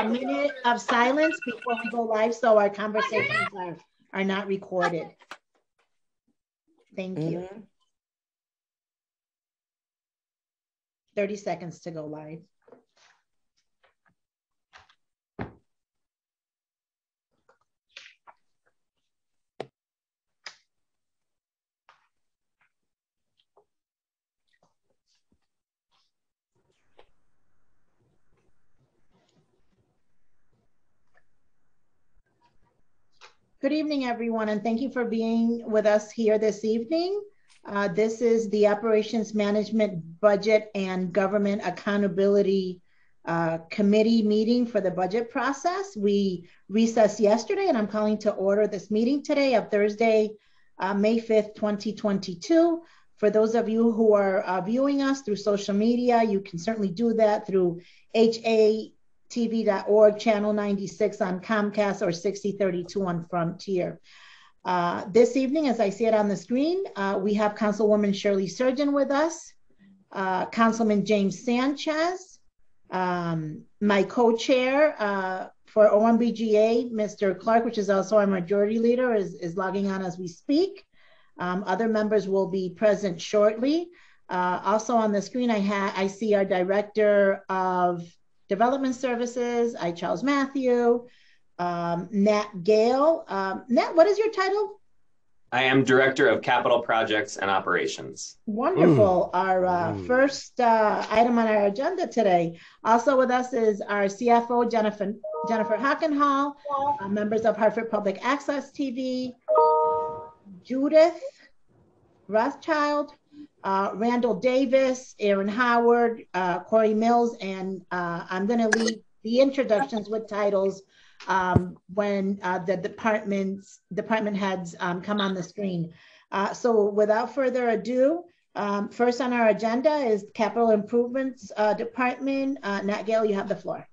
a minute of silence before we go live so our conversations are not recorded. Thank you. 30 seconds to go live. Good evening, everyone, and thank you for being with us here this evening. This is the Operations Management Budget and Government Accountability Committee meeting for the budget process. We recessed yesterday, and I'm calling to order this meeting today of Thursday, May 5th, 2022. For those of you who are viewing us through social media, you can certainly do that through HPA-TV.org, channel 96 on Comcast, or 6032 on Frontier. This evening, as I see it on the screen, we have Councilwoman Shirley Surgeon with us, Councilman James Sanchez, my co-chair for OMBGA, Mr. Clark, which is also our majority leader, is logging on as we speak. Other members will be present shortly. Also on the screen, I see our Director of Development Services, Charles Matthew, Nat Gale. Nat, what is your title? I am Director of Capital Projects and Operations. Wonderful. Our first item on our agenda today. Also with us is our CFO, Jennifer Hockenhall, members of Hartford Public Access TV, Judith Rothschild, Randall Davis, Aaron Howard, Corey Mills, and I'm going to leave the introductions with titles when the department heads come on the screen. So without further ado, first on our agenda is Capital Improvements Department. Nat Gale, you have the floor.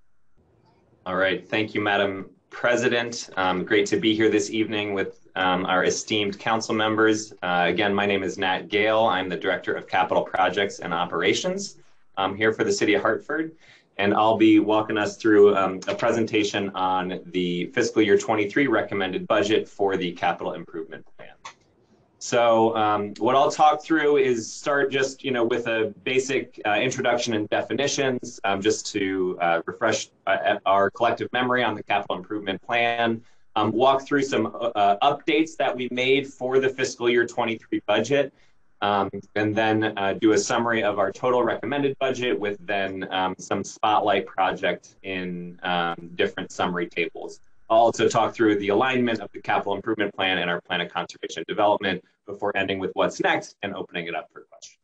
All right, thank you, Madam President. Great to be here this evening with our esteemed council members. Again, my name is Nat Gale. I'm the Director of Capital Projects and Operations. I'm here for the City of Hartford, and I'll be walking us through a presentation on the fiscal year 23 recommended budget for the capital improvement plan. So what I'll talk through is start just with a basic introduction and definitions, just to refresh our collective memory on the capital improvement plan. Walk through some updates that we made for the fiscal year 23 budget, and then do a summary of our total recommended budget with then some spotlight project in different summary tables. I'll also talk through the alignment of the capital improvement plan and our plan of conservation and development before ending with what's next and opening it up for questions.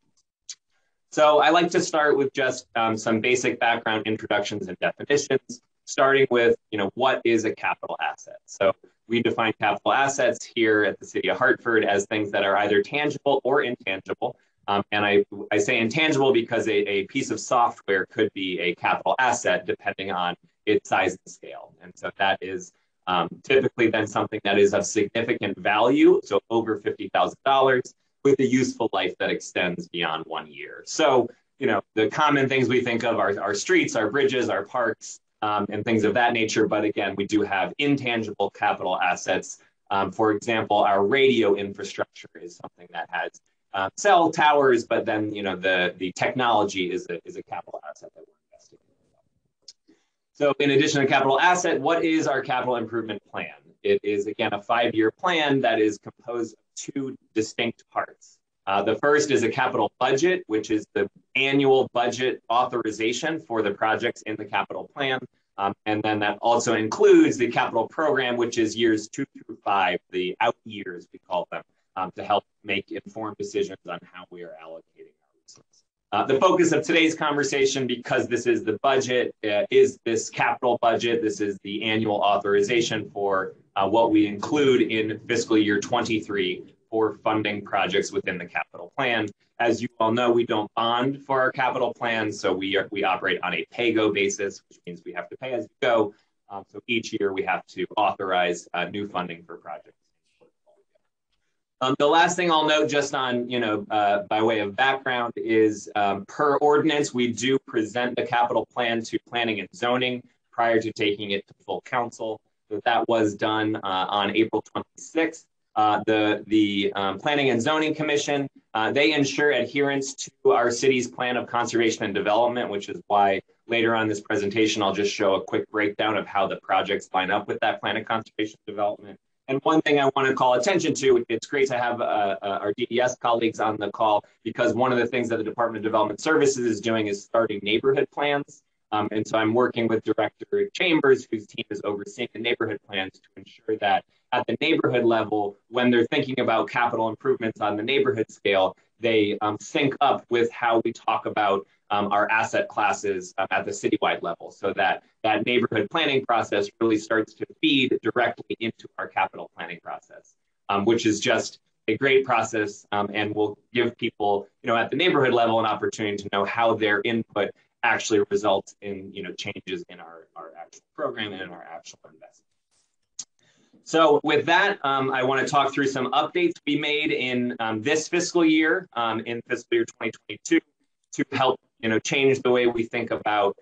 So I like to start with just some basic background introductions and definitions, starting with, what is a capital asset? So we define capital assets here at the City of Hartford as things that are either tangible or intangible. And I say intangible because a piece of software could be a capital asset depending on its size and scale. And so that is typically then something that is of significant value, so over $50,000, with a useful life that extends beyond 1 year. So, the common things we think of are our streets, our bridges, our parks, and things of that nature. But again, we do have intangible capital assets. For example, our radio infrastructure is something that has cell towers, but then the technology is a capital asset that we're investing in. So in addition to capital asset, what is our capital improvement plan? It is, again, a 5-year plan that is composed of 2 distinct parts. The first is a capital budget, which is the annual budget authorization for the projects in the capital plan. And then that also includes the capital program, which is years 2 through 5, the out years, we call them, to help make informed decisions on how we are allocating our resources. The focus of today's conversation, because this is the budget, is this capital budget. This is the annual authorization for what we include in fiscal year 23 for funding projects within the capital plan. As you all know, we don't bond for our capital plan, so we operate on a pay-go basis, which means we have to pay as we go. So each year we have to authorize new funding for projects. The last thing I'll note just on, by way of background is per ordinance, we do present the capital plan to planning and zoning prior to taking it to full council. So that was done on April 26th. The Planning and Zoning Commission, they ensure adherence to our city's plan of conservation and development, which is why later on in this presentation, I'll just show a quick breakdown of how the projects line up with that plan of conservation and development. And one thing I want to call attention to, it's great to have our DES colleagues on the call, because one of the things that the Department of Development Services is doing is starting neighborhood plans. And so I'm working with Director Chambers, whose team is overseeing the neighborhood plans, to ensure that at the neighborhood level, when they're thinking about capital improvements on the neighborhood scale, they sync up with how we talk about our asset classes at the citywide level, so that that neighborhood planning process really starts to feed directly into our capital planning process, which is just a great process, and will give people, at the neighborhood level, an opportunity to know how their input actually results in, changes in our actual program and in our actual investment. So with that, I want to talk through some updates we made in this fiscal year, in fiscal year 2022, to help change the way we think about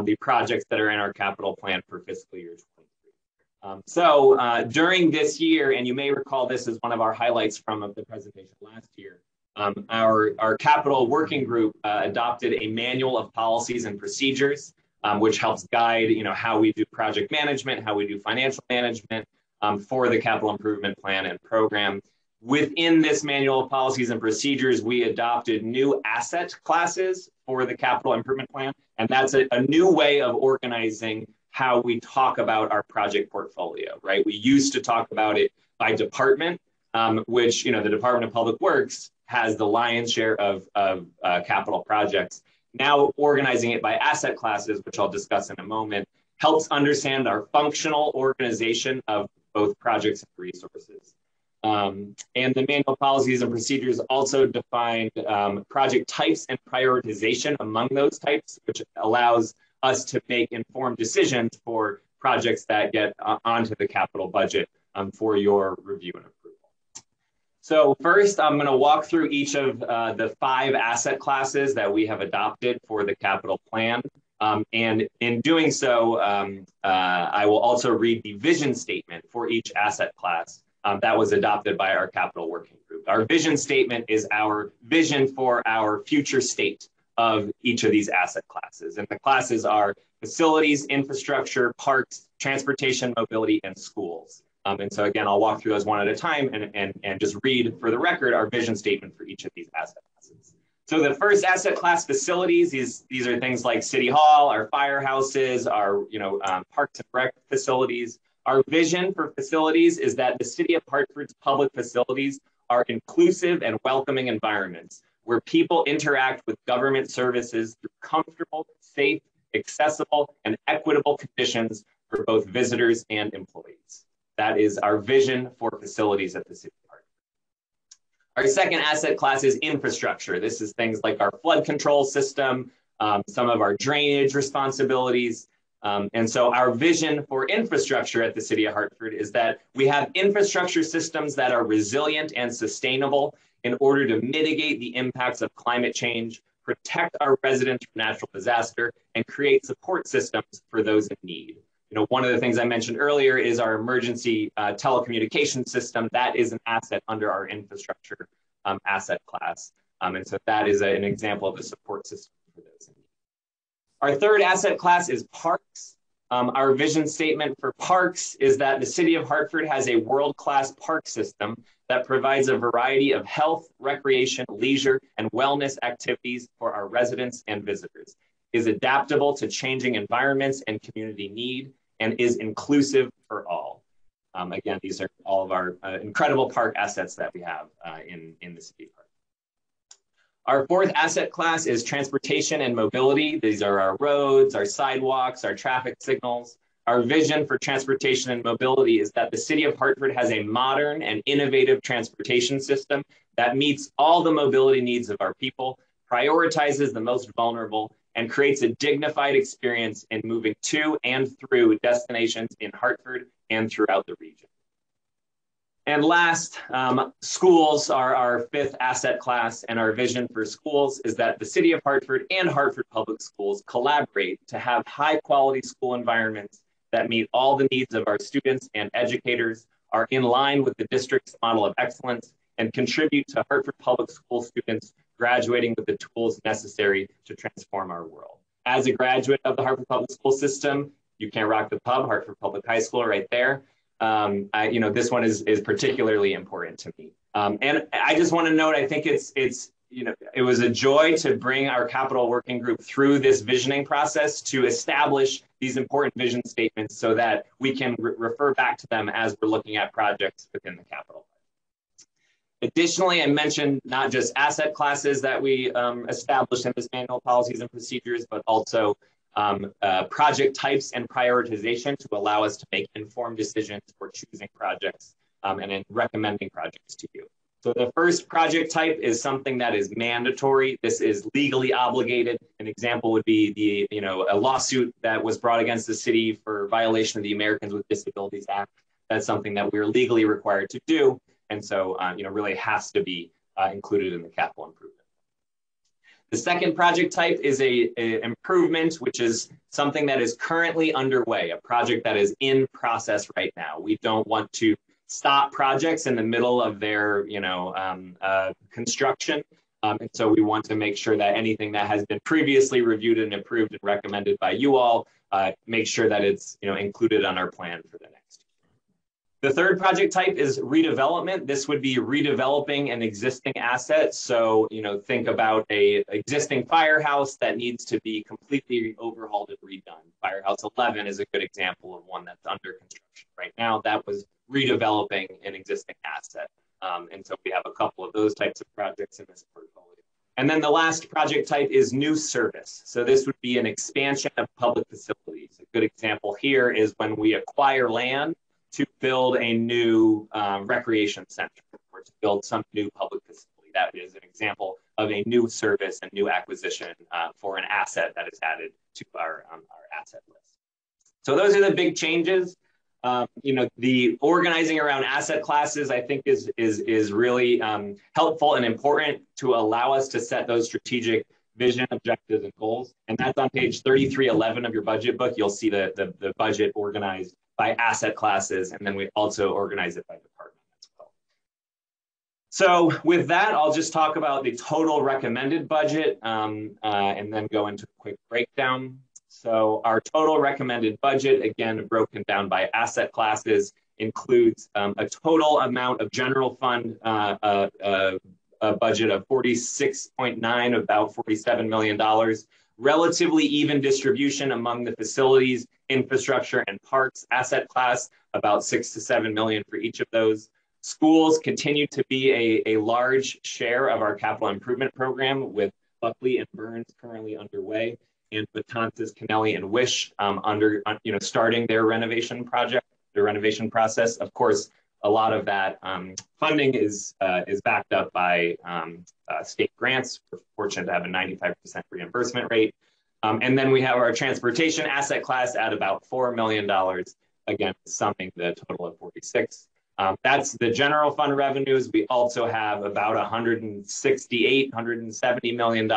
the projects that are in our capital plan for fiscal year 23. So during this year, and you may recall this as one of our highlights from the presentation last year, our capital working group adopted a manual of policies and procedures, which helps guide how we do project management, how we do financial management, for the capital improvement plan and program. Within this manual of policies and procedures, we adopted new asset classes for the capital improvement plan. And that's a new way of organizing how we talk about our project portfolio, right? We used to talk about it by department, which, the Department of Public Works has the lion's share of capital projects. Now organizing it by asset classes, which I'll discuss in a moment, helps understand our functional organization of both projects and resources. And the manual policies and procedures also defined project types and prioritization among those types, which allows us to make informed decisions for projects that get onto the capital budget for your review and approval. So first, I'm going to walk through each of the 5 asset classes that we have adopted for the capital plan. And in doing so, I will also read the vision statement for each asset class that was adopted by our capital working group. Our vision statement is our vision for our future state of each of these asset classes. And the classes are facilities, infrastructure, parks, transportation, mobility, and schools. And so again, I'll walk through those one at a time and just read for the record our vision statement for each of these asset classes. So the first asset class, facilities, these are things like City Hall, our firehouses, our parks and rec facilities. Our vision for facilities is that the City of Hartford's public facilities are inclusive and welcoming environments where people interact with government services through comfortable, safe, accessible, and equitable conditions for both visitors and employees. That is our vision for facilities at the City of Hartford. Our second asset class is infrastructure. This is things like our flood control system, some of our drainage responsibilities. And so our vision for infrastructure at the City of Hartford is that we have infrastructure systems that are resilient and sustainable in order to mitigate the impacts of climate change, protect our residents from natural disaster, and create support systems for those in need. One of the things I mentioned earlier is our emergency telecommunication system. That is an asset under our infrastructure asset class. And so that is an example of a support system for those in need. Our third asset class is parks. Our vision statement for parks is that the City of Hartford has a world-class park system that provides a variety of health, recreation, leisure, and wellness activities for our residents and visitors, is adaptable to changing environments and community need, and is inclusive for all. Again, these are all of our incredible park assets that we have in the City of Hartford. Our fourth asset class is transportation and mobility. These are our roads, our sidewalks, our traffic signals. Our vision for transportation and mobility is that the City of Hartford has a modern and innovative transportation system that meets all the mobility needs of our people, prioritizes the most vulnerable, and creates a dignified experience in moving to and through destinations in Hartford and throughout the region. And last, schools are our fifth asset class, and our vision for schools is that the City of Hartford and Hartford Public Schools collaborate to have high-quality school environments that meet all the needs of our students and educators, are in line with the district's model of excellence, and contribute to Hartford Public School students graduating with the tools necessary to transform our world. As a graduate of the Hartford Public School system, you can't rock the pub, Hartford Public High School right there. This one is particularly important to me. And I just want to note, I think it was a joy to bring our capital working group through this visioning process to establish these important vision statements so that we can refer back to them as we're looking at projects within the capital. Additionally, I mentioned not just asset classes that we established in this manual policies and procedures, but also project types and prioritization to allow us to make informed decisions for choosing projects and in recommending projects to you. So the first project type is something that is mandatory. This is legally obligated. An example would be a lawsuit that was brought against the city for violation of the Americans with Disabilities Act. That's something that we're legally required to do. And so, really has to be included in the capital improvement. The second project type is a improvement, which is something that is currently underway, a project that is in process right now. We don't want to stop projects in the middle of their, construction. And so we want to make sure that anything that has been previously reviewed and approved and recommended by you all, make sure that it's, included on our plan for the next year. The third project type is redevelopment. This would be redeveloping an existing asset. So, think about a existing firehouse that needs to be completely overhauled and redone. Firehouse 11 is a good example of one that's under construction right now. That was redeveloping an existing asset. And so we have a couple of those types of projects in this portfolio. And then the last project type is new service. So this would be an expansion of public facilities. A good example here is when we acquire land to build a new recreation center or to build some new public facility. That is an example of a new service and new acquisition for an asset that is added to our asset list. So those are the big changes. The organizing around asset classes, I think, is really helpful and important to allow us to set those strategic vision, objectives, and goals. And that's on page 3311 of your budget book. You'll see the budget organized by asset classes, and then we also organize it by department as well. So with that, I'll just talk about the total recommended budget and then go into a quick breakdown. So our total recommended budget, again, broken down by asset classes, includes a total amount of general fund, a budget of 46.9, about $47 million, relatively even distribution among the facilities, infrastructure, and parks asset class, about 6 to 7 million for each of those. Schools continue to be a large share of our capital improvement program, with Buckley and Burns currently underway, and Betances, Kennelly, and Wish starting their renovation project, their renovation process. Of course, a lot of that funding is backed up by state grants. We're fortunate to have a 95% reimbursement rate. And then we have our transportation asset class at about $4 million, again, summing the total of 46. That's the general fund revenues. We also have about $170 million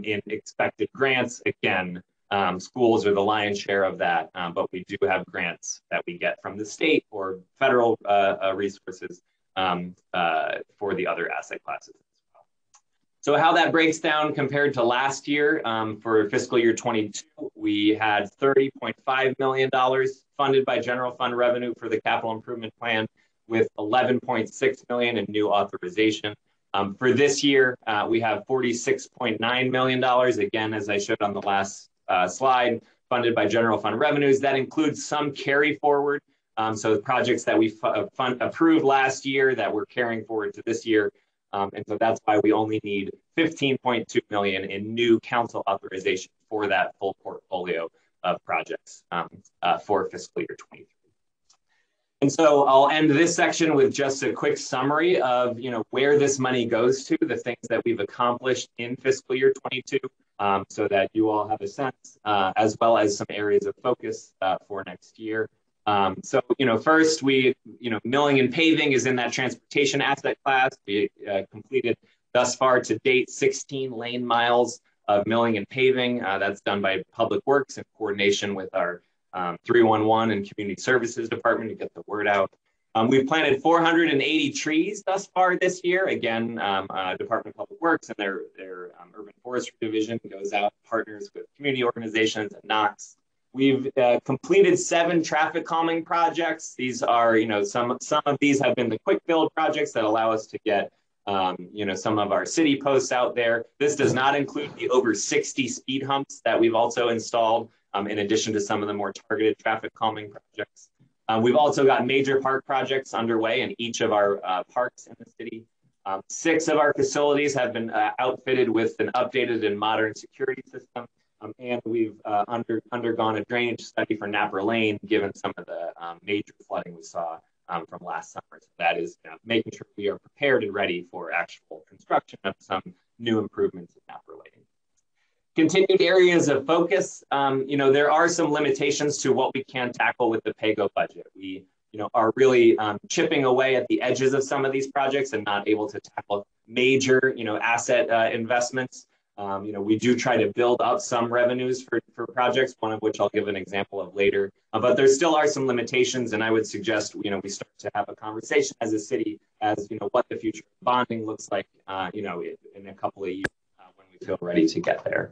in expected grants. Again, schools are the lion's share of that, but we do have grants that we get from the state or federal resources for the other asset classes as well. So how that breaks down compared to last year, for fiscal year 22, we had $30.5 million funded by general fund revenue for the capital improvement plan, with $11.6 million in new authorization. For this year, we have $46.9 million, again, as I showed on the last slide, funded by general fund revenues. That includes some carry forward. So the projects that we approved last year that we're carrying forward to this year. And so that's why we only need $15.2 million in new council authorization for that full portfolio of projects for fiscal year 23. And so I'll end this section with just a quick summary of where this money goes to, the things that we've accomplished in fiscal year 22, so that you all have a sense, as well as some areas of focus for next year. So, first milling and paving is in that transportation asset class. We completed thus far to date 16 lane miles of milling and paving. That's done by Public Works in coordination with our 311 and Community Services Department to get the word out. We've planted 480 trees thus far this year. Again, Department of Public Works and their Urban Forestry Division goes out, partners with community organizations and Knox. We've completed 7 traffic calming projects. These are, some of these have been the quick build projects that allow us to get, some of our city posts out there. This does not include the over 60 speed humps that we've also installed, in addition to some of the more targeted traffic calming projects. We've also got major park projects underway in each of our parks in the city. 6 of our facilities have been outfitted with an updated and modern security system. And we've undergone a drainage study for Napper Lane, given some of the major flooding we saw from last summer. So that is making sure we are prepared and ready for actual construction of some new improvements in Napper Lane. Continued areas of focus, there are some limitations to what we can tackle with the PAYGO budget. We are really chipping away at the edges of some of these projects and not able to tackle major, asset investments. We do try to build up some revenues for projects, one of which I'll give an example of later. But there still are some limitations, and I would suggest, we start to have a conversation as a city as, what the future of bonding looks like, in a couple of years when we feel ready to get there.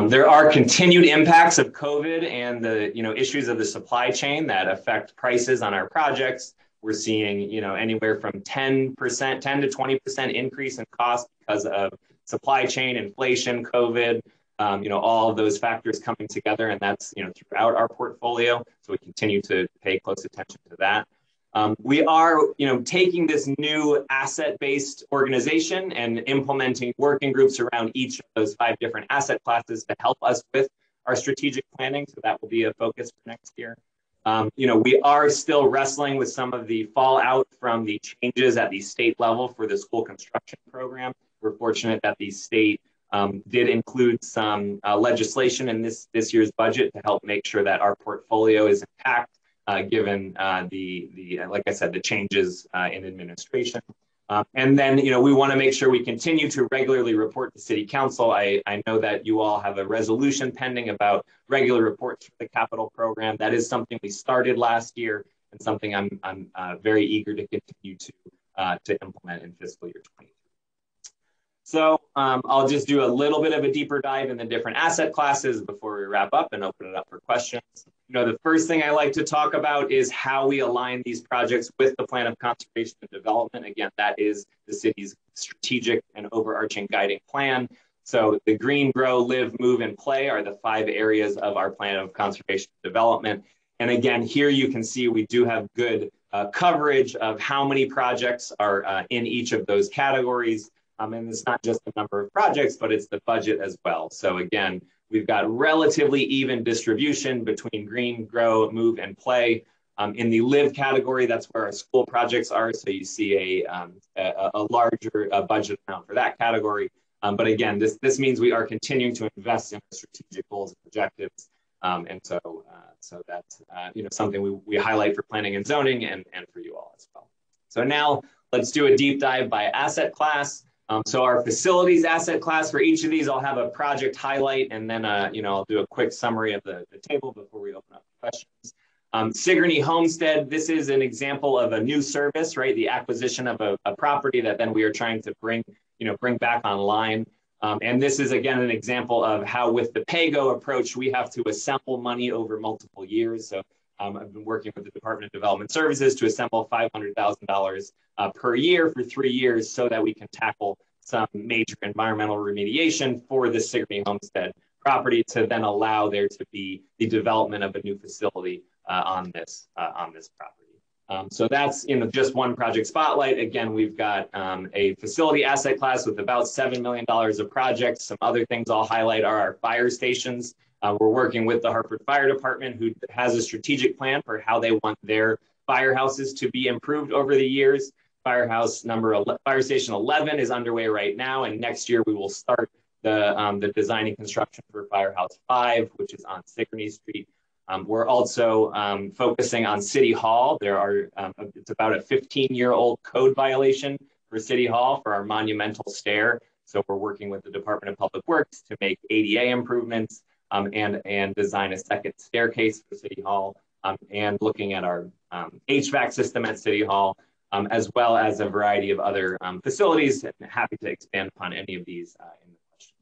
There are continued impacts of COVID and the, issues of the supply chain that affect prices on our projects. We're seeing, anywhere from 10 to 20% increase in cost because of supply chain, inflation, COVID, all of those factors coming together, and that's, throughout our portfolio. So we continue to pay close attention to that. We are, taking this new asset-based organization and implementing working groups around each of those 5 different asset classes to help us with our strategic planning. So that will be a focus for next year. We are still wrestling with some of the fallout from the changes at the state level for the school construction program. We're fortunate that the state did include some legislation in this year's budget to help make sure that our portfolio is intact, given like I said, the changes in administration. And then, we want to make sure we continue to regularly report to City Council. I know that you all have a resolution pending about regular reports for the capital program. That is something we started last year and something I'm very eager to continue to implement in fiscal year 20. So I'll just do a little bit of a deeper dive in the different asset classes before we wrap up and open it up for questions. The first thing I like to talk about is how we align these projects with the Plan of Conservation and Development. Again, that is the city's strategic and overarching guiding plan. So the green, grow, live, move, and play are the 5 areas of our Plan of Conservation and Development. And again, here you can see we do have good coverage of how many projects are in each of those categories. And it's not just the number of projects, but it's the budget as well. So again, we've got relatively even distribution between green, grow, move, and play. In the live category, that's where our school projects are. So you see a larger budget amount for that category. But again, this means we are continuing to invest in strategic goals and objectives. And so that's something we highlight for planning and zoning and for you all as well. So now let's do a deep dive by asset class. So our facilities asset class, for each of these, I'll have a project highlight, and then I'll do a quick summary of the table before we open up questions. Sigourney Homestead, this is an example of a new service, right? The acquisition of a property that then we are trying to bring back online. And this is, again, an example of how with the PAYGO approach, we have to assemble money over multiple years. So I've been working with the Department of Development Services to assemble $500,000 per year for 3 years so that we can tackle some major environmental remediation for the Sigourney Homestead property to then allow there to be the development of a new facility on this property. So that's just one project spotlight. Again, we've got a facility asset class with about $7 million of projects. Some other things I'll highlight are our fire stations. We're working with the Hartford Fire Department, who has a strategic plan for how they want their firehouses to be improved over the years. Fire Station 11 is underway right now, and next year we will start the design and construction for Firehouse 5, which is on Sigourney Street. We're also focusing on City Hall. It's about a 15-year-old code violation for City Hall for our monumental stair. So we're working with the Department of Public Works to make ADA improvements and design a second staircase for City Hall, and looking at our HVAC system at City Hall, as well as a variety of other facilities. And happy to expand upon any of these in the question.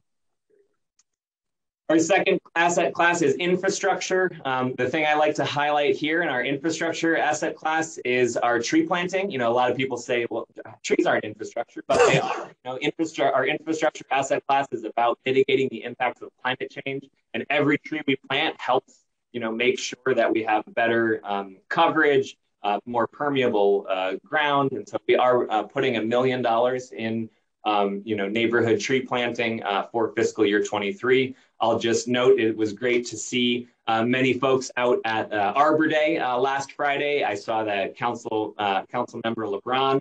Our second asset class is infrastructure. The thing I like to highlight here in our infrastructure asset class is our tree planting. You know, a lot of people say, well, trees aren't infrastructure, but they are. You know, our infrastructure asset class is about mitigating the impacts of climate change, and every tree we plant helps, you know, make sure that we have better coverage, more permeable ground. And so we are putting $1 million in you know, neighborhood tree planting for fiscal year 23. I'll just note it was great to see many folks out at Arbor Day last Friday. I saw that Council Member LeBron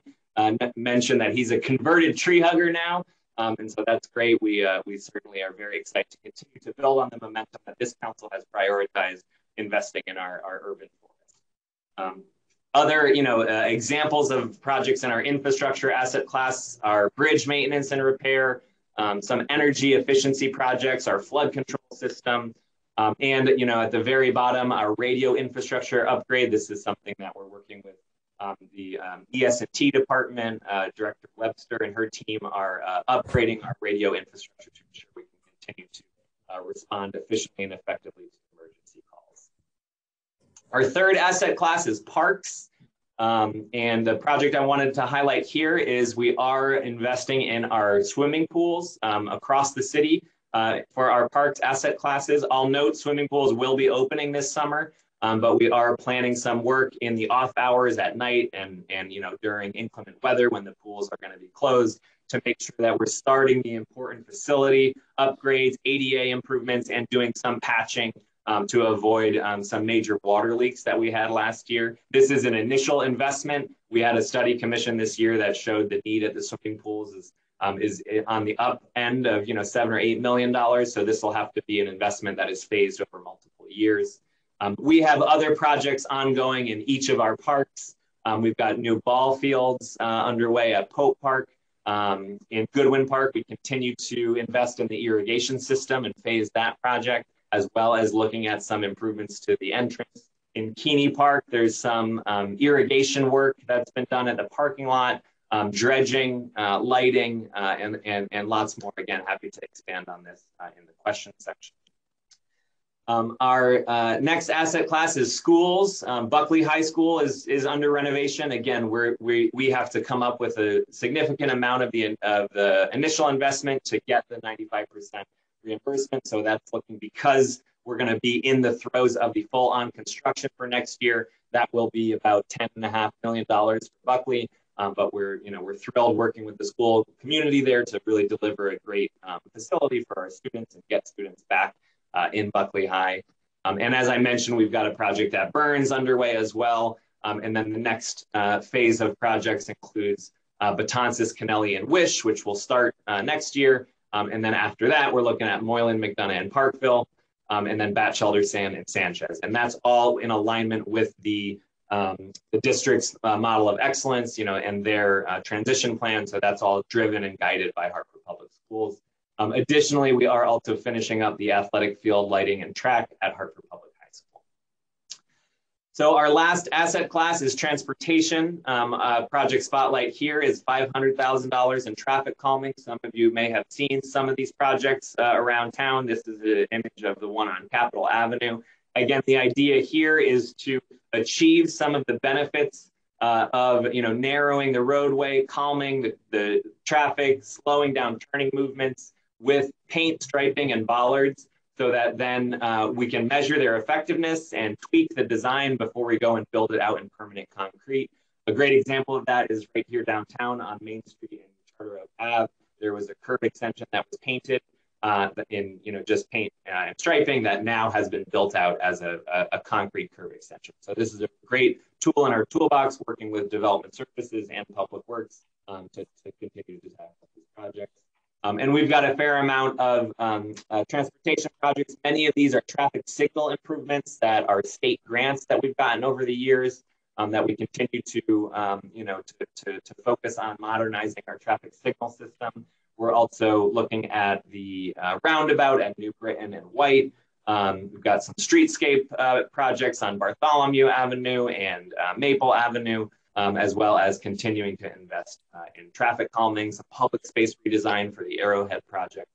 mentioned that he's a converted tree hugger now. And so that's great. We certainly are very excited to continue to build on the momentum that this council has prioritized investing in our urban forests. Other, you know, examples of projects in our infrastructure asset class are bridge maintenance and repair, some energy efficiency projects, our flood control system, and, you know, at the very bottom, our radio infrastructure upgrade. This is something that we're working with the ES&T department. Director Webster and her team are upgrading our radio infrastructure to ensure we can continue to respond efficiently and effectively to emergency calls. Our third asset class is parks. And the project I wanted to highlight here is we are investing in our swimming pools across the city for our parks asset classes. I'll note swimming pools will be opening this summer, but we are planning some work in the off hours at night and you know, during inclement weather when the pools are going to be closed, to make sure that we're starting the important facility upgrades, ADA improvements, and doing some patching to avoid some major water leaks that we had last year. This is an initial investment. We had a study commission this year that showed the need at the swimming pools is on the up end of, you know, $7 or $8 million. So this will have to be an investment that is phased over multiple years. We have other projects ongoing in each of our parks. We've got new ball fields underway at Pope Park. In Goodwin Park, we continue to invest in the irrigation system and phase that project, as well as looking at some improvements to the entrance. In Keeney Park, there's some irrigation work that's been done at the parking lot, dredging, lighting, and lots more. Again, happy to expand on this in the question section. Our next asset class is schools. Buckley High School is under renovation. Again, we have to come up with a significant amount of the initial investment to get the 95% reimbursement. So that's looking, because we're going to be in the throes of the full-on construction for next year. That will be about $10.5 million for Buckley. But we're thrilled working with the school community there to really deliver a great facility for our students and get students back in Buckley High. And as I mentioned, we've got a project at Burns underway as well. And then the next phase of projects includes Betances, Kennelly, and Wish, which will start next year. And then after that, we're looking at Moylan, McDonough, and Parkville, and then Batchelder, Sand, and Sanchez. And that's all in alignment with the district's model of excellence, you know, and their transition plan. So that's all driven and guided by Hartford Public Schools. Additionally, we are also finishing up the athletic field, lighting, and track at Hartford Public High School. So our last asset class is transportation. Project spotlight here is $500,000 in traffic calming. Some of you may have seen some of these projects around town. This is an image of the one on Capitol Avenue. Again, the idea here is to achieve some of the benefits of, you know, narrowing the roadway, calming the traffic, slowing down turning movements with paint, striping, and bollards, so that then we can measure their effectiveness and tweak the design before we go and build it out in permanent concrete. A great example of that is right here downtown on Main Street and Charter Oak Ave. There was a curb extension that was painted in, you know, just paint and striping that now has been built out as a concrete curb extension. So this is a great tool in our toolbox, working with development services and public works to continue to tackle these projects. And we've got a fair amount of transportation projects. Many of these are traffic signal improvements that are state grants that we've gotten over the years that we continue to, to focus on modernizing our traffic signal system. We're also looking at the roundabout at New Britain and White. We've got some streetscape projects on Bartholomew Avenue and Maple Avenue, as well as continuing to invest in traffic calming, some public space redesign for the Arrowhead project.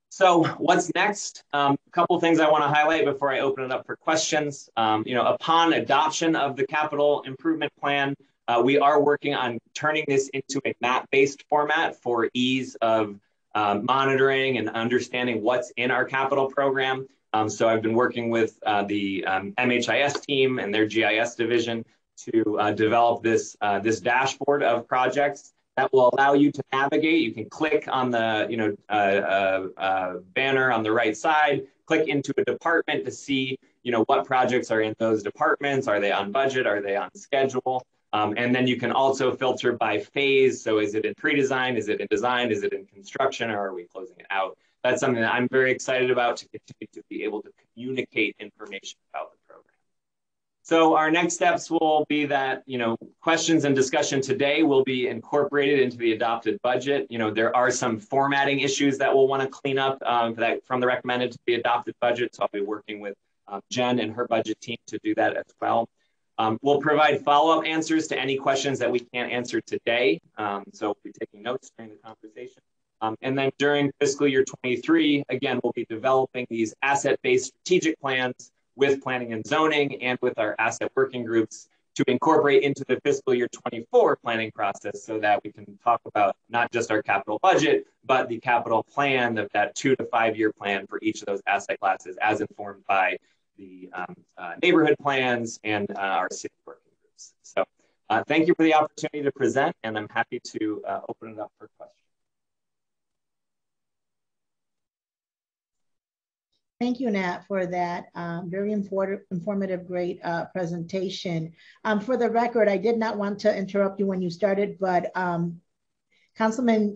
So what's next? A couple things I want to highlight before I open it up for questions. Upon adoption of the capital improvement plan, we are working on turning this into a map-based format for ease of monitoring and understanding what's in our capital program. So I've been working with the MHIS team and their GIS division to develop this dashboard of projects that will allow you to navigate. You can click on the banner on the right side, click into a department to see what projects are in those departments. Are they on budget? Are they on schedule? And then you can also filter by phase. So is it in pre-design? Is it in design? Is it in construction? Or are we closing it out? That's something that I'm very excited about, to continue to be able to communicate information about the program. So our next steps will be that, questions and discussion today will be incorporated into the adopted budget. There are some formatting issues that we'll want to clean up from the recommended to the adopted budget. So I'll be working with Jen and her budget team to do that as well. We'll provide follow-up answers to any questions that we can't answer today. So we'll be taking notes during the conversation. And then during fiscal year 23, again, we'll be developing these asset-based strategic plans with planning and zoning and with our asset working groups to incorporate into the fiscal year 24 planning process, so that we can talk about not just our capital budget, but the capital plan, that 2 to 5 year plan for each of those asset classes, as informed by the neighborhood plans and our city working groups. So thank you for the opportunity to present, and I'm happy to open it up for questions. Thank you, Nat, for that very informative, great presentation. For the record, I did not want to interrupt you when you started, but Councilman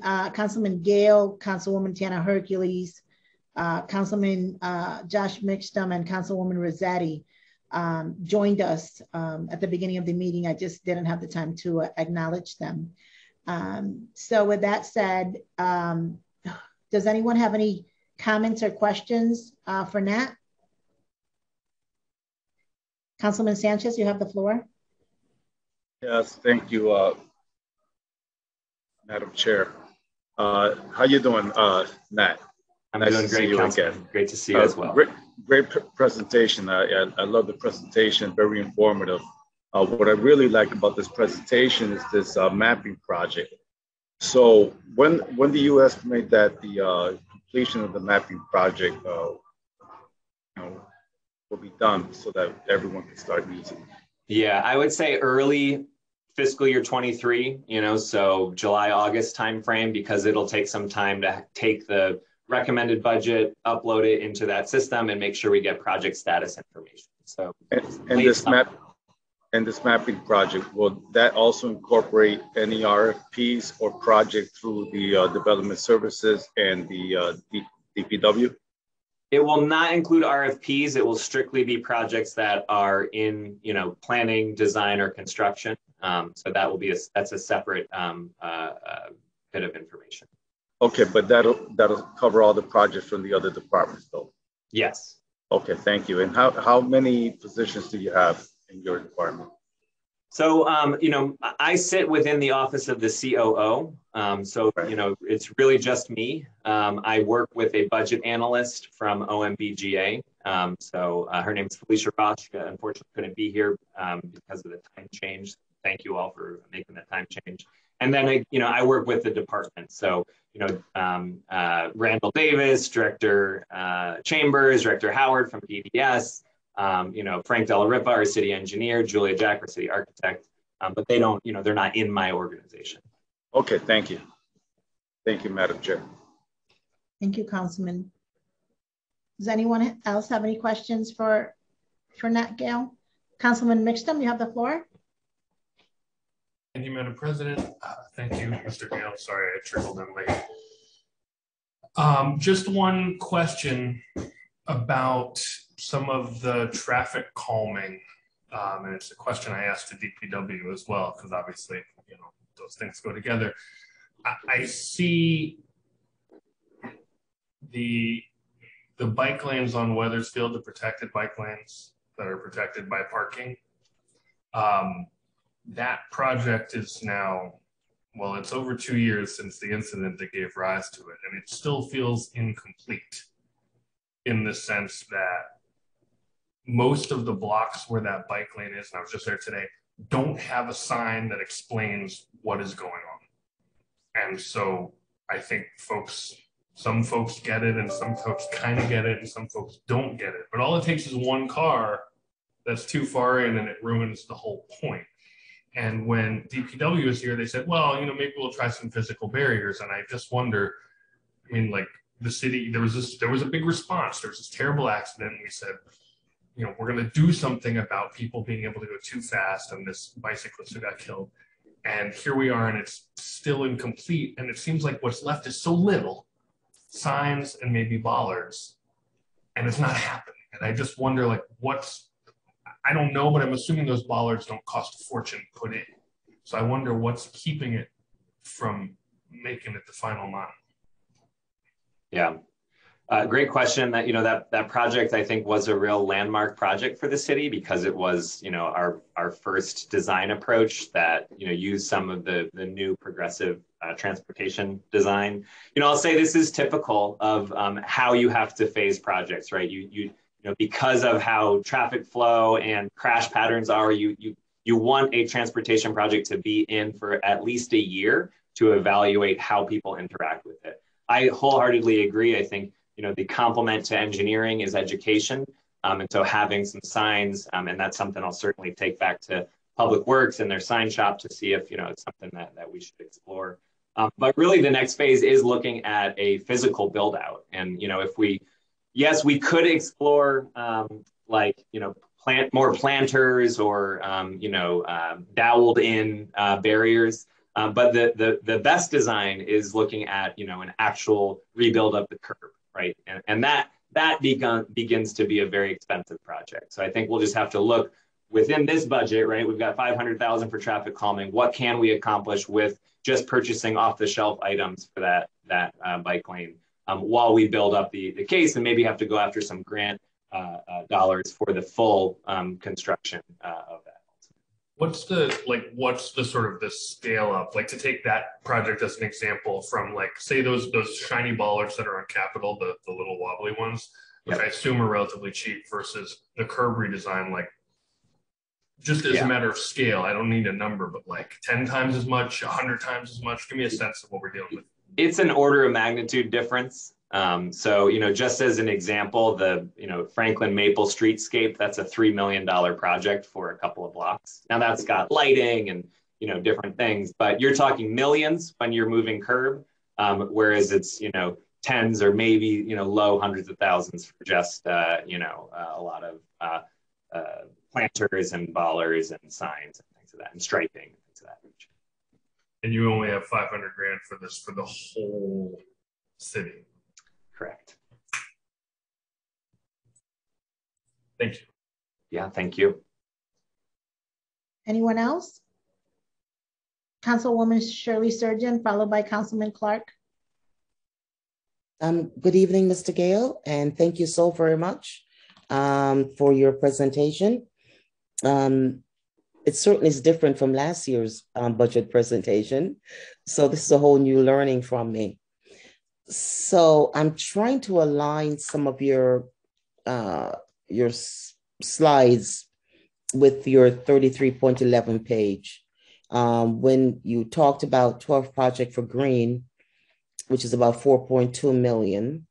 Gale, Councilwoman Tiana Hercules, Councilman Josh Mixtum, and Councilwoman Rossetti joined us at the beginning of the meeting. I just didn't have the time to acknowledge them. So with that said, does anyone have any comments or questions for Nat? Councilman Sanchez, you have the floor. Yes, thank you, Madam Chair. How you doing, Nat? I'm doing great, Councilman. Great to see you as well. Great presentation. I love the presentation, very informative. What I really like about this presentation is this mapping project. So when do you estimate that the completion of the mapping project will be done, so that everyone can start using it? Yeah, I would say early fiscal year 23, so July, August timeframe, because it'll take some time to take the recommended budget, upload it into that system, and make sure we get project status information. So and this mapping project, will that also incorporate any RFPs or project through the development services and the DPW? It will not include RFPs. It will strictly be projects that are in, planning, design, or construction. So that will be that's a separate bit of information. Okay, but that'll cover all the projects from the other departments, though. Yes. Okay, thank you. And how many positions do you have in your department? So, I sit within the office of the COO. Right. It's really just me. I work with a budget analyst from OMBGA. Her name is Felicia Rosh. Unfortunately, couldn't be here because of the time change. Thank you all for making that time change. And then, I work with the department. So, Randall Davis, Director Chambers, Director Howard from PDS, Frank Della Ripa, our city engineer, Julia Jack, our city architect, but they don't, they're not in my organization. Okay, thank you. Thank you, Madam Chair. Thank you, Councilman. Does anyone else have any questions for Nat Gale? Councilman Mixtum, you have the floor. Thank you, Madam President. Thank you, Mr. Gale. Sorry, I trickled in late. Just one question about some of the traffic calming. And it's a question I asked to DPW as well, because obviously, you know, those things go together. I see the bike lanes on Weathersfield, the protected bike lanes that are protected by parking. That project is now, well, it's over 2 years since the incident that gave rise to it, and it still feels incomplete in the sense that most of the blocks where that bike lane is, and I was just there today, don't have a sign that explains what is going on. And so I think some folks get it, and some folks kind of get it, and some folks don't get it. But all it takes is one car that's too far in, and it ruins the whole point. And when DPW was here, they said, well, you know, maybe we'll try some physical barriers. And I just wonder, I mean, like the city, there was a big response. There was this terrible accident. And we said, you know, we're going to do something about people being able to go too fast and this bicyclist who got killed. And here we are, and it's still incomplete. And it seems like what's left is so little, signs and maybe bollards, and it's not happening. And I just wonder, like, I don't know, but I'm assuming those bollards don't cost a fortune to put in. So I wonder what's keeping it from making it the final mile. Yeah, great question. That, you know, that project, I think, was a real landmark project for the city because it was, you know, our first design approach that, you know, used some of the new progressive transportation design. You know, I'll say this is typical of how you have to phase projects, right? You know, because of how traffic flow and crash patterns are, you want a transportation project to be in for at least a year to evaluate how people interact with it. I wholeheartedly agree. I think, you know, the complement to engineering is education. And so having some signs, and that's something I'll certainly take back to Public Works and their sign shop to see if, you know, it's something that we should explore. But really the next phase is looking at a physical build out. And, you know, yes, we could explore like, you know, plant more planters or, you know, doweled in barriers. But the best design is looking at, you know, an actual rebuild of the curb, right? And that begins to be a very expensive project. So I think we'll just have to look within this budget, right? We've got $500,000 for traffic calming. What can we accomplish with just purchasing off the shelf items for that bike lane? While we build up the case and maybe have to go after some grant dollars for the full construction of that. What's the sort of the scale up, like to take that project as an example from, like, say those shiny bollards that are on Capitol, the little wobbly ones, which I assume are relatively cheap, versus the curb redesign, like just as a matter of scale. I don't need a number, but like 10 times as much, 100 times as much. Give me a sense of what we're dealing with. It's an order of magnitude difference. So, you know, just as an example, the, you know, Franklin Maple Streetscape, that's a $3 million project for a couple of blocks. Now that's got lighting and, you know, different things, but you're talking millions when you're moving curb, whereas it's, you know, tens or maybe, you know, low hundreds of thousands for just, you know, a lot of planters and bollards and signs and things of that, and striping and things of that nature. And you only have $500,000 for this for the whole city. Correct. Thank you. Yeah, thank you. Anyone else? Councilwoman Shirley Surgeon, followed by Councilman Clark. Good evening, Mr. Gale, and thank you so very much for your presentation. It certainly is different from last year's budget presentation. So this is a whole new learning from me. So I'm trying to align some of your slides with your 33.11 page. When you talked about 12 project for green, which is about 4.2 million.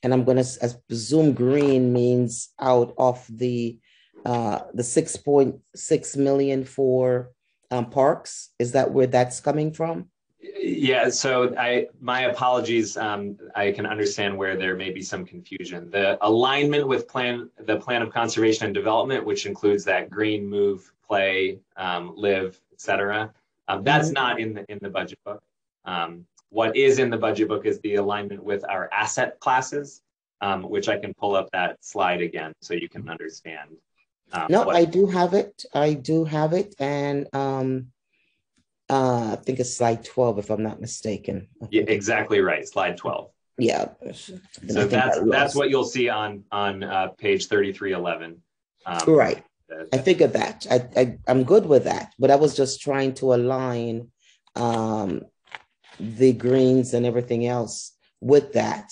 And I'm going to presume green means out of the 6.6 million for parks. Is that where that's coming from? Yeah, so my apologies. I can understand where there may be some confusion. The alignment with the plan of conservation and development, which includes that green, move, play, live, et cetera. That's not in the budget book. What is in the budget book is the alignment with our asset classes, which I can pull up that slide again so you can understand. No, I do have it. And I think it's slide 12, if I'm not mistaken. Yeah, exactly right. Slide 12. Yeah. So that's what you'll see on page 3311. Right. I figured that. I'm good with that, but I was just trying to align the greens and everything else with that.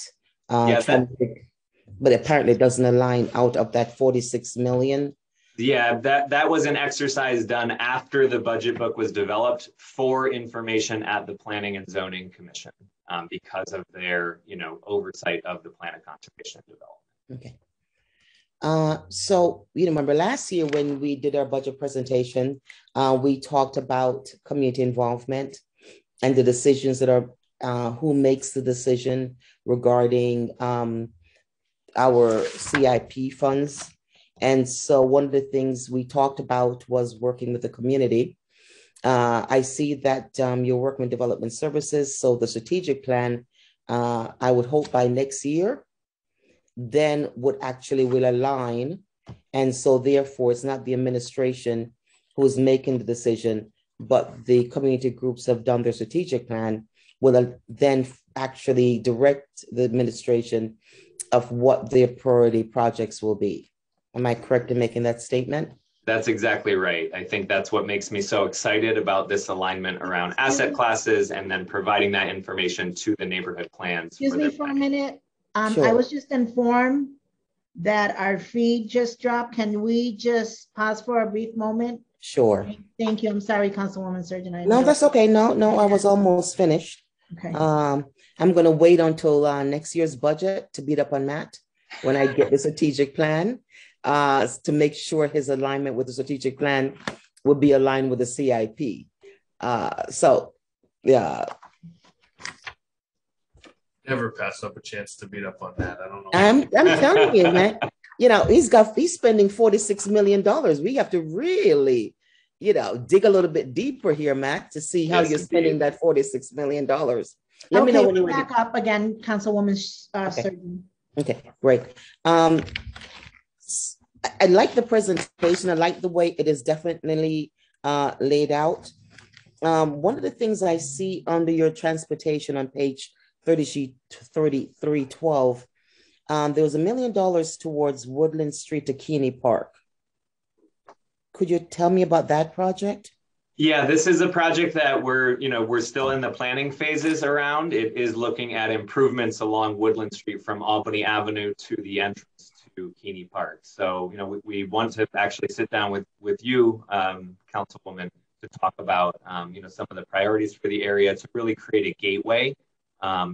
But apparently it doesn't align out of that 46 million. Yeah, that was an exercise done after the budget book was developed for information at the Planning and Zoning Commission because of their, oversight of the plan of conservation and development. Okay. So, remember last year when we did our budget presentation, we talked about community involvement and the decisions that are, who makes the decision regarding our CIP funds. And so one of the things we talked about was working with the community. I see that you're working with development services. So the strategic plan, I would hope by next year, then will align. And so therefore it's not the administration who's making the decision, but the community groups have done their strategic plan, will then actually direct the administration of what their priority projects will be. Am I correct in making that statement? That's exactly right. I think that's what makes me so excited about this alignment around asset classes and then providing that information to the neighborhood plans. Excuse me for a minute. Sure. I was just informed that our feed just dropped. Can we just pause for a brief moment? Sure. Thank you. I'm sorry, Councilwoman Surgeon. No, that's okay. No, I was almost finished. Okay. I'm going to wait until next year's budget to beat up on Matt when I get the strategic plan to make sure his alignment with the strategic plan will be aligned with the CIP. So, yeah. Never pass up a chance to beat up on that. I don't know. I'm telling you, man. He's spending $46 million. We have to really, dig a little bit deeper here, Matt, to see how you're spending that $46 million. Let me know when you're back up again, Councilwoman Surgeon. Okay, great. I like the presentation. I like the way it is definitely laid out. One of the things I see under your transportation on page 3312, there was $1 million towards Woodland Street to Keeney Park. Could you tell me about that project? Yeah, this is a project that we're still in the planning phases around. It is looking at improvements along Woodland Street from Albany Avenue to the entrance to Keeney Park. So, we want to actually sit down with you, Councilwoman, to talk about, some of the priorities for the area to really create a gateway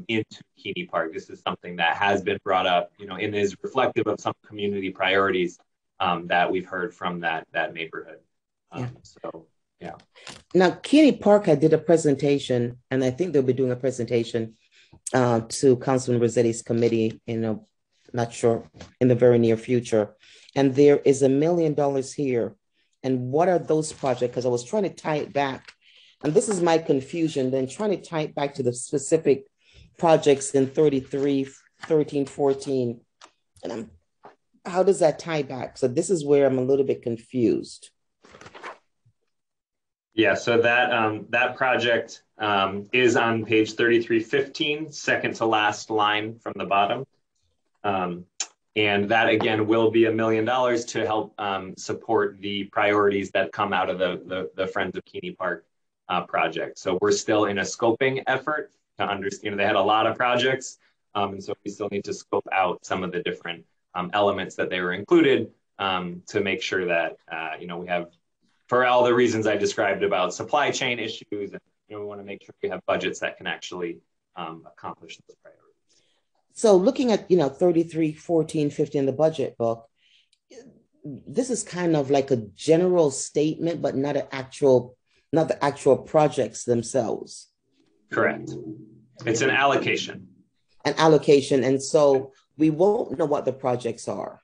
into Keeney Park. This is something that has been brought up, and is reflective of some community priorities that we've heard from that neighborhood. So, yeah. Now, Keeney Park, I did a presentation, and I think they'll be doing a presentation to Councilman Rossetti's committee, not sure, in the very near future. And there is $1 million here. And what are those projects? Because I was trying to tie it back. And this is my confusion, then trying to tie it back to the specific projects in 33, 13, 14. And how does that tie back? So this is where I'm a little bit confused. Yeah, so that project is on page 3315, second to last line from the bottom. And that, again, will be $1 million to help support the priorities that come out of the Friends of Keeney Park project. So we're still in a scoping effort to understand. They had a lot of projects, and so we still need to scope out some of the different elements that they were included to make sure that, we have, for all the reasons I described about supply chain issues, and we want to make sure we have budgets that can actually accomplish those priorities. So looking at, 33, 14, 15 in the budget book, this is kind of like a general statement, but not the actual projects themselves. Correct. It's an allocation. An allocation. And so we won't know what the projects are.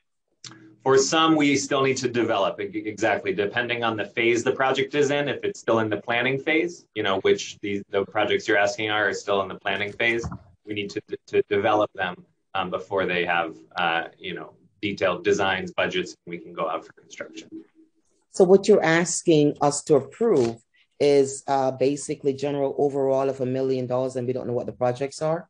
For some, we still need to develop exactly, depending on the phase the project is in. If it's still in the planning phase, which the projects you're asking are still in the planning phase, we need to develop them before they have, detailed designs, budgets, and we can go out for construction. So what you're asking us to approve is basically general overall of $1 million, and we don't know what the projects are?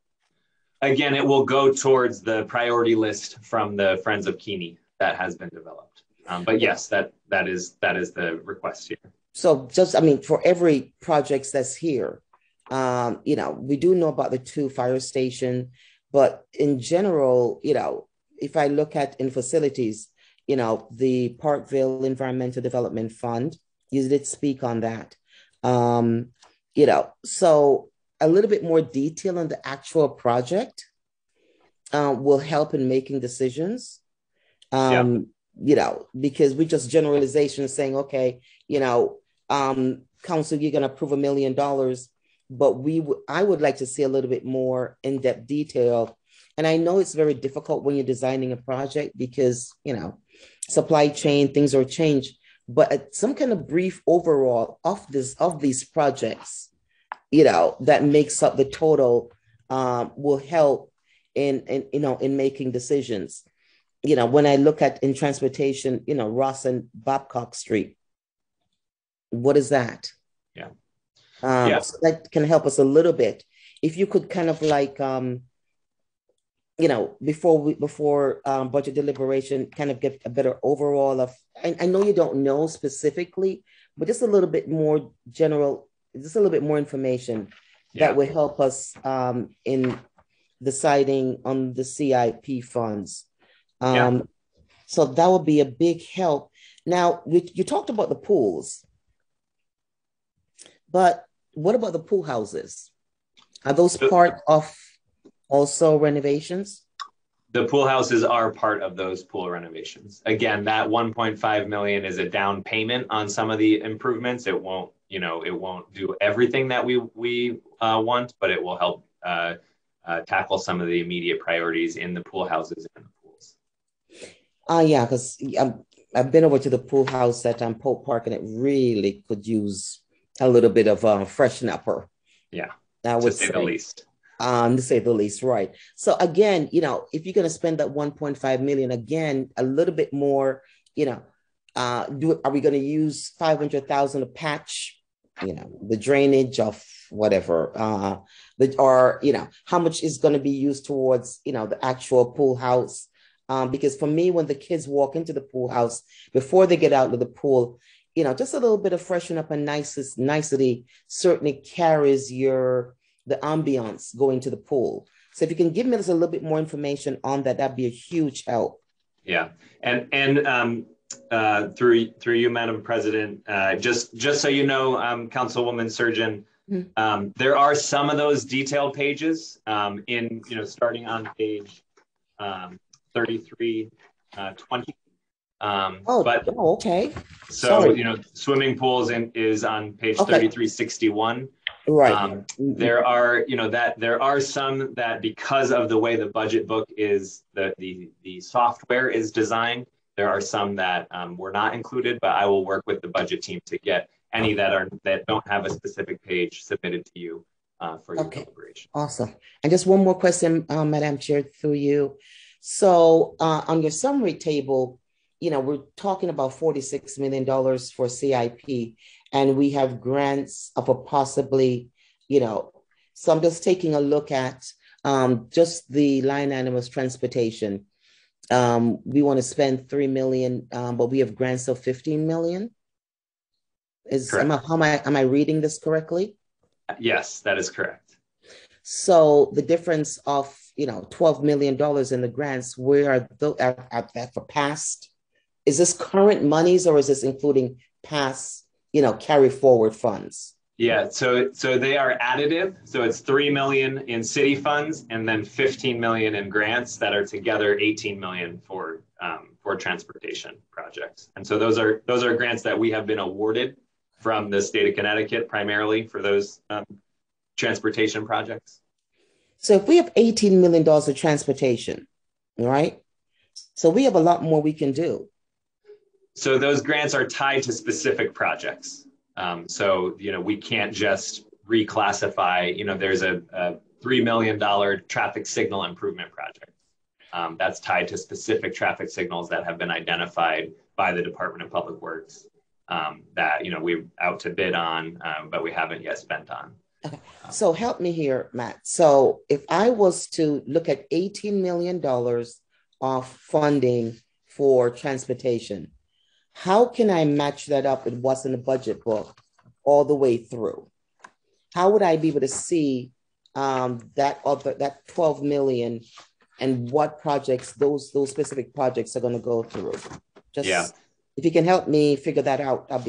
Again, it will go towards the priority list from the Friends of Keeney that has been developed. But yes, that is the request here. So just, for every project that's here, we do know about the 2 fire station, but in general, if I look at in facilities, the Parkville Environmental Development Fund, you did speak on that. So a little bit more detail on the actual project will help in making decisions. Because we just generalization saying, okay, council, you're going to approve $1 million, but I would like to see a little bit more in-depth detail. And I know it's very difficult when you're designing a project because, supply chain, things are changed, but some kind of brief overall of these projects, that makes up the total will help in making decisions. When I look at in transportation, Ross and Babcock Street, what is that? Yeah. So that can help us a little bit. If you could kind of like, before budget deliberation, kind of get a better overall of, I know you don't know specifically, but just a little bit more general, just a little bit more information that would help us in deciding on the CIP funds. So that would be a big help. Now, you talked about the pools, but what about the pool houses? Are those part of also renovations? The pool houses are part of those pool renovations. Again, that 1.5 million is a down payment on some of the improvements. It won't, it won't do everything that we want, but it will help tackle some of the immediate priorities in the pool houses and the pools. Yeah, because I've been over to the pool house at Pope Park, and it really could use a little bit of freshen upper. Yeah, I would say the least. To say the least, right? So again, if you're going to spend that 1.5 million, again, a little bit more, are we going to use 500,000 to patch, the drainage of whatever, how much is going to be used towards, the actual pool house? Because for me, when the kids walk into the pool house, before they get out of the pool, just a little bit of freshen up and nicety certainly carries the ambiance going to the pool. So if you can give me just a little bit more information on that, that'd be a huge help. Yeah, and through you, Madam President, just so you know, Councilwoman Surgeon, there are some of those detailed pages in, starting on page 3320. Okay. So, swimming pools is on page 3361. Right. There are, there are some that, because of the way the budget book is, the software is designed, there are some that were not included, but I will work with the budget team to get any that don't have a specific page submitted to you for your deliberation. Awesome. And just one more question, Madam Chair, through you. So on your summary table, we're talking about $46 million for CIP, and we have grants of a possibly, so I'm just taking a look at just the line item of transportation. We want to spend $3 million, but we have grants of $15 million. Am I reading this correctly? Yes, that is correct. So the difference of, $12 million in the grants, where are that for past? Is this current monies, or is this including past, carry forward funds? Yeah, so they are additive. So it's 3 million in city funds and then 15 million in grants that are together 18 million for transportation projects. And so those are grants that we have been awarded from the state of Connecticut primarily for those transportation projects. So if we have $18 million of transportation, right? So we have a lot more we can do. So those grants are tied to specific projects. So, we can't just reclassify, there's a $3 million traffic signal improvement project. That's tied to specific traffic signals that have been identified by the Department of Public Works that, we're out to bid on, but we haven't yet spent on. Okay. So help me here, Matt. So if I was to look at $18 million of funding for transportation, how can I match that up with what's in the budget book all the way through? How would I be able to see that 12 million and what projects those specific projects are going to go through? If you can help me figure that out, that'd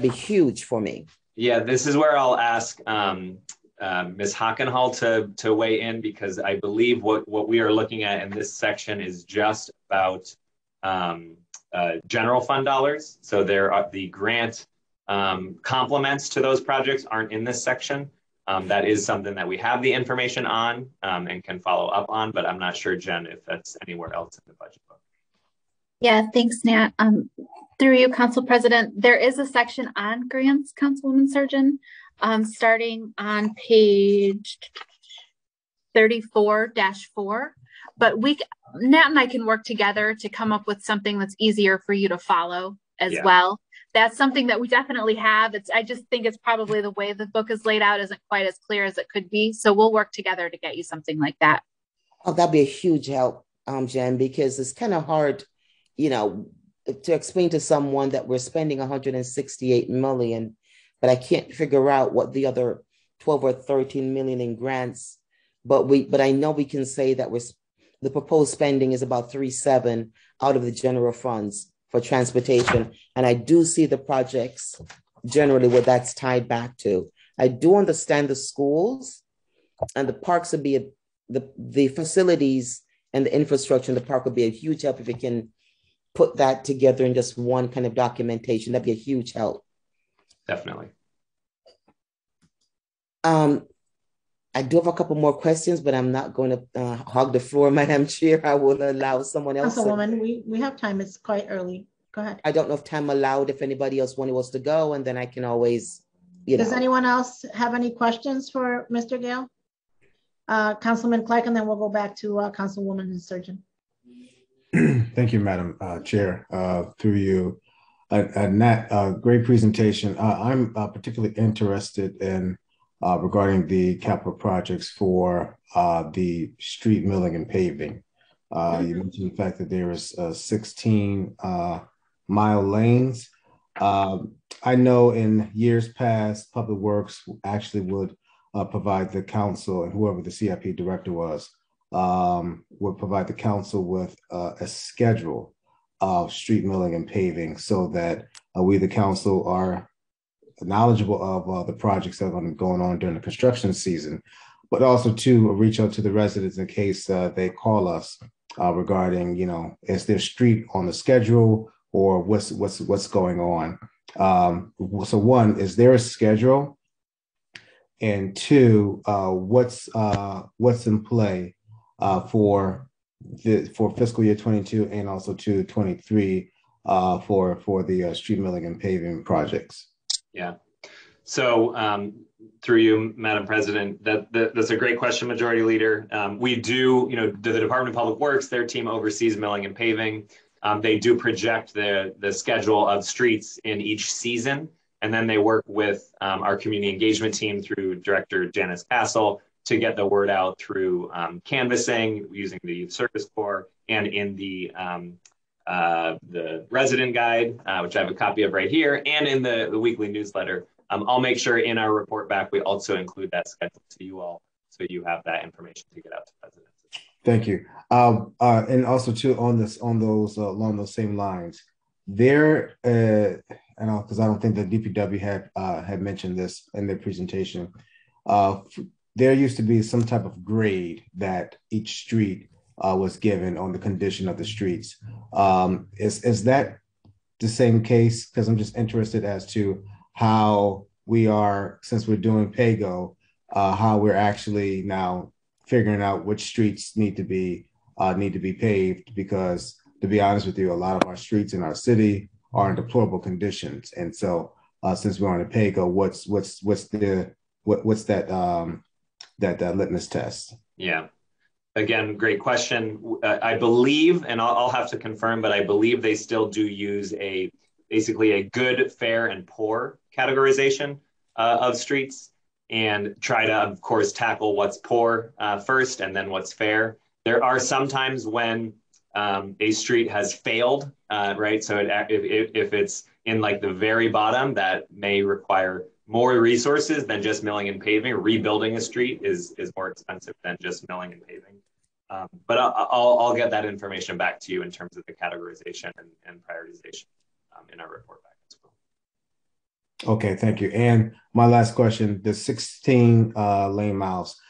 be huge for me. Yeah, this is where I'll ask Ms. Hockenhall to weigh in, because I believe what we are looking at in this section is just about general fund dollars. So there are the grant complements to those projects aren't in this section. That is something that we have the information on and can follow up on, but I'm not sure, Jen, if that's anywhere else in the budget book. Yeah, thanks, Nat. Through you, Council President, there is a section on grants, Councilwoman Surgeon, starting on page 34-4. But Nat and I can work together to come up with something that's easier for you to follow as well. That's something that we definitely have. I just think it's probably the way the book is laid out isn't quite as clear as it could be. So we'll work together to get you something like that. Oh, that'd be a huge help, Jen, because it's kind of hard, to explain to someone that we're spending 168 million, but I can't figure out what the other 12 or 13 million in grants. But I know we can say that the proposed spending is about 3.7 out of the general funds for transportation. And I do see the projects generally what that's tied back to. I do understand the schools and the parks would be the facilities and the infrastructure in the park would be a huge help if we can put that together in just one kind of documentation. That'd be a huge help. Definitely. I do have a couple more questions, but I'm not going to hog the floor, Madam Chair. I will allow someone else. Councilwoman, we have time. It's quite early. Go ahead. I don't know if time allowed, if anybody else wants to go, and then I can always, Does anyone else have any questions for Mr. Gale? Councilman Clark, and then we'll go back to Councilwoman Surgeon. Thank you, Madam Chair. Through you, Nat, great presentation. I'm particularly interested in regarding the capital projects for the street milling and paving. You mentioned the fact that there is 16 mile lanes. I know in years past, Public Works actually would provide the council and whoever the CIP director was, would provide the council with a schedule of street milling and paving so that we, the council, are knowledgeable of the projects that are going on during the construction season, but also to reach out to the residents in case they call us regarding, is there street on the schedule or what's going on? So one, is there a schedule? And two, what's in play for fiscal year 22 and also to 23 for the street milling and paving projects? Yeah. So through you, Madam President, that's a great question, Majority Leader. We do, the Department of Public Works, their team oversees milling and paving. They do project the schedule of streets in each season, and then they work with our community engagement team through Director Janice Castle to get the word out through canvassing using the Youth Service Corps and in the resident guide, which I have a copy of right here, and in the weekly newsletter. I'll make sure in our report back, we also include that schedule to you all, so you have that information to get out to residents. Thank you. And also too, along those same lines, there, because I don't think the DPW had mentioned this in their presentation, there used to be some type of grade that each street was given on the condition of the streets. Is that the same case? Because I'm just interested as to how we are, since we're doing PAYGO, how we're actually now figuring out which streets need to be need to be paved because, to be honest with you, a lot of our streets in our city are in deplorable conditions. And so, since we're on a PAYGO, what's that litmus test? Yeah. Again, great question. I believe, and I'll have to confirm, but I believe they still do use basically a good, fair, and poor categorization of streets, and try to, of course, tackle what's poor first and then what's fair. There are some times when a street has failed, right? So if it's in like the very bottom, that may require more resources than just milling and paving. Rebuilding a street is more expensive than just milling and paving. But I'll get that information back to you in terms of the categorization and prioritization in our report back as well. Okay, thank you. And my last question, the 16 lane miles,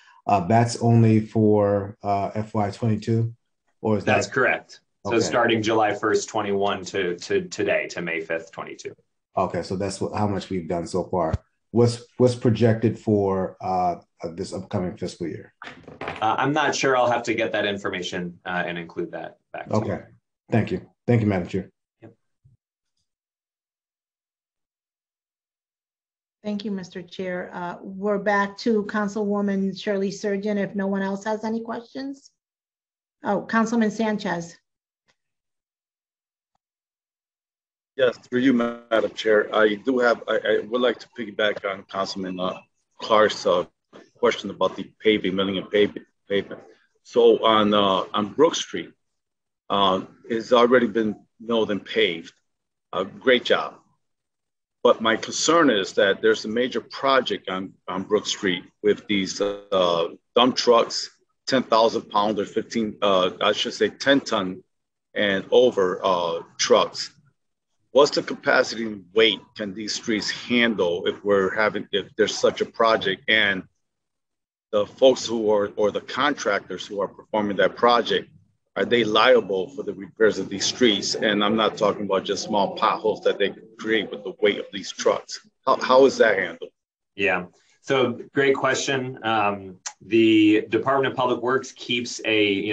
that's only for FY22? Or is That's correct. So okay. Starting July 1st, 21 to today, to May 5th, 22. Okay, so that's how much we've done so far. What's projected for this upcoming fiscal year? I'm not sure. I'll have to get that information and include that back to you. Okay, thank you. Thank you, Madam Chair. Yep. Thank you, Mr. Chair. We're back to Councilwoman Shirley Surgeon, if no one else has any questions. Oh, Councilman Sanchez. Yes, through you, Madam Chair. I would like to piggyback on Councilman Clark's question about the paving, milling and pavement. So on Brook Street, it's already been milled and paved. Great job. But my concern is that there's a major project on Brook Street with these dump trucks, 10,000 pound or 10 ton and over trucks. What's the capacity and weight can these streets handle if there's such a project, and the folks or the contractors who are performing that project, are they liable for the repairs of these streets? And I'm not talking about just small potholes that they create with the weight of these trucks. How is that handled? Yeah, so great question. The Department of Public Works keeps a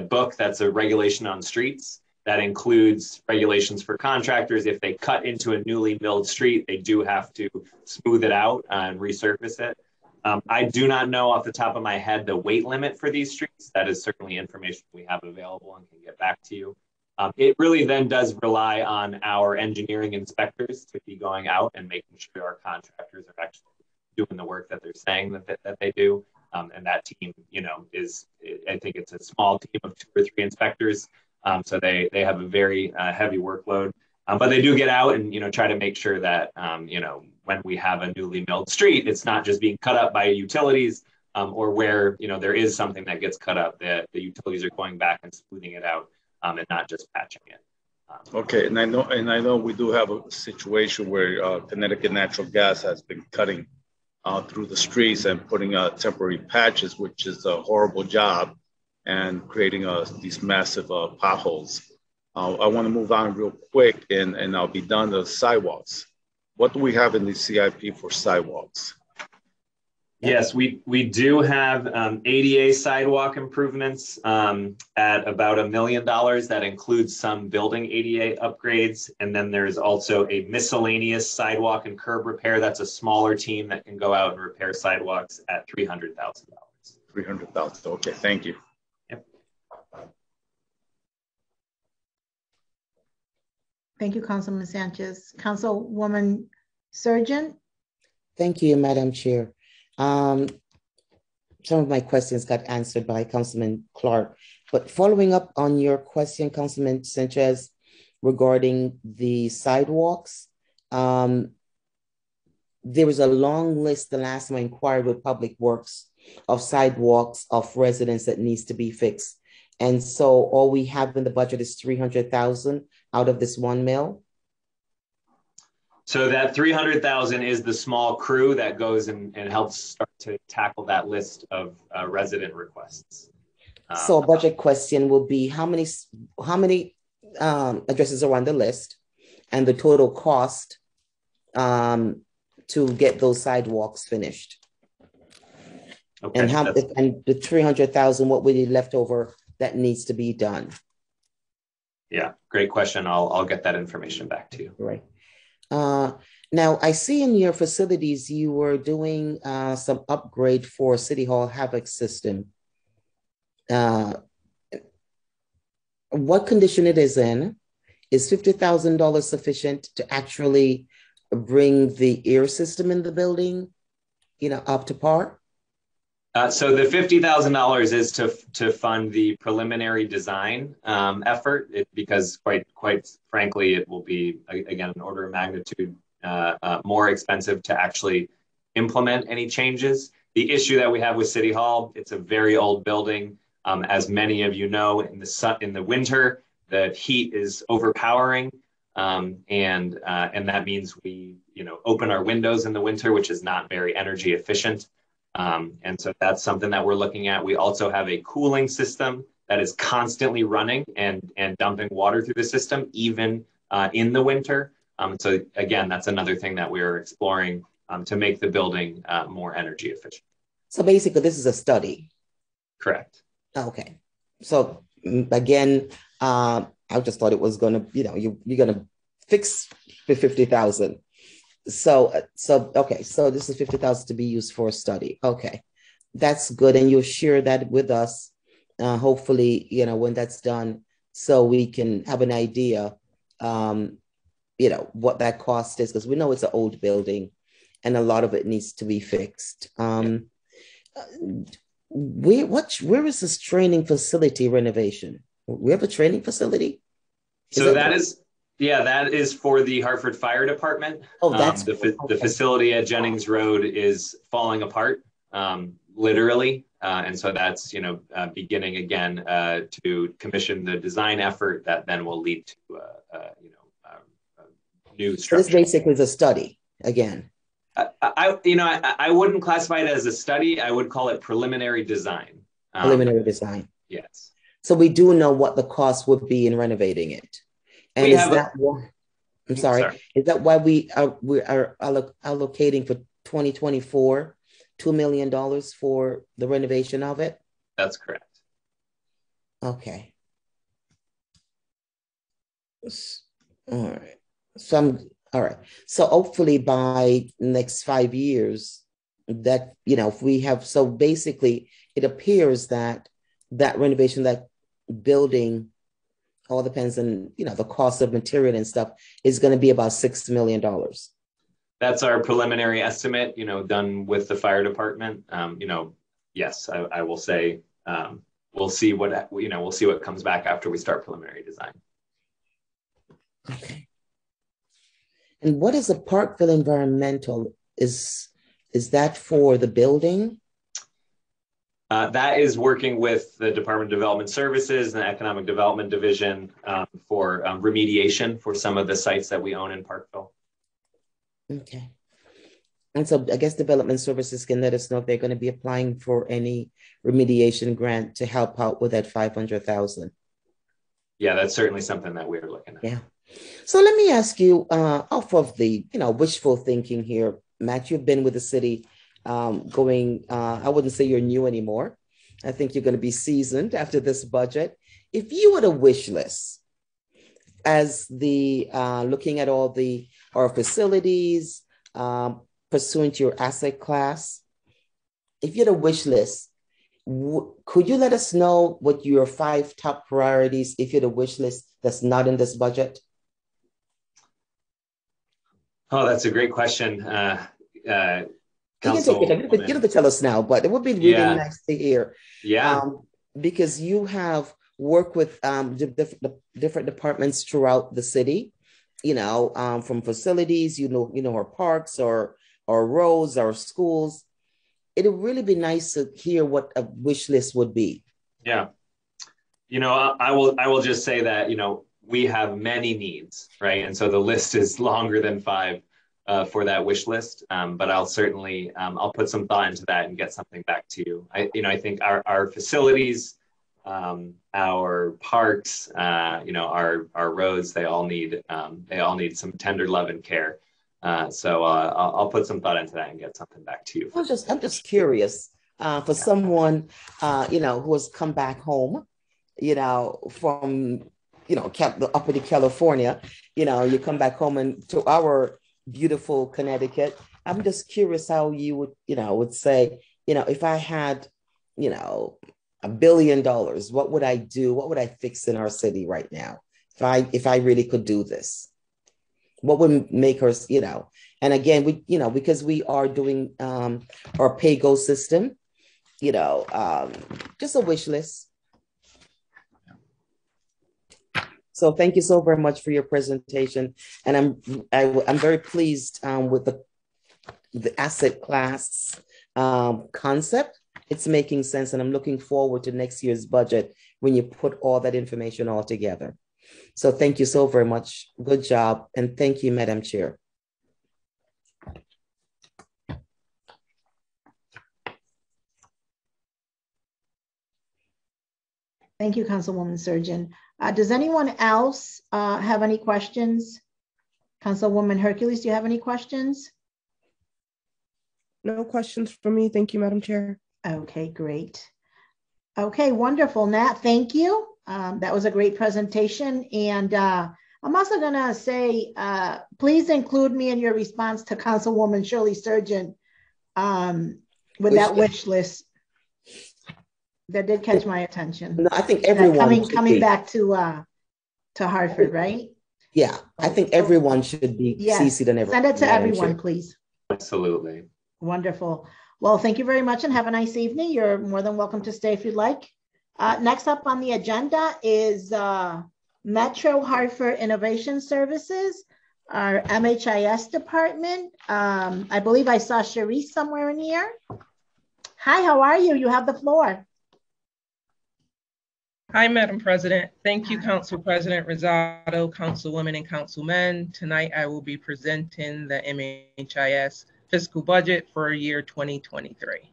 book that's a regulation on streets. That includes regulations for contractors. If they cut into a newly milled street, they do have to smooth it out and resurface it. I do not know off the top of my head the weight limit for these streets. That is certainly information we have available and can get back to you. It really then does rely on our engineering inspectors to be going out and making sure our contractors are actually doing the work that they're saying that they do. And that team, I think it's a small team of 2 or 3 inspectors. So they have a very heavy workload, but they do get out and, try to make sure that, when we have a newly milled street, it's not just being cut up by utilities or where, there is something that gets cut up, that the utilities are going back and smoothing it out and not just patching it. Okay, and I know we do have a situation where Connecticut Natural Gas has been cutting through the streets and putting temporary patches, which is a horrible job, and creating these massive potholes. I want to move on real quick and I'll be done. The sidewalks. What do we have in the CIP for sidewalks? Yes, we do have ADA sidewalk improvements at about $1 million. That includes some building ADA upgrades. And then there's also a miscellaneous sidewalk and curb repair. That's a smaller team that can go out and repair sidewalks at $300,000. $300,000. Okay, thank you. Yep. Thank you, Councilman Sanchez. Councilwoman Surgeon. Thank you, Madam Chair. Some of my questions got answered by Councilman Clark, but following up on your question, Councilman Sanchez, regarding the sidewalks, there was a long list the last time I inquired with Public Works of sidewalks of residents that needs to be fixed. And so all we have in the budget is 300,000 out of this $1 million. So that 300,000 is the small crew that goes and helps start to tackle that list of resident requests. So a budget question will be how many addresses are on the list and the total cost to get those sidewalks finished. Okay, and the 300,000, what will be left over that needs to be done? Yeah, great question. I'll get that information back to you. Right. Now, I see in your facilities you were doing some upgrade for City Hall HVAC system. What condition it is in? Is $50,000 sufficient to actually bring the air system in the building, up to par? So the $50,000 is to fund the preliminary design effort, because quite frankly, it will be, again, an order of magnitude more expensive to actually implement any changes. The issue that we have with City Hall, it's a very old building. As many of you know, in the winter, the heat is overpowering, and that means we open our windows in the winter, which is not very energy efficient. And so that's something that we're looking at. We also have a cooling system that is constantly running and dumping water through the system, even in the winter. So again, that's another thing that we're exploring to make the building more energy efficient. So basically, this is a study. Correct. Okay. So again, I just thought it was going to, you're going to fix the 50,000. So okay. So this is 50,000 to be used for a study. Okay. That's good. And you'll share that with us, hopefully, when that's done, so we can have an idea, what that cost is, because we know it's an old building and a lot of it needs to be fixed. Where is this training facility renovation? We have a training facility? That is for the Hartford Fire Department. Oh, that's the facility at Jennings Road is falling apart, literally. And so that's, beginning again to commission the design effort that then will lead to, new structure. So this basically is a study again. I wouldn't classify it as a study. I would call it preliminary design. Preliminary design. Yes. So we do know what the cost would be in renovating it. And is that why we are allocating for 2024 $2 million for the renovation of it? That's correct. Okay. All right. All right. So hopefully by next 5 years that, if we have, so basically it appears that renovation, that building, all depends on, the cost of material and stuff, is going to be about $6 million. That's our preliminary estimate, done with the fire department. Yes, I will say, we'll see what comes back after we start preliminary design. Okay. And what is a Parkville Environmental? Is that for the building? That is working with the Department of Development Services and the Economic Development Division for remediation for some of the sites that we own in Parkville. Okay. And so I guess Development Services can let us know if they're going to be applying for any remediation grant to help out with that $500,000. Yeah, that's certainly something that we're looking at. Yeah. So let me ask you, off of the, wishful thinking here, Matt, you've been with the city going, I wouldn't say you're new anymore. I think you're going to be seasoned after this budget. If you had a wish list as the, looking at all our facilities, pursuant to your asset class, if you had a wish list, could you let us know what your 5 top priorities, if you had a wish list that's not in this budget? Oh, that's a great question. You can to tell us now, but it would be really nice to hear. Yeah. Because you have worked with different departments throughout the city, from facilities, our parks or roads or schools. It would really be nice to hear what a wish list would be. Yeah. I will just say that, we have many needs, right? And so the list is longer than 5 for that wish list. But I'll certainly, I'll put some thought into that and get something back to you. I think our facilities, our parks, our roads, they all need some tender love and care. So I'll put some thought into that and get something back to you. I'm just curious for someone, who has come back home from, up in California, you come back home and to our beautiful Connecticut. I'm just curious how you would say, if I had, $1 billion, what would I do? What would I fix in our city right now? If I really could do this, what would make us, and again, because we are doing our pay-go system, just a wish list. So thank you so very much for your presentation. And I'm very pleased with the asset class concept. It's making sense, and I'm looking forward to next year's budget when you put all that information all together. So thank you so very much. Good job. And thank you, Madam Chair. Thank you, Councilwoman Surgeon. Does anyone else have any questions? Councilwoman Hercules, do you have any questions? No questions for me. Thank you, Madam Chair. Okay, great. Okay, wonderful. Nat, thank you. That was a great presentation. And I'm also gonna say, please include me in your response to Councilwoman Shirley Surgeon with that wish list. That did catch my attention. No, I think everyone coming back to Hartford, right? Yeah, I think everyone should be CC'd and everyone. Send it to everyone, please. Absolutely. Wonderful. Well, thank you very much and have a nice evening. You're more than welcome to stay if you'd like. Next up on the agenda is Metro Hartford Innovation Services, our MHIS department. I believe I saw Sharice somewhere in here. Hi, how are you? You have the floor. Hi, Madam President. Thank you, Council President Rosado, Councilwomen and Councilmen. Tonight, I will be presenting the MHIS fiscal budget for year 2023.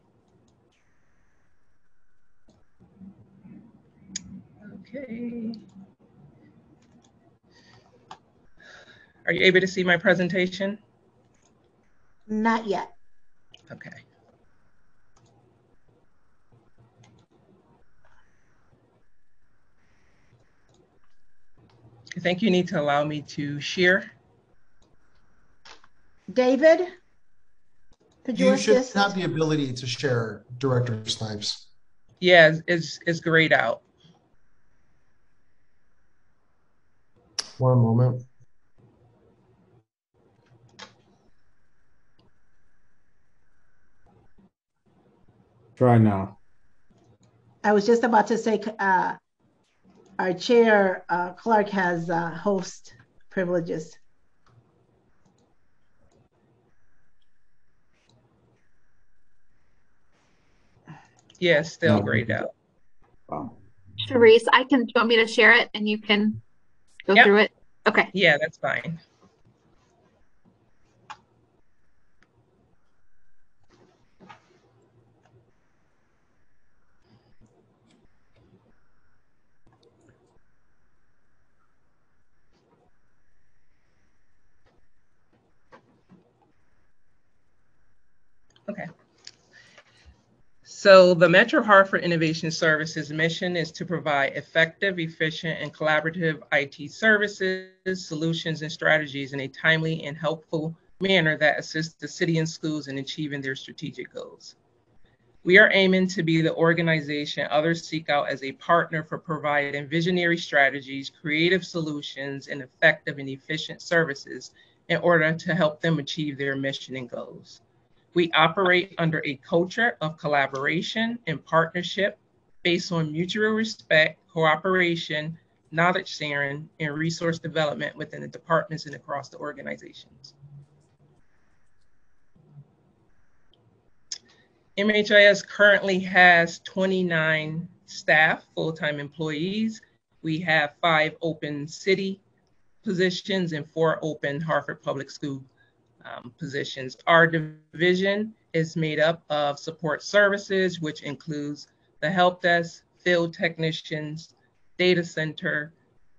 Okay. Are you able to see my presentation? Not yet. Okay. I think you need to allow me to share. David, could you should have the ability to share, Director Snipes. Yeah, it's grayed out. One moment. Try now. I was just about to say, our chair, Clark, has host privileges. Yeah, still grayed out. Wow. Sharice, do you want me to share it and you can go through it? Okay. Yeah, that's fine. Okay. So the Metro Hartford Innovation Services mission is to provide effective, efficient, and collaborative IT services, solutions, and strategies in a timely and helpful manner that assists the city and schools in achieving their strategic goals. We are aiming to be the organization others seek out as a partner for providing visionary strategies, creative solutions, and effective and efficient services in order to help them achieve their mission and goals. We operate under a culture of collaboration and partnership based on mutual respect, cooperation, knowledge sharing, and resource development within the departments and across the organizations. MHIS currently has 29 staff, full-time employees. We have 5 open city positions and 4 open Hartford Public School positions. Our division is made up of support services, which includes the help desk, field technicians, data center,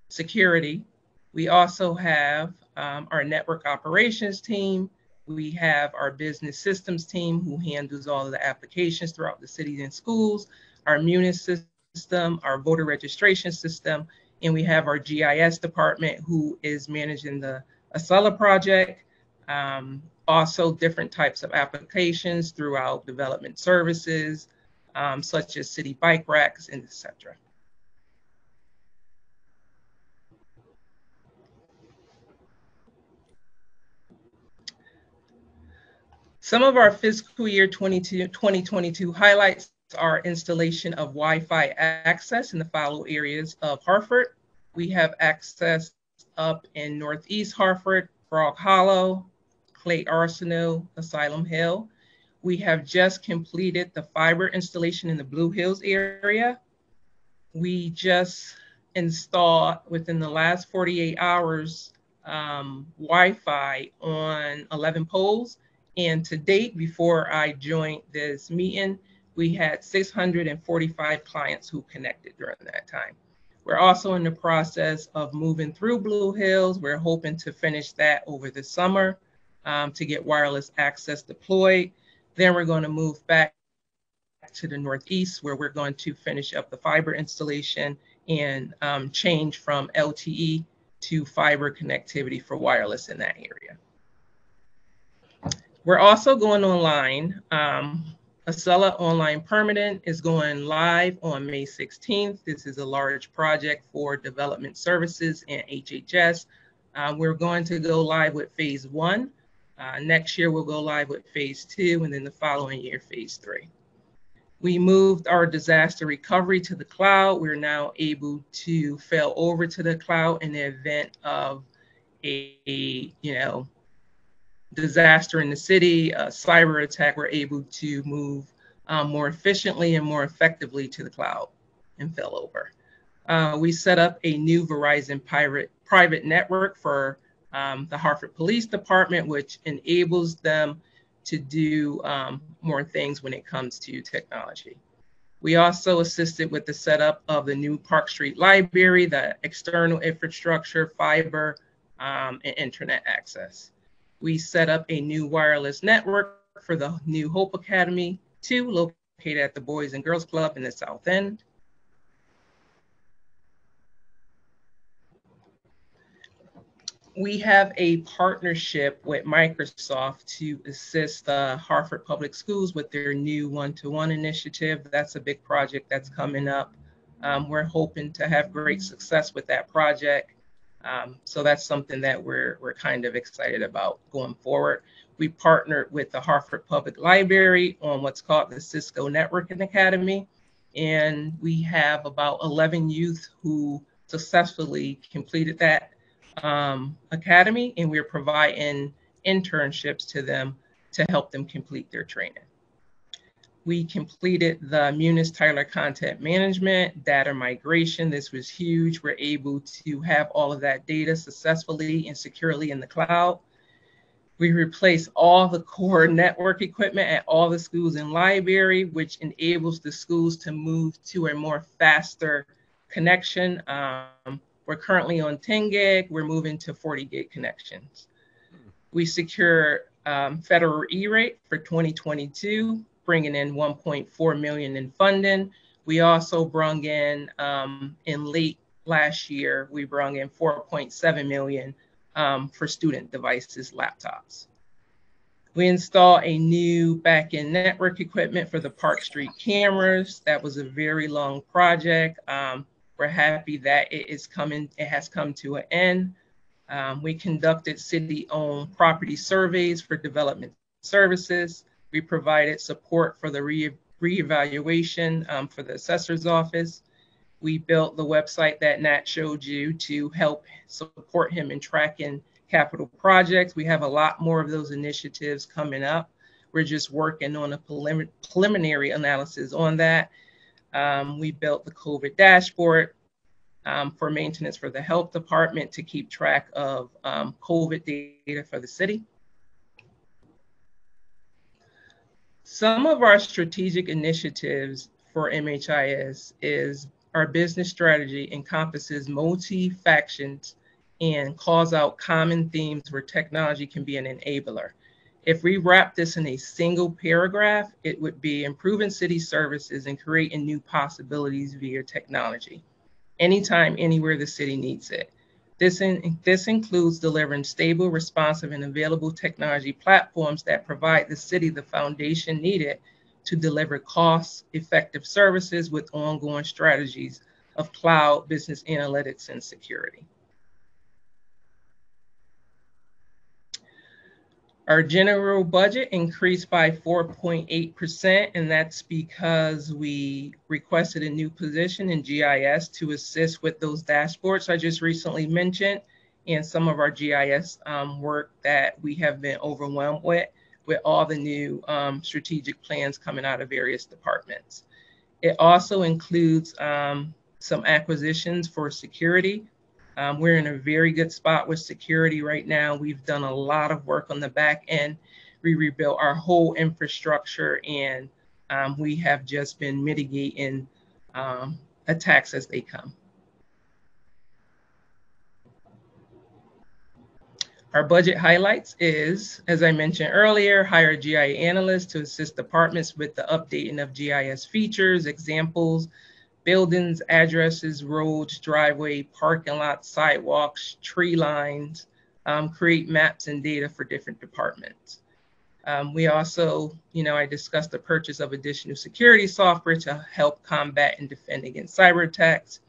security. We also have our network operations team. We have our business systems team who handles all of the applications throughout the cities and schools, our munis system, our voter registration system, and we have our GIS department who is managing the Acela project. Also different types of applications throughout development services, such as city bike racks and etc. Some of our fiscal year 2022 highlights are installation of Wi-Fi access in the following areas of Hartford. We have access up in Northeast Hartford, Frog Hollow, Clay Arsenal, Asylum Hill. We have just completed the fiber installation in the Blue Hills area. We just installed within the last 48 hours Wi-Fi on 11 poles. And to date, before I joined this meeting, we had 645 clients who connected during that time. We're also in the process of moving through Blue Hills. We're hoping to finish that over the summer to get wireless access deployed. Then we're going to move back to the Northeast, where we're going to finish up the fiber installation and change from LTE to fiber connectivity for wireless in that area. We're also going online. Acela Online Permanent is going live on May 16th. This is a large project for development services and HHS. We're going to go live with phase 1. Next year, we'll go live with phase 2, and then the following year, phase 3. We moved our disaster recovery to the cloud. We're now able to fail over to the cloud in the event of a disaster in the city, a cyber attack. We're able to move more efficiently and more effectively to the cloud and fail over. We set up a new Verizon private network for the Hartford Police Department, which enables them to do more things when it comes to technology. We also assisted with the setup of the new Park Street Library, the external infrastructure, fiber, and internet access. We set up a new wireless network for the new Hope Academy 2, located at the Boys and Girls Club in the South End. We have a partnership with Microsoft to assist Hartford Public Schools with their new one-to-one initiative. That's a big project that's coming up. We're hoping to have great success with that project. So that's something that we're kind of excited about going forward. We partnered with the Hartford Public Library on what's called the Cisco Networking Academy. And we have about 11 youth who successfully completed that academy, and we're providing internships to them to help them complete their training. We completed the Munis Tyler content management, data migration. This was huge. We're able to have all of that data successfully and securely in the cloud. We replaced all the core network equipment at all the schools and library, which enables the schools to move to a more faster connection. We're currently on 10 gig. We're moving to 40 gig connections. We secure federal E-rate for 2022. Bringing in $1.4 million in funding. We also brung in late last year, we brung in $4.7 million for student devices, laptops. We installed a new back-end network equipment for the Park Street cameras. That was a very long project. We're happy that it has come to an end. We conducted city-owned property surveys for development services. We provided support for the reevaluation for the assessor's office. We built the website that Nat showed you to help support him in tracking capital projects. We have a lot more of those initiatives coming up. We're just working on a preliminary analysis on that. We built the COVID dashboard for maintenance for the health department to keep track of COVID data for the city. Some of our strategic initiatives for MHIS is our business strategy encompasses multi-factions and calls out common themes where technology can be an enabler. If we wrap this in a single paragraph, it would be improving city services and creating new possibilities via technology, anytime, anywhere the city needs it. This includes delivering stable, responsive, and available technology platforms that provide the city the foundation needed to deliver cost-effective services with ongoing strategies of cloud, business analytics, and security. Our general budget increased by 4.8%, and that's because we requested a new position in GIS to assist with those dashboards I just recently mentioned, and some of our GIS work that we have been overwhelmed with all the new strategic plans coming out of various departments. It also includes some acquisitions for security. We're in a very good spot with security right now. We've done a lot of work on the back end. We rebuilt our whole infrastructure, and we have just been mitigating attacks as they come. Our budget highlights is, as I mentioned earlier, hire GIS analysts to assist departments with the updating of GIS features, examples, buildings, addresses, roads, driveway, parking lots, sidewalks, tree lines, create maps and data for different departments. We also, I discussed the purchase of additional security software to help combat and defend against cyber attacks,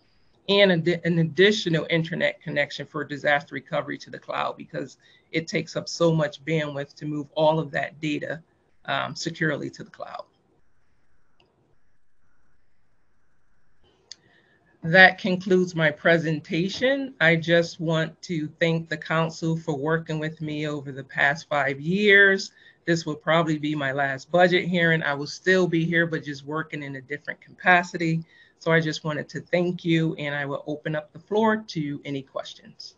and an additional internet connection for disaster recovery to the cloud, because it takes up so much bandwidth to move all of that data securely to the cloud. That concludes my presentation. I just want to thank the council for working with me over the past 5 years. This will probably be my last budget hearing. I will still be here, but just working in a different capacity. So I just wanted to thank you, and I will open up the floor to any questions.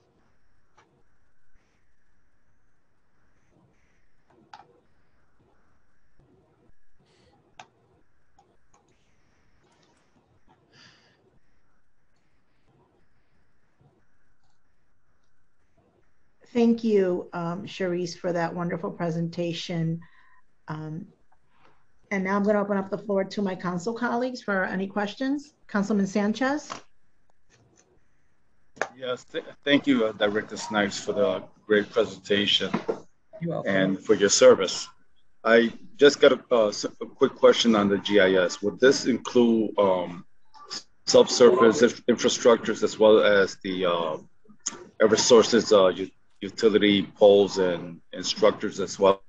Thank you, Charisse, for that wonderful presentation. And now I'm going to open up the floor to my council colleagues for any questions. Councilman Sanchez. Yes, thank you, Director Snipes, for the great presentation and for your service. I just got a quick question on the GIS. Would this include subsurface infrastructures as well as the Eversource's utility poles and structures as well?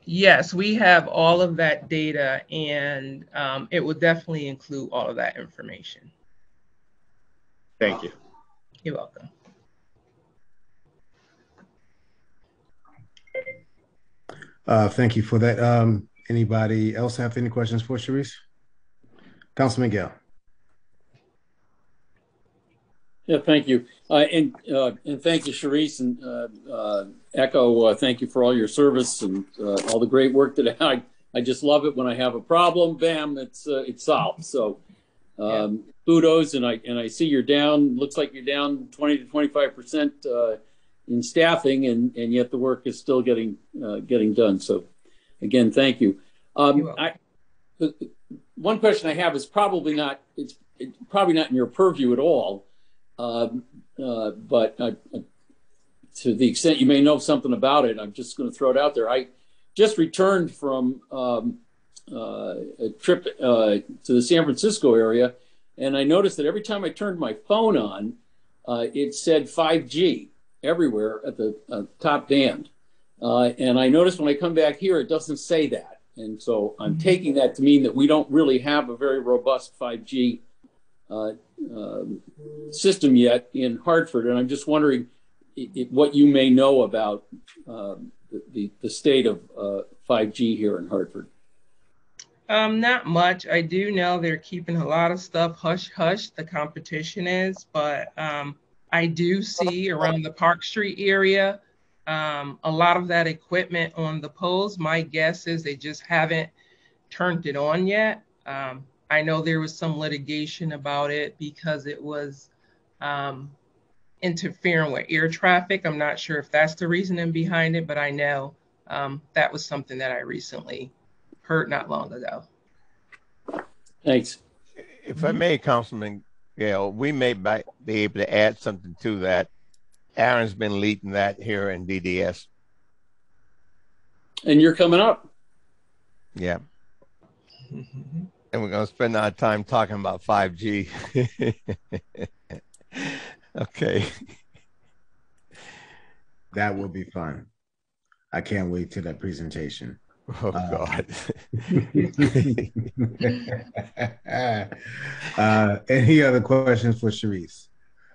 Yes, we have all of that data, and it will definitely include all of that information. Thank you. You're welcome. Thank you for that. Anybody else have any questions for Charisse? Councilman Gale. Yeah, thank you. And thank you, Charisse, and echo thank you for all your service and all the great work that I just love it when I have a problem, bam, it's solved. So kudos, and I see you're down, looks like you're down 20 to 25% in staffing, and yet the work is still getting done. So again, thank you. One question I have is probably not, it's probably not in your purview at all. But to the extent you may know something about it, I'm just going to throw it out there. I just returned from a trip to the San Francisco area, and I noticed that every time I turned my phone on, it said 5G everywhere at the top band. And I noticed when I come back here, it doesn't say that. And so I'm taking that to mean that we don't really have a very robust 5G system yet in Hartford, and I'm just wondering what you may know about the state of 5G here in Hartford. Not much. I do know they're keeping a lot of stuff hush-hush, the competition is, but I do see around the Park Street area a lot of that equipment on the poles. My guess is they just haven't turned it on yet. I know there was some litigation about it because it was interfering with air traffic. I'm not sure if that's the reasoning behind it, but I know that was something that I recently heard not long ago. Thanks. If I may, Councilman Gale, we may be able to add something to that. Aaron's been leading that here in DDS. And you're coming up. Yeah. And we're going to spend our time talking about 5G. Okay. That will be fun. I can't wait to that presentation. Oh, God. Any other questions for Sharice?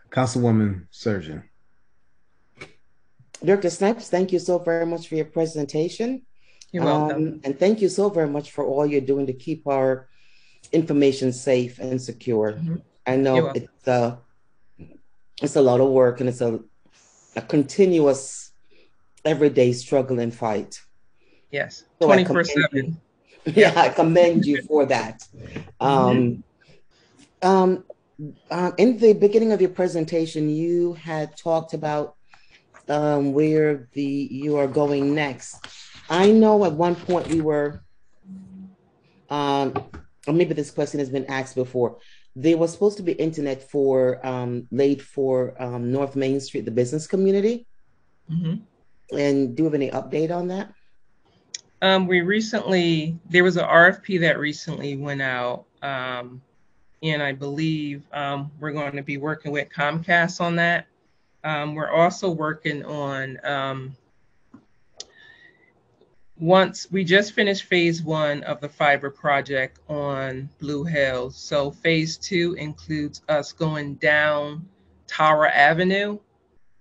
Councilwoman Surgeon. Dr. Snipes, thank you so very much for your presentation. You're welcome. And thank you so very much for all you're doing to keep our information safe and secure. Mm-hmm. I know it's a lot of work, and it's a continuous, everyday struggle and fight. Yes, so 24/7. Yeah, I commend you for that. In the beginning of your presentation, you had talked about where you are going next. I know at one point we were, or maybe this question has been asked before. There was supposed to be internet for laid for North Main Street, the business community. Mm-hmm. And do you have any update on that? There was an RFP that recently went out, and I believe we're going to be working with Comcast on that. We're also working on, once we just finished phase 1 of the fiber project on Blue Hills. So phase 2 includes us going down Tower Avenue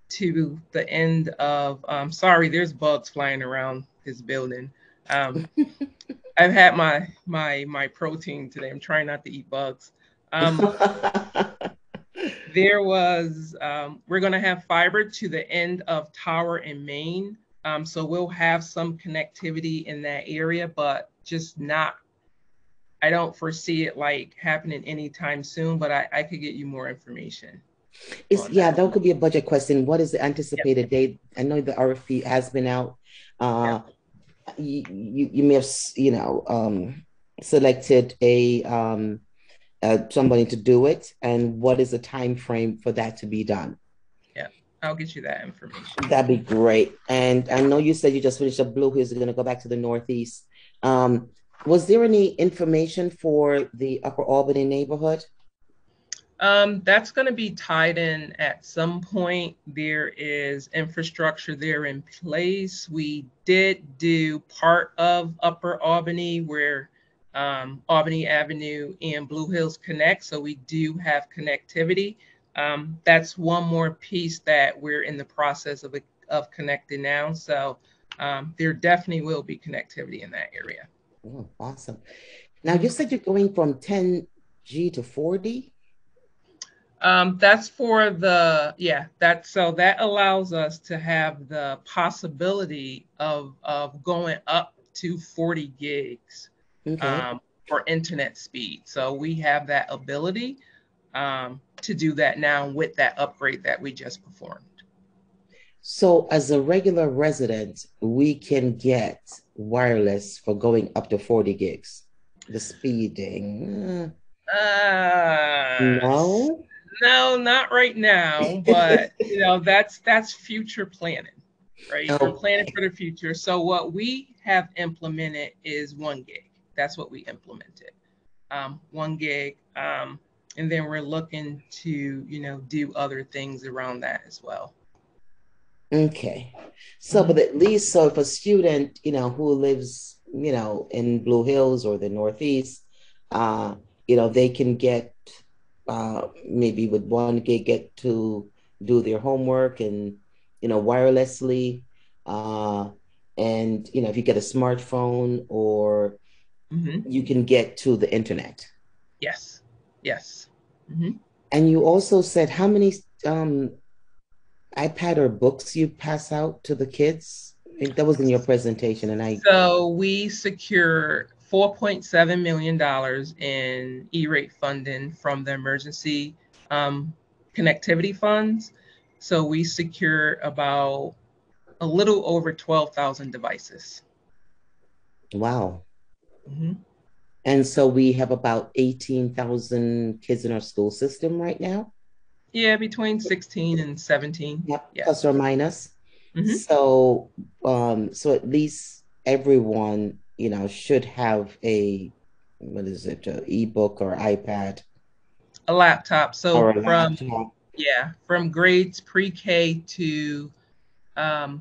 to the end of, sorry, there's bugs flying around this building. I've had my protein today. I'm trying not to eat bugs. There was, we're going to have fiber to the end of Tower and Main. So we'll have some connectivity in that area, but just not, I don't foresee it like happening anytime soon, but I could get you more information. That could be a budget question. What is the anticipated date? I know the RFP has been out. You may have, selected somebody to do it, and what is the time frame for that to be done? Yeah, I'll get you that information. That'd be great. And I know you said you just finished up Blue Hills. You're going to go back to the Northeast. Was there any information for the Upper Albany neighborhood? That's going to be tied in at some point. There is infrastructure there in place. We did do part of Upper Albany where Albany Avenue and Blue Hills connect. So we do have connectivity. That's one more piece that we're in the process of connecting now. So there definitely will be connectivity in that area. Oh, awesome. Now you said you're going from 10G to 40? That's for the, that allows us to have the possibility of going up to 40 gigs for internet speed. So we have that ability to do that now with that upgrade that we just performed. So as a regular resident, we can get wireless for going up to 40 gigs. The speeding. No? No, not right now, but that's future planning, right? We're planning for the future. So what we have implemented is 1 gig. That's what we implemented, 1 gig. And then we're looking to, do other things around that as well. Okay. So, but at least, so if a student, who lives, in Blue Hills or the Northeast, they can get maybe with 1 gig get to do their homework and, wirelessly. And, if you get a smartphone or you can get to the internet. Yes. Yes. And you also said how many iPad or books you pass out to the kids? I think that was in your presentation. So we secure $4.7 million in E-rate funding from the emergency connectivity funds. So we secured about a little over 12,000 devices. Wow. Mm-hmm. And so we have about 18,000 kids in our school system right now? Yeah, between 16 and 17. Yep, Yeah. plus or minus. Mm-hmm. So, so at least everyone, you know, should have a, what is it, a ebook or iPad? A laptop. So or a from, laptop. yeah, from grades pre-K to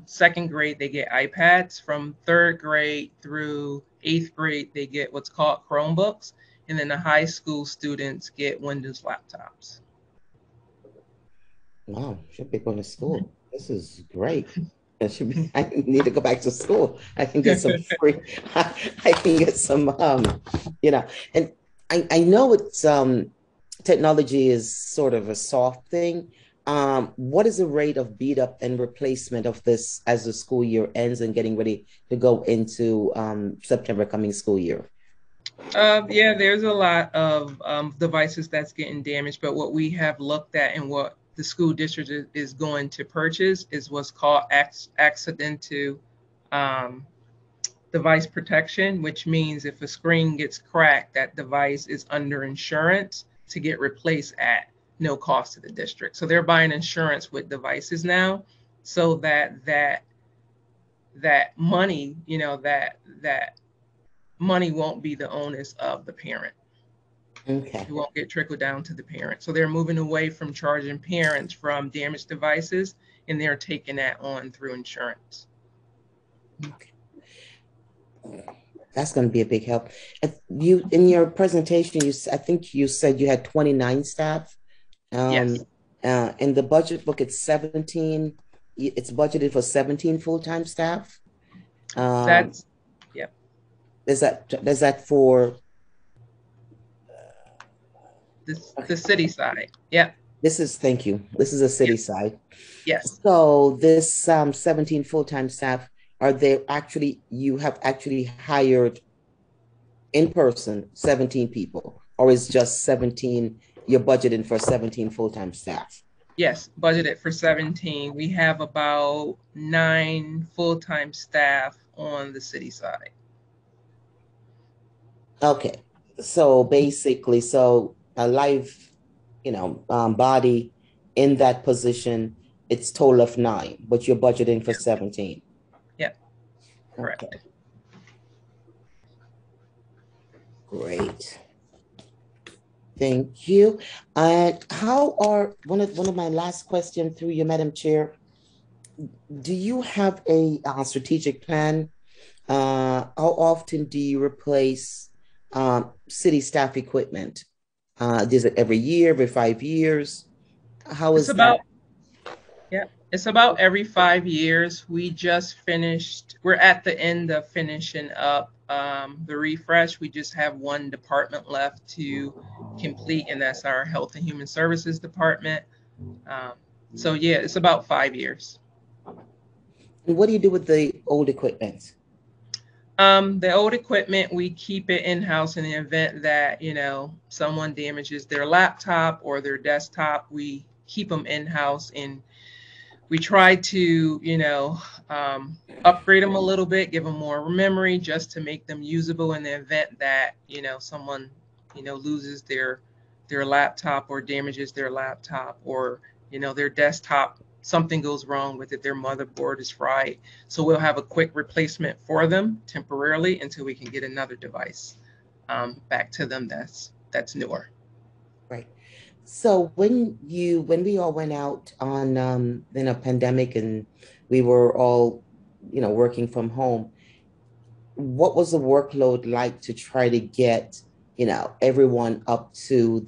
second grade, they get iPads. From third grade through eighth grade, they get what's called Chromebooks. And then the high school students get Windows laptops. Wow, should be going to school. This is great. I need to go back to school. I can get some free, I can get some, you know, and I know it's, technology is sort of a soft thing. What is the rate of beat up and replacement of this as the school year ends and getting ready to go into September coming school year? Yeah, there's a lot of devices that's getting damaged, but what we have looked at and what the school district is going to purchase is what's called accidental device protection, which means if a screen gets cracked, that device is under insurance to get replaced at no cost to the district. So they're buying insurance with devices now, so that money, you know, that money won't be the onus of the parent. Okay. It won't get trickled down to the parent. So they're moving away from charging parents from damaged devices, and they're taking that on through insurance. Okay. That's going to be a big help. You, in your presentation, I think you said you had 29 staff. Yes. In the budget book, it's 17. It's budgeted for 17 full-time staff. That's, yeah. Is that for the city side? Yeah. Thank you. This is a city side. Yes. So this 17 full-time staff, you have actually hired in person 17 people, or is just 17, you're budgeting for 17 full-time staff? Yes, budgeted for 17. We have about 9 full-time staff on the city side. Okay, so basically, a live, body in that position, it's total of 9, but you're budgeting for 17. Yep. Correct. Okay. Great. Thank you. And one of my last questions through you, Madam Chair, do you have a strategic plan? How often do you replace city staff equipment? Is it every year, every 5 years? How is that? Yeah, it's about every 5 years. We're at the end of finishing up the refresh. We just have one department left to complete, and that's our Health and Human Services department. So yeah, it's about 5 years. And what do you do with the old equipment? The old equipment, we keep it in-house in the event that, someone damages their laptop or their desktop. We keep them in-house, and we try to, upgrade them a little bit, give them more memory just to make them usable in the event that, someone, loses their laptop or damages their laptop, or, their desktop, something goes wrong with it, their motherboard is fried. So we'll have a quick replacement for them temporarily until we can get another device back to them that's newer. Right. So when we all went out on in a pandemic and we were all, working from home, what was the workload like to try to get, everyone up to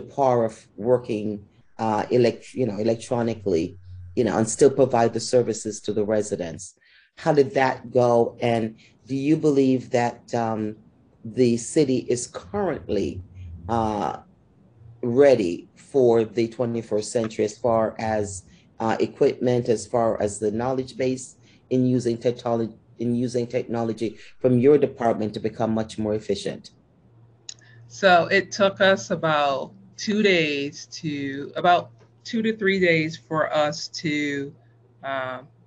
par of working electronically, and still provide the services to the residents? How did that go? And do you believe that the city is currently ready for the 21st century as far as equipment, as far as the knowledge base in using technology from your department to become much more efficient? So it took us about 2 days to about 2 to 3 days for us to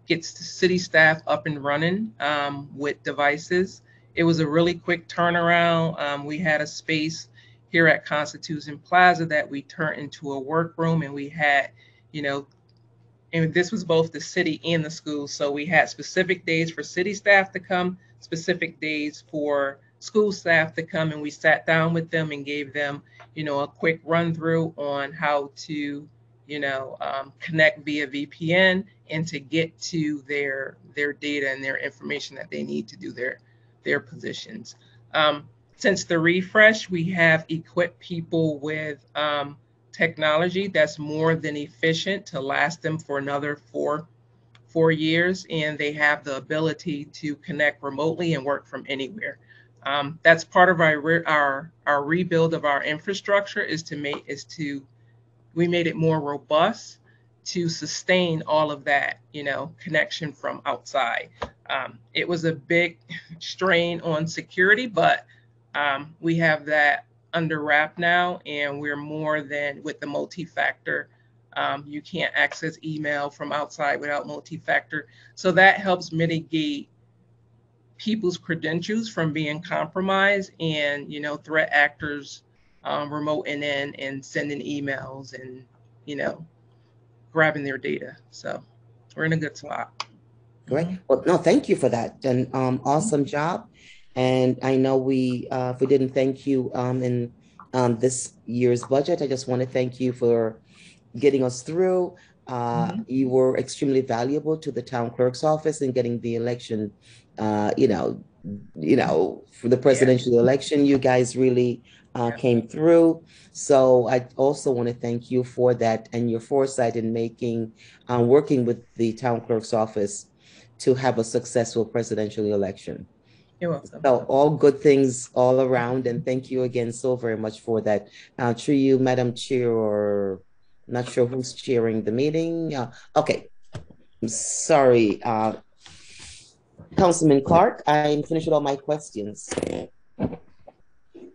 get the city staff up and running with devices. It was a really quick turnaround. We had a space here at Constitution Plaza that we turned into a workroom, and we had, and this was both the city and the school. So we had specific days for city staff to come, specific days for school staff to come, and we sat down with them and gave them, a quick run through on how to, connect via VPN and to get to their data and their information that they need to do their positions. Since the refresh, we have equipped people with technology that's more than efficient to last them for another four years, and they have the ability to connect remotely and work from anywhere. That's part of our rebuild of our infrastructure we made it more robust to sustain all of that, connection from outside. It was a big strain on security, but we have that under wrap now, and we're more than with the multi-factor. You can't access email from outside without multi-factor. So that helps mitigate people's credentials from being compromised and, threat actors remoting in and sending emails and, grabbing their data. So we're in a good spot. Great. Well, no, thank you for that. And awesome job. And I know if we didn't thank you in this year's budget, I just want to thank you for getting us through. You were extremely valuable to the town clerk's office in getting the election, for the presidential election. You guys really came through. So I also want to thank you for that and your foresight in working with the town clerk's office to have a successful presidential election. You're welcome. So all good things all around, and thank you again so very much for that. To you, Madam Chair, or not sure who's chairing the meeting. Okay, I'm sorry, Councilman Clark. I'm finished with all my questions.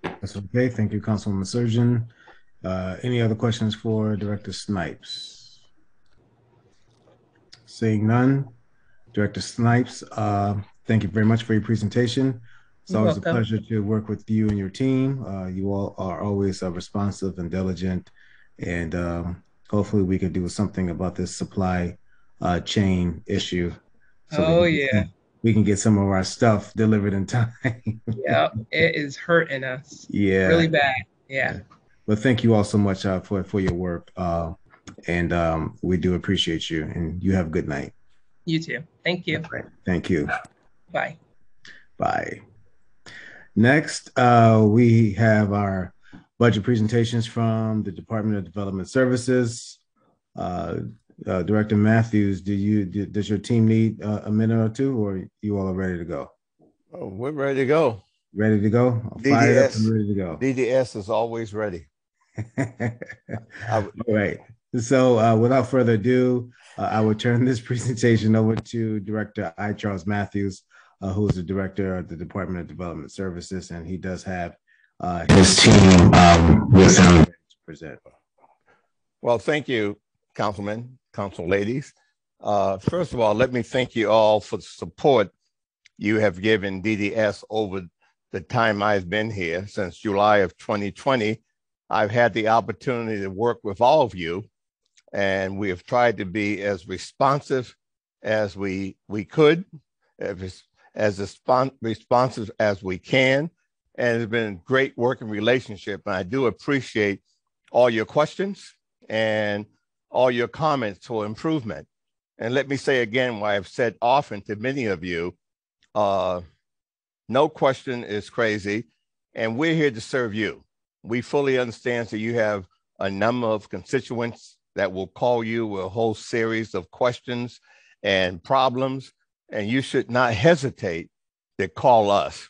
That's okay. Thank you, Councilwoman Surgeon. Any other questions for Director Snipes? Seeing none, Director Snipes, thank you very much for your presentation. It's always a pleasure to work with you and your team. You all are always responsive and diligent, and hopefully we can do something about this supply chain issue. So we can get some of our stuff delivered in time. Yep, it is hurting us. Yeah, really bad. Yeah. But thank you all so much for your work, and we do appreciate you. And you have a good night. You too. Thank you. Right. Thank you. Bye. Bye. Next, we have our budget presentations from the Department of Development Services. Director Matthews, does your team need a minute or two, or you all are ready to go? Oh, we're ready to go. Ready to go? Fired up and ready to go. DDS is always ready. All right. So without further ado, I will turn this presentation over to Director I. Charles Matthews, who is the Director of the Department of Development Services, and he does have his team with him to present. Well, thank you, Councilman, Council ladies. First of all, let me thank you all for the support you have given DDS over the time I've been here. Since July of 2020, I've had the opportunity to work with all of you, and we have tried to be as responsive as we could, as responsive as we can. And it's been a great working relationship. And I do appreciate all your questions and all your comments for improvement. And let me say again what I've said often to many of you, no question is crazy, and we're here to serve you. We fully understand that you have a number of constituents that will call you with a whole series of questions and problems, and you should not hesitate to call us.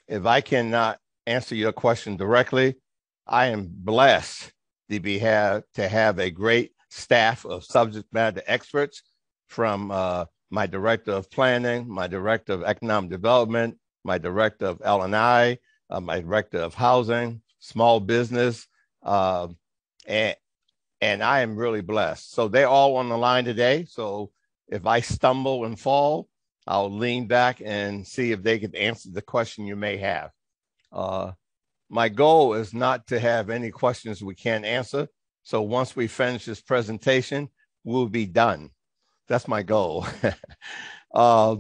If I cannot answer your question directly, I am blessed to have a great staff of subject matter experts, from my Director of Planning, my Director of Economic Development, my Director of L&I, my Director of Housing, Small Business, and and I am really blessed. So they're all on the line today. So if I stumble and fall, I'll lean back and see if they can answer the question you may have. My goal is not to have any questions we can't answer. So once we finish this presentation, we'll be done. That's my goal. I'd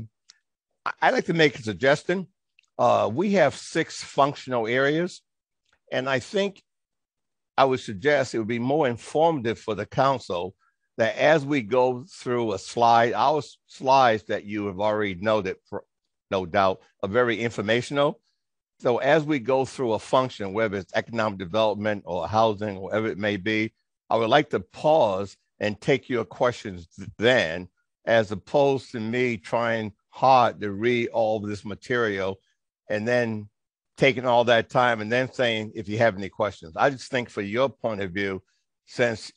like to make a suggestion. We have 6 functional areas, and I think I would suggest it would be more informative for the council that as we go through a slide, our slides that you have already noted, no doubt, are very informational. So as we go through a function, whether it's economic development or housing, or whatever it may be, I would like to pause and take your questions then, as opposed to me trying hard to read all this material and then taking all that time and then saying, if you have any questions. I just think for your point of view, since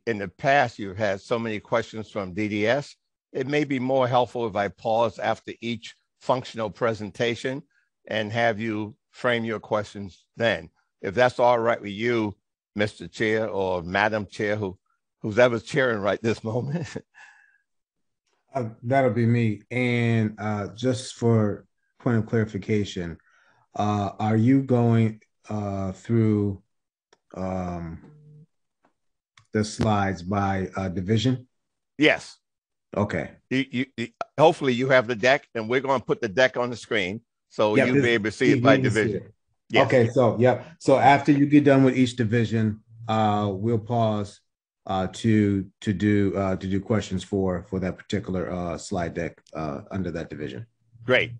in the past you've had so many questions from DDS, it may be more helpful if I pause after each functional presentation and have you frame your questions then. If that's all right with you, Mr. Chair or Madam Chair, who's ever chairing right this moment. That'll be me. And just for point of clarification, are you going through the slides by division? Yes. Okay. Hopefully you have the deck, and we're going to put the deck on the screen so you'll be able to see it by division. Yes. Okay. So, yep. So after you get done with each division, we'll pause to do questions for that particular slide deck under that division. Great.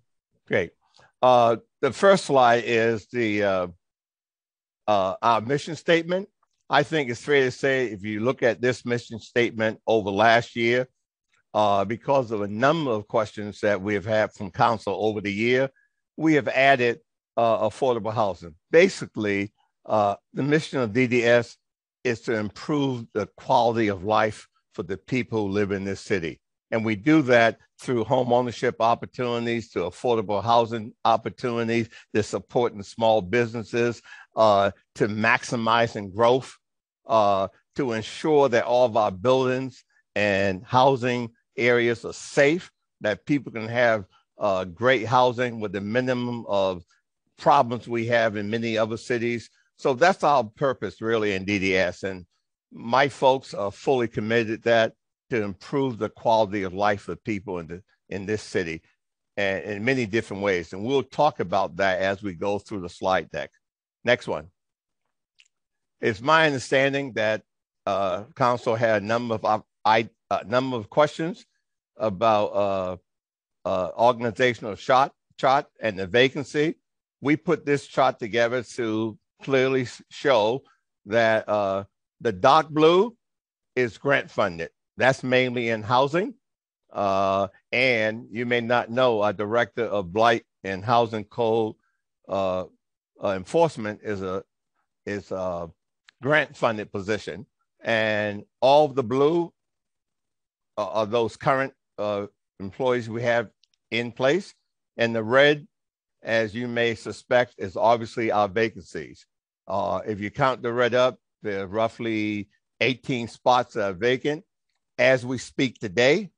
The first slide is the our mission statement. I think it's fair to say if you look at this mission statement over last year, because of a number of questions that we have had from council over the year, we have added affordable housing. Basically, the mission of DDS is to improve the quality of life for the people who live in this city. And we do that through home ownership opportunities, to affordable housing opportunities, to supporting small businesses, to maximizing growth, to ensure that all of our buildings and housing areas are safe, that people can have great housing with the minimum of problems we have in many other cities. So that's our purpose really in DDS. And my folks are fully committed to improve the quality of life of people in this city and in many different ways. And we'll talk about that as we go through the slide deck. Next one. It's my understanding that council had a number of questions about organizational chart and the vacancy. We put this chart together to clearly show that the dark blue is grant funded. That's mainly in housing. And you may not know, our director of blight and housing code enforcement is a grant funded position. And all of the blue are those current employees we have in place. And the red, as you may suspect, is obviously our vacancies. If you count the red up, there are roughly 18 spots that are vacant as we speak today.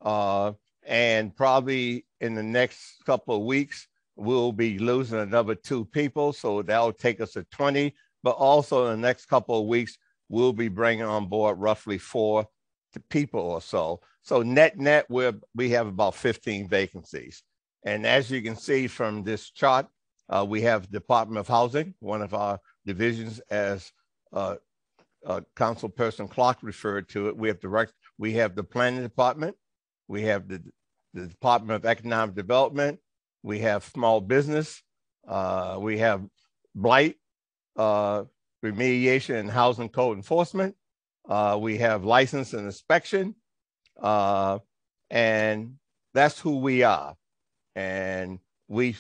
And probably in the next couple of weeks, we'll be losing another 2 people. So that'll take us to 20. But also in the next couple of weeks, we'll be bringing on board roughly 4 people or so. So net, we have about 15 vacancies. And as you can see from this chart, we have Department of Housing, one of our divisions, as Councilperson Clark referred to it. We have the Planning Department, we have the Department of Economic Development, we have Small Business, we have Blight, Remediation and Housing Code Enforcement, we have License and Inspection, and that's who we are. And we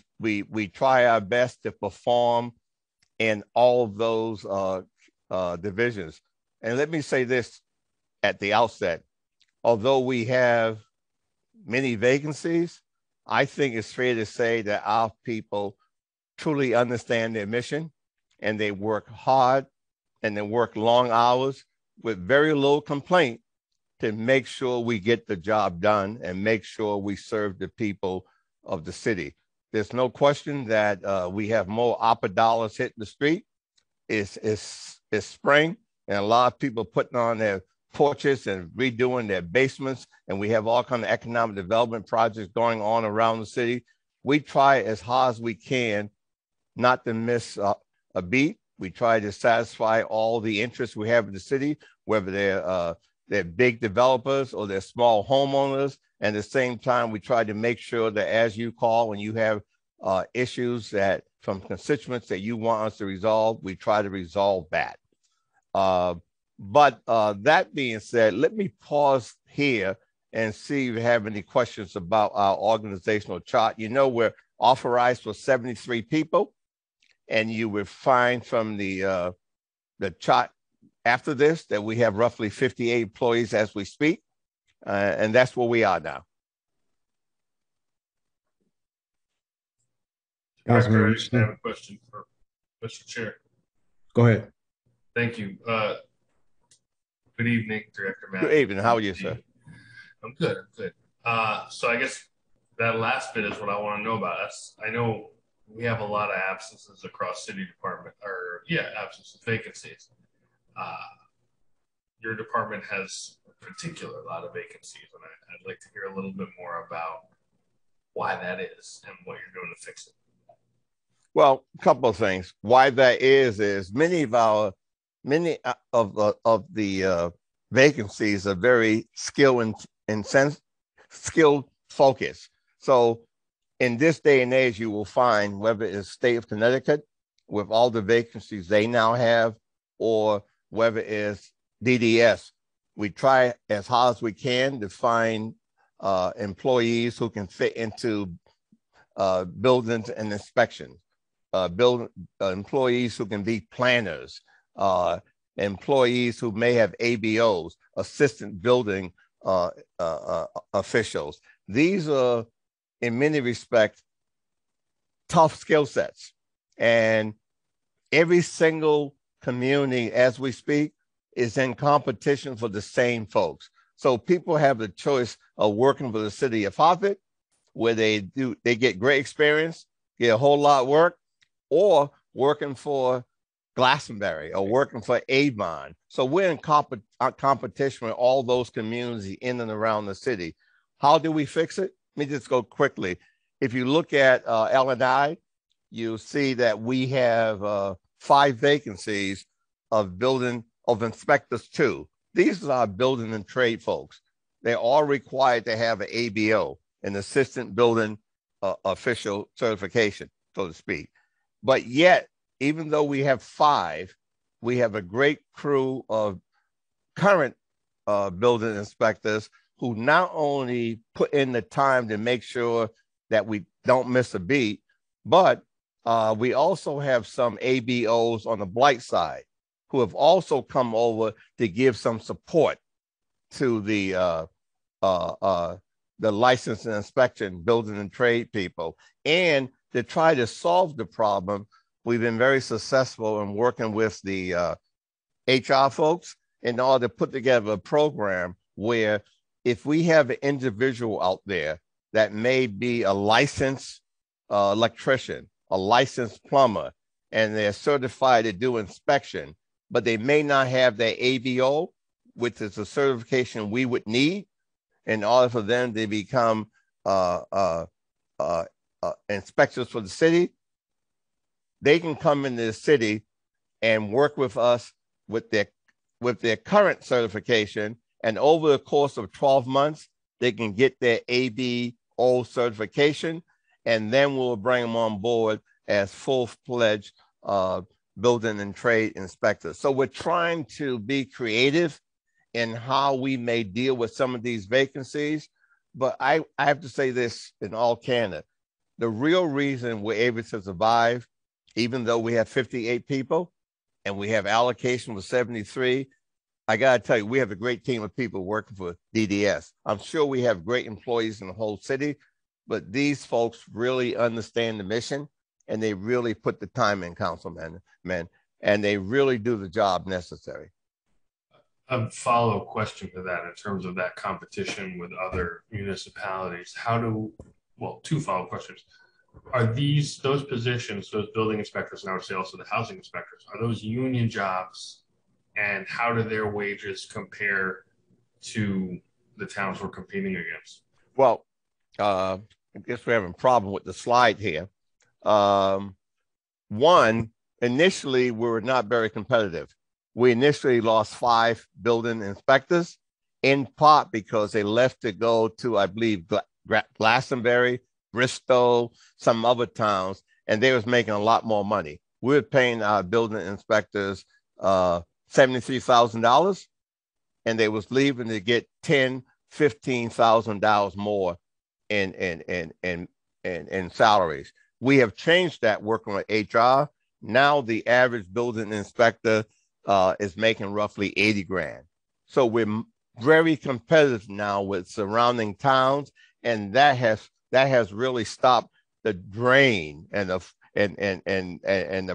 try our best to perform in all of those divisions. And let me say this at the outset. Although we have many vacancies, I think it's fair to say that our people truly understand their mission, and they work hard and they work long hours with very little complaint to make sure we get the job done and make sure we serve the people of the city. There's no question that we have more opera dollars hitting the street. It's spring, and a lot of people putting on their porches and redoing their basements, and we have all kinds of economic development projects going on around the city. We try as hard as we can not to miss a beat. We try to satisfy all the interests we have in the city, whether they're big developers or they're small homeowners. And at the same time, we try to make sure that as you call, when you have issues that from constituents that you want us to resolve, we try to resolve that. But that being said, let me pause here and see if you have any questions about our organizational chart. You know, we're authorized for 73 people, and you will find from the chart after this that we have roughly 58 employees as we speak, and that's where we are now. Director, I have a question for Mr. Chair. Go ahead. Thank you. Good evening, Director Matt. Good evening. How are you, sir? I'm good. I'm good. So I guess that last bit is what I want to know about us. I know we have a lot of absences across city department, absences, vacancies. Your department has a particular lot of vacancies, and I'd like to hear a little bit more about why that is and what you're doing to fix it. Well, a couple of things. Why that is many of the vacancies are very skill focused. So in this day and age, you will find whether it's state of Connecticut with all the vacancies they now have, or whether it's DDS, we try as hard as we can to find employees who can fit into buildings and inspections, employees who can be planners, employees who may have ABOs, assistant building officials. These are, in many respects, tough skill sets. And every single community, as we speak, is in competition for the same folks. So people have the choice of working for the city of Hartford, where they get great experience, get a whole lot of work, or working for Glastonbury or working for Avon. So we're in competition with all those communities in and around the city. How do we fix it? Let me just go quickly. If you look at L&I, you'll see that we have 5 vacancies of inspectors too. These are our building and trade folks. They're all required to have an ABO, an assistant building official certification, so to speak. But yet, even though we have 5, we have a great crew of current building inspectors who not only put in the time to make sure that we don't miss a beat, but we also have some ABOs on the blight side who have also come over to give some support to the license and inspection, building and trade people. And to try to solve the problem, we've been very successful in working with the HR folks in order to put together a program where if we have an individual out there that may be a licensed electrician, a licensed plumber, and they're certified to do inspection, but they may not have their ABO, which is a certification we would need in order for them to become inspectors for the city, they can come into the city and work with us with their current certification. And over the course of 12 months, they can get their ABO certification, and then we'll bring them on board as full-fledged building and trade inspectors. So we're trying to be creative in how we may deal with some of these vacancies. But I have to say this in all candor. The real reason we're able to survive, even though we have 58 people and we have allocation with 73, I got to tell you, we have a great team of people working for DDS. I'm sure we have great employees in the whole city, but these folks really understand the mission and they really put the time in, councilman, and they really do the job necessary. A follow-up question to that in terms of that competition with other municipalities. Two follow-up questions. Are those positions, those building inspectors, and I would say also the housing inspectors, are those union jobs, and how do their wages compare to the towns we're competing against? Well, I guess we're having a problem with the slide here. One, initially, we were not very competitive. We initially lost 5 building inspectors, in part because they left to go to, I believe, Glastonbury, Bristol, some other towns, and they was making a lot more money. We were paying our building inspectors $73,000, and they was leaving to get $10,000, $15,000 more in salaries. We have changed that working with HR. Now the average building inspector is making roughly 80 grand. So we're very competitive now with surrounding towns, and that has really stopped the drain and the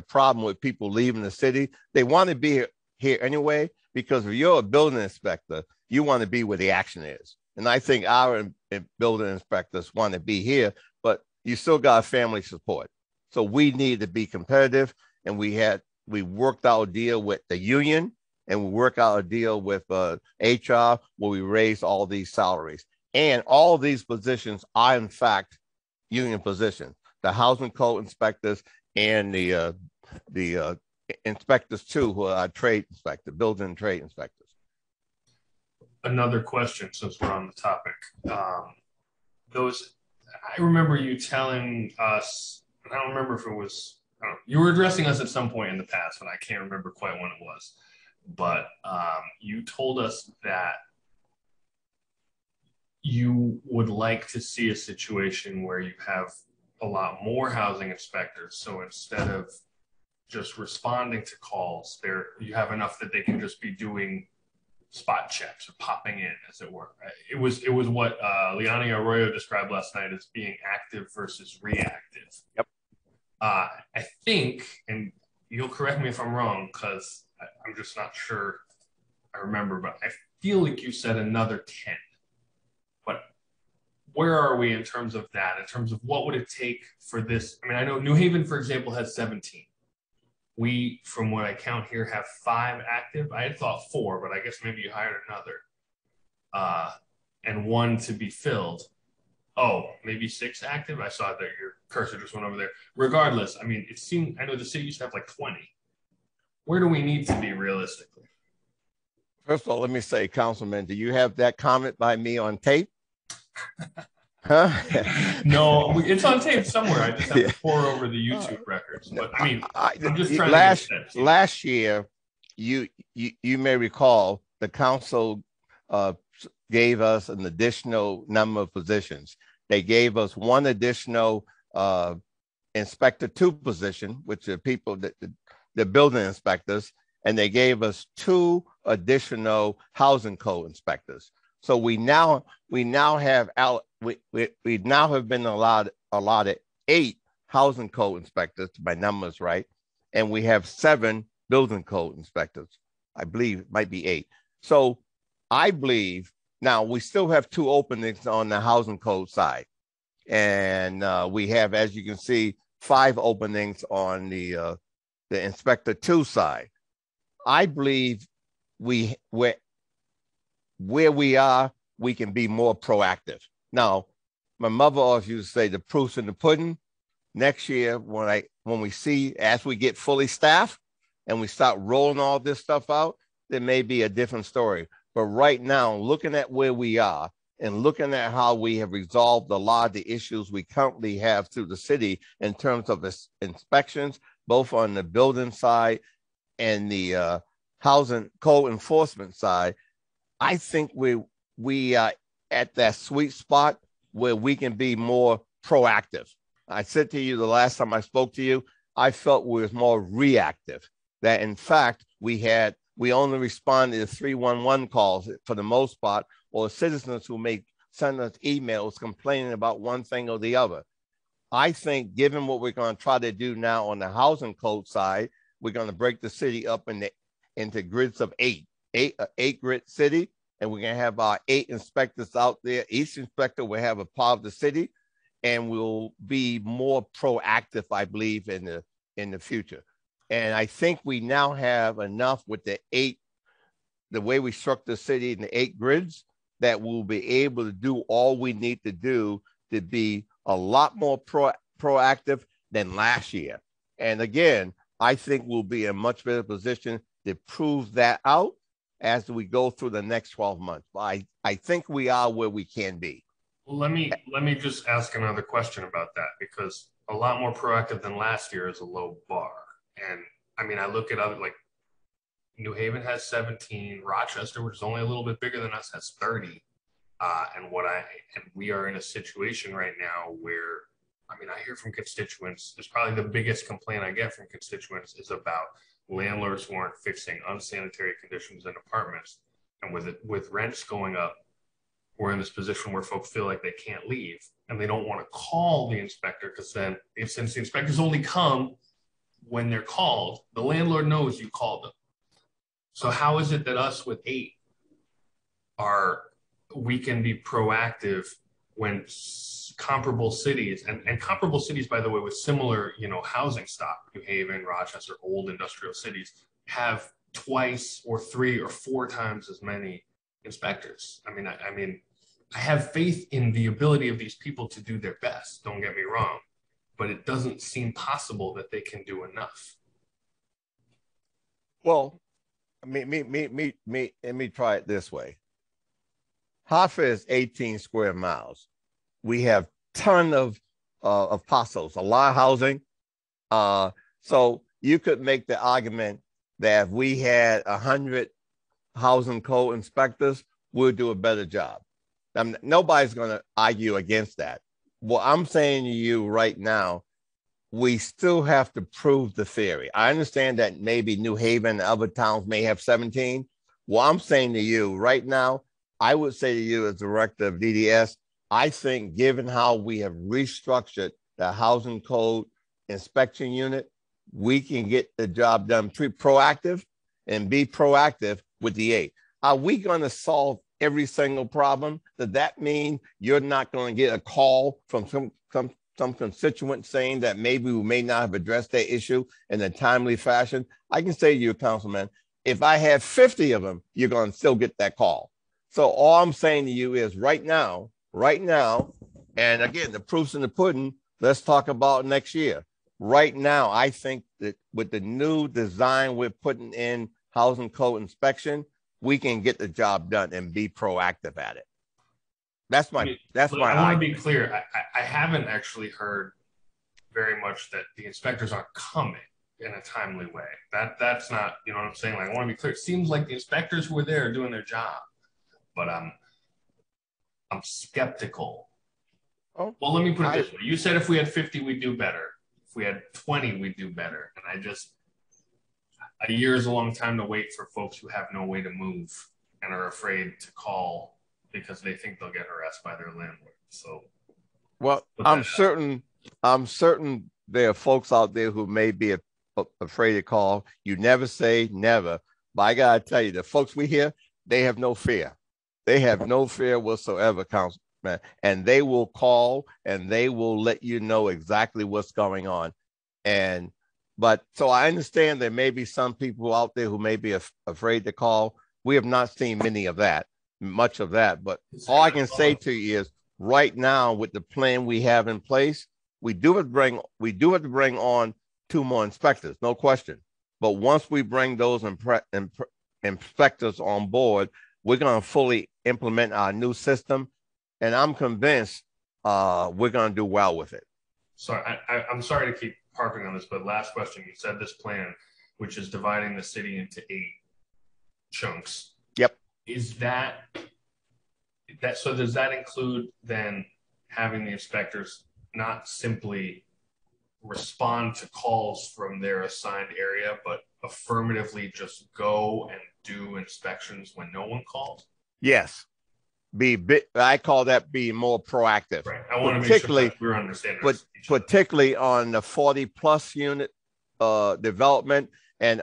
problem with people leaving the city. They want to be here anyway, because if you're a building inspector, you want to be where the action is. And I think our building inspectors want to be here, but you still got family support. So we need to be competitive, and we worked out a deal with the union, and we worked out a deal with HR where we raised all these salaries. And all of these positions are, in fact, union positions. The housing code inspectors and the inspectors, too, who are trade inspectors, building and trade inspectors. Another question, since we're on the topic. I remember you telling us, and I don't remember if it was, you were addressing us at some point in the past, and I can't remember quite when it was. But you told us that you would like to see a situation where you have a lot more housing inspectors. So instead of just responding to calls, you have enough that they can just be doing spot checks or popping in, as it were. It was what Liani Arroyo described last night as being active versus reactive. Yep. I think, and you'll correct me if I'm wrong, because I'm just not sure I remember, but I feel like you said another 10. But where are we in terms of that, in terms of what would it take for this? I mean, I know New Haven, for example, has 17. We, from what I count here, have 5 active. I had thought 4, but I guess maybe you hired another. And 1 to be filled. Oh, maybe 6 active? I saw that your cursor just went over there. Regardless, I mean, it seemed, I know the city used to have like 20. Where do we need to be realistically? First of all, let me say, Councilman, do you have that comment by me on tape? Huh? No, it's on tape somewhere. I just have to pour over the YouTube records. But I mean, I'm just trying to last year, you may recall the council gave us an additional number of positions. They gave us 1 additional inspector 2 position, which are people that the building inspectors, and they gave us 2 additional housing code inspectors. So we now have been allotted 8 housing code inspectors, my numbers right, and we have 7 building code inspectors. I believe it might be 8. So I believe now we still have 2 openings on the housing code side, and we have, as you can see, 5 openings on the inspector 2 side. I believe where we are, we can be more proactive. Now, my mother always used to say the proof's in the pudding. Next year, when we see, as we get fully staffed and we start rolling all this stuff out, there may be a different story. But right now, looking at where we are and looking at how we have resolved a lot of the issues we currently have through the city in terms of inspections, both on the building side and the housing code enforcement side, I think we are at that sweet spot where we can be more proactive. I said to you the last time I spoke to you, I felt we was more reactive. That in fact we only responded to 311 calls for the most part, or citizens who may send us emails complaining about one thing or the other. I think given what we're going to try to do now on the housing code side, we're going to break the city up into grids of 8. eight grid city, and we're going to have our 8 inspectors out there. Each inspector will have a part of the city, and we'll be more proactive, I believe, in the future. And I think we now have enough with the way we structure the city in the 8 grids, that we'll be able to do all we need to do to be a lot more proactive than last year. And again, I think we'll be in a much better position to prove that out as we go through the next 12 months. But I think we are where we can be. Well, let me just ask another question about that, because a lot more proactive than last year is a low bar. And I mean, I look at other, like New Haven has 17, Rochester, which is only a little bit bigger than us, has 30. And we are in a situation right now where, I mean, I hear from constituents, it's probably the biggest complaint I get from constituents is about landlords who aren't fixing unsanitary conditions in apartments. And with rents going up, we're in this position where folks feel like they can't leave and they don't want to call the inspector, because then since the inspectors only come when they're called, the landlord knows you called them. So how is it that us with 8 we can be proactive when comparable cities, and comparable cities, by the way, with similar, housing stock, New Haven, Rochester, old industrial cities, have 2 or 3 or 4 times as many inspectors. I mean, I have faith in the ability of these people to do their best, don't get me wrong, but it doesn't seem possible that they can do enough. Well, let me try it this way. Hartford is 18 square miles. We have ton of parcels, a lot of housing. So you could make the argument that if we had 100 housing code inspectors, we'll do a better job. Nobody's going to argue against that. What I'm saying to you right now, we still have to prove the theory. I understand that maybe New Haven and other towns may have 17. What I'm saying to you right now, I would say to you as director of DDS, I think given how we have restructured the housing code inspection unit, we can get the job done proactive and be proactive with the 8. Are we going to solve every single problem? Does that mean you're not going to get a call from some constituent saying that maybe we may not have addressed that issue in a timely fashion? I can say to you, Councilman, if I have 50 of them, you're going to still get that call. So all I'm saying to you is right now, and again, the proof's in the pudding, let's talk about next year. Right now, I think that with the new design we're putting in housing code inspection, we can get the job done and be proactive at it. That's my I want to be clear. I haven't actually heard very much that the inspectors aren't coming in a timely way. That's not, you know what I'm saying? Like, I want to be clear. It seems like the inspectors who are there are doing their job, but I'm skeptical. Oh, well, let me put it this way. You said if we had 50, we'd do better. If we had 20, we'd do better. And a year is a long time to wait for folks who have no way to move and are afraid to call because they think they'll get harassed by their landlord. So, well, I'm certain there are folks out there who may be afraid to call. You never say never, but I gotta tell you, the folks we hear, they have no fear. They have no fear whatsoever, Councilman, and they will call and they will let you know exactly what's going on. But so I understand there may be some people out there who may be afraid to call. We have not seen much of that. But all I can say to you is right now with the plan we have in place, we do have to bring on 2 more inspectors, no question. But once we bring those inspectors on board, we're going to fully implement our new system. And I'm convinced we're going to do well with it. So I'm sorry to keep harping on this, but last question. You said this plan, which is dividing the city into 8 chunks. Yep. Is that so does that include then having the inspectors not simply respond to calls from their assigned area, but affirmatively just go and do inspections when no one calls? Yes. I call that being more proactive. Right. I want to make sure that we're understanding. But particularly on the 40+ unit development, and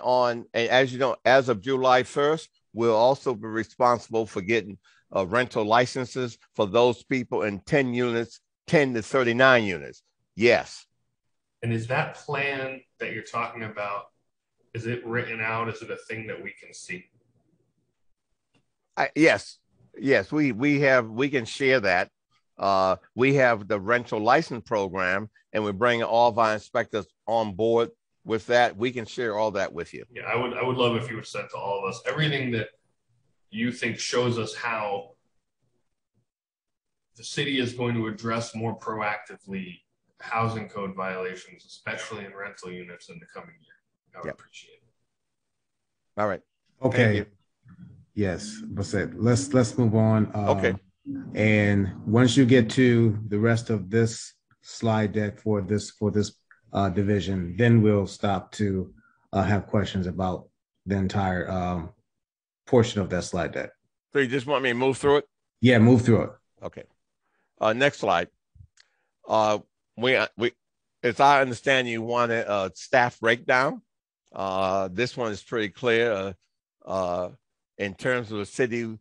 as you know, as of July 1st, We'll also be responsible for getting rental licenses for those people in 10 units, 10 to 39 units. Yes. And is that plan that you're talking about, is it written out? Is it a thing that we can see? Yes, we can share that. We have the rental license program, and we're bringing all of our inspectors on board with that. We can share all that with you. Yeah, I would love if you would send to all of us everything that you think shows us how the city is going to address more proactively housing code violations, especially in rental units in the coming year. I would appreciate it. All right. Okay. Yes, but let's move on. Okay. And once you get to the rest of this slide deck for this division, then we'll stop to have questions about the entire portion of that slide deck. So you just want me to move through it? Yeah, move through it. Okay. Next slide. We, as I understand, you wanted a staff breakdown. This one is pretty clear. In terms of the city,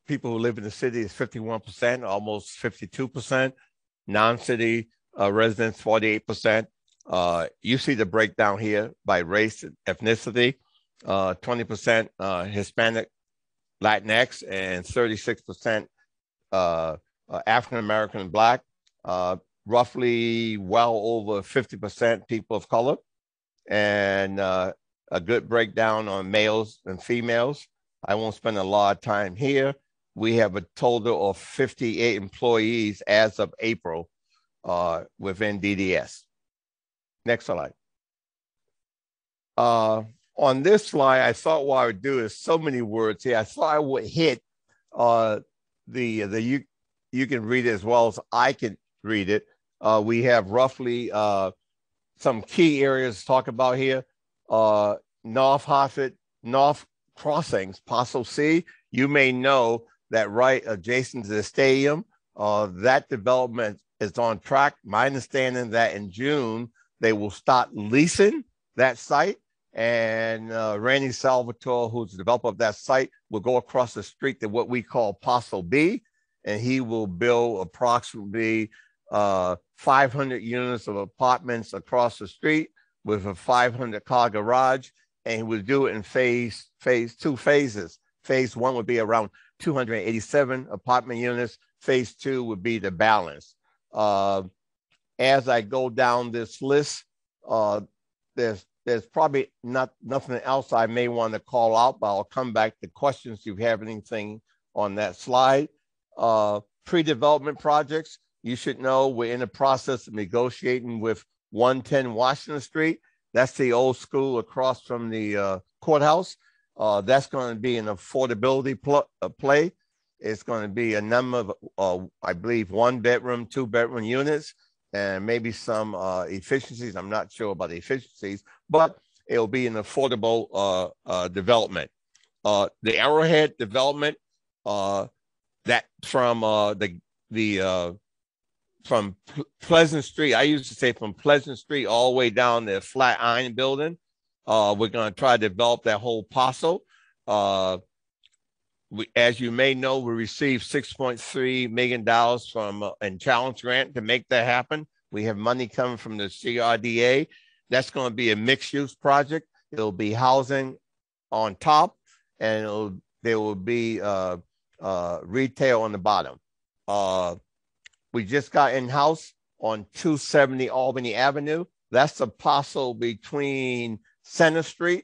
people who live in the city is 51%, almost 52%. Non-city residents, 48%. You see the breakdown here by race and ethnicity, 20% Hispanic, Latinx, and 36% African-American and Black. Roughly well over 50% people of color, and a good breakdown on males and females. I won't spend a lot of time here. We have a total of 58 employees as of April within DDS. Next slide. On this slide, I thought what I would do is so many words here. I thought I would hit you can read it as well as I can read it. We have roughly some key areas to talk about here. North Hartford, North Crossings, Parcel C. You may know that right adjacent to the stadium, that development is on track. My understanding that in June, they will start leasing that site. And Randy Salvatore, who's the developer of that site, will go across the street to what we call Parcel B, and he will build approximately 500 units of apartments across the street with a 500-car garage, and he will do it in two phases. Phase one would be around 287 apartment units. Phase two would be the balance. As I go down this list, there's probably nothing else I may want to call out, but I'll come back to questions if you have anything on that slide. Pre-development projects, you should know we're in the process of negotiating with 110 Washington Street. That's the old school across from the courthouse. That's going to be an affordability play. It's going to be a number of, I believe, 1-bedroom, 2-bedroom units, and maybe some efficiencies. I'm not sure about the efficiencies, but it'll be an affordable development. The Arrowhead development, that from from Pleasant Street, I used to say from Pleasant Street all the way down to Flatiron Building. We're going to try to develop that whole parcel. As you may know, we received $6.3 million from a challenge grant to make that happen. We have money coming from the CRDA. That's going to be a mixed-use project. It'll be housing on top, and there will be retail on the bottom. We just got in-house on 270 Albany Avenue. That's the parcel between Center Street,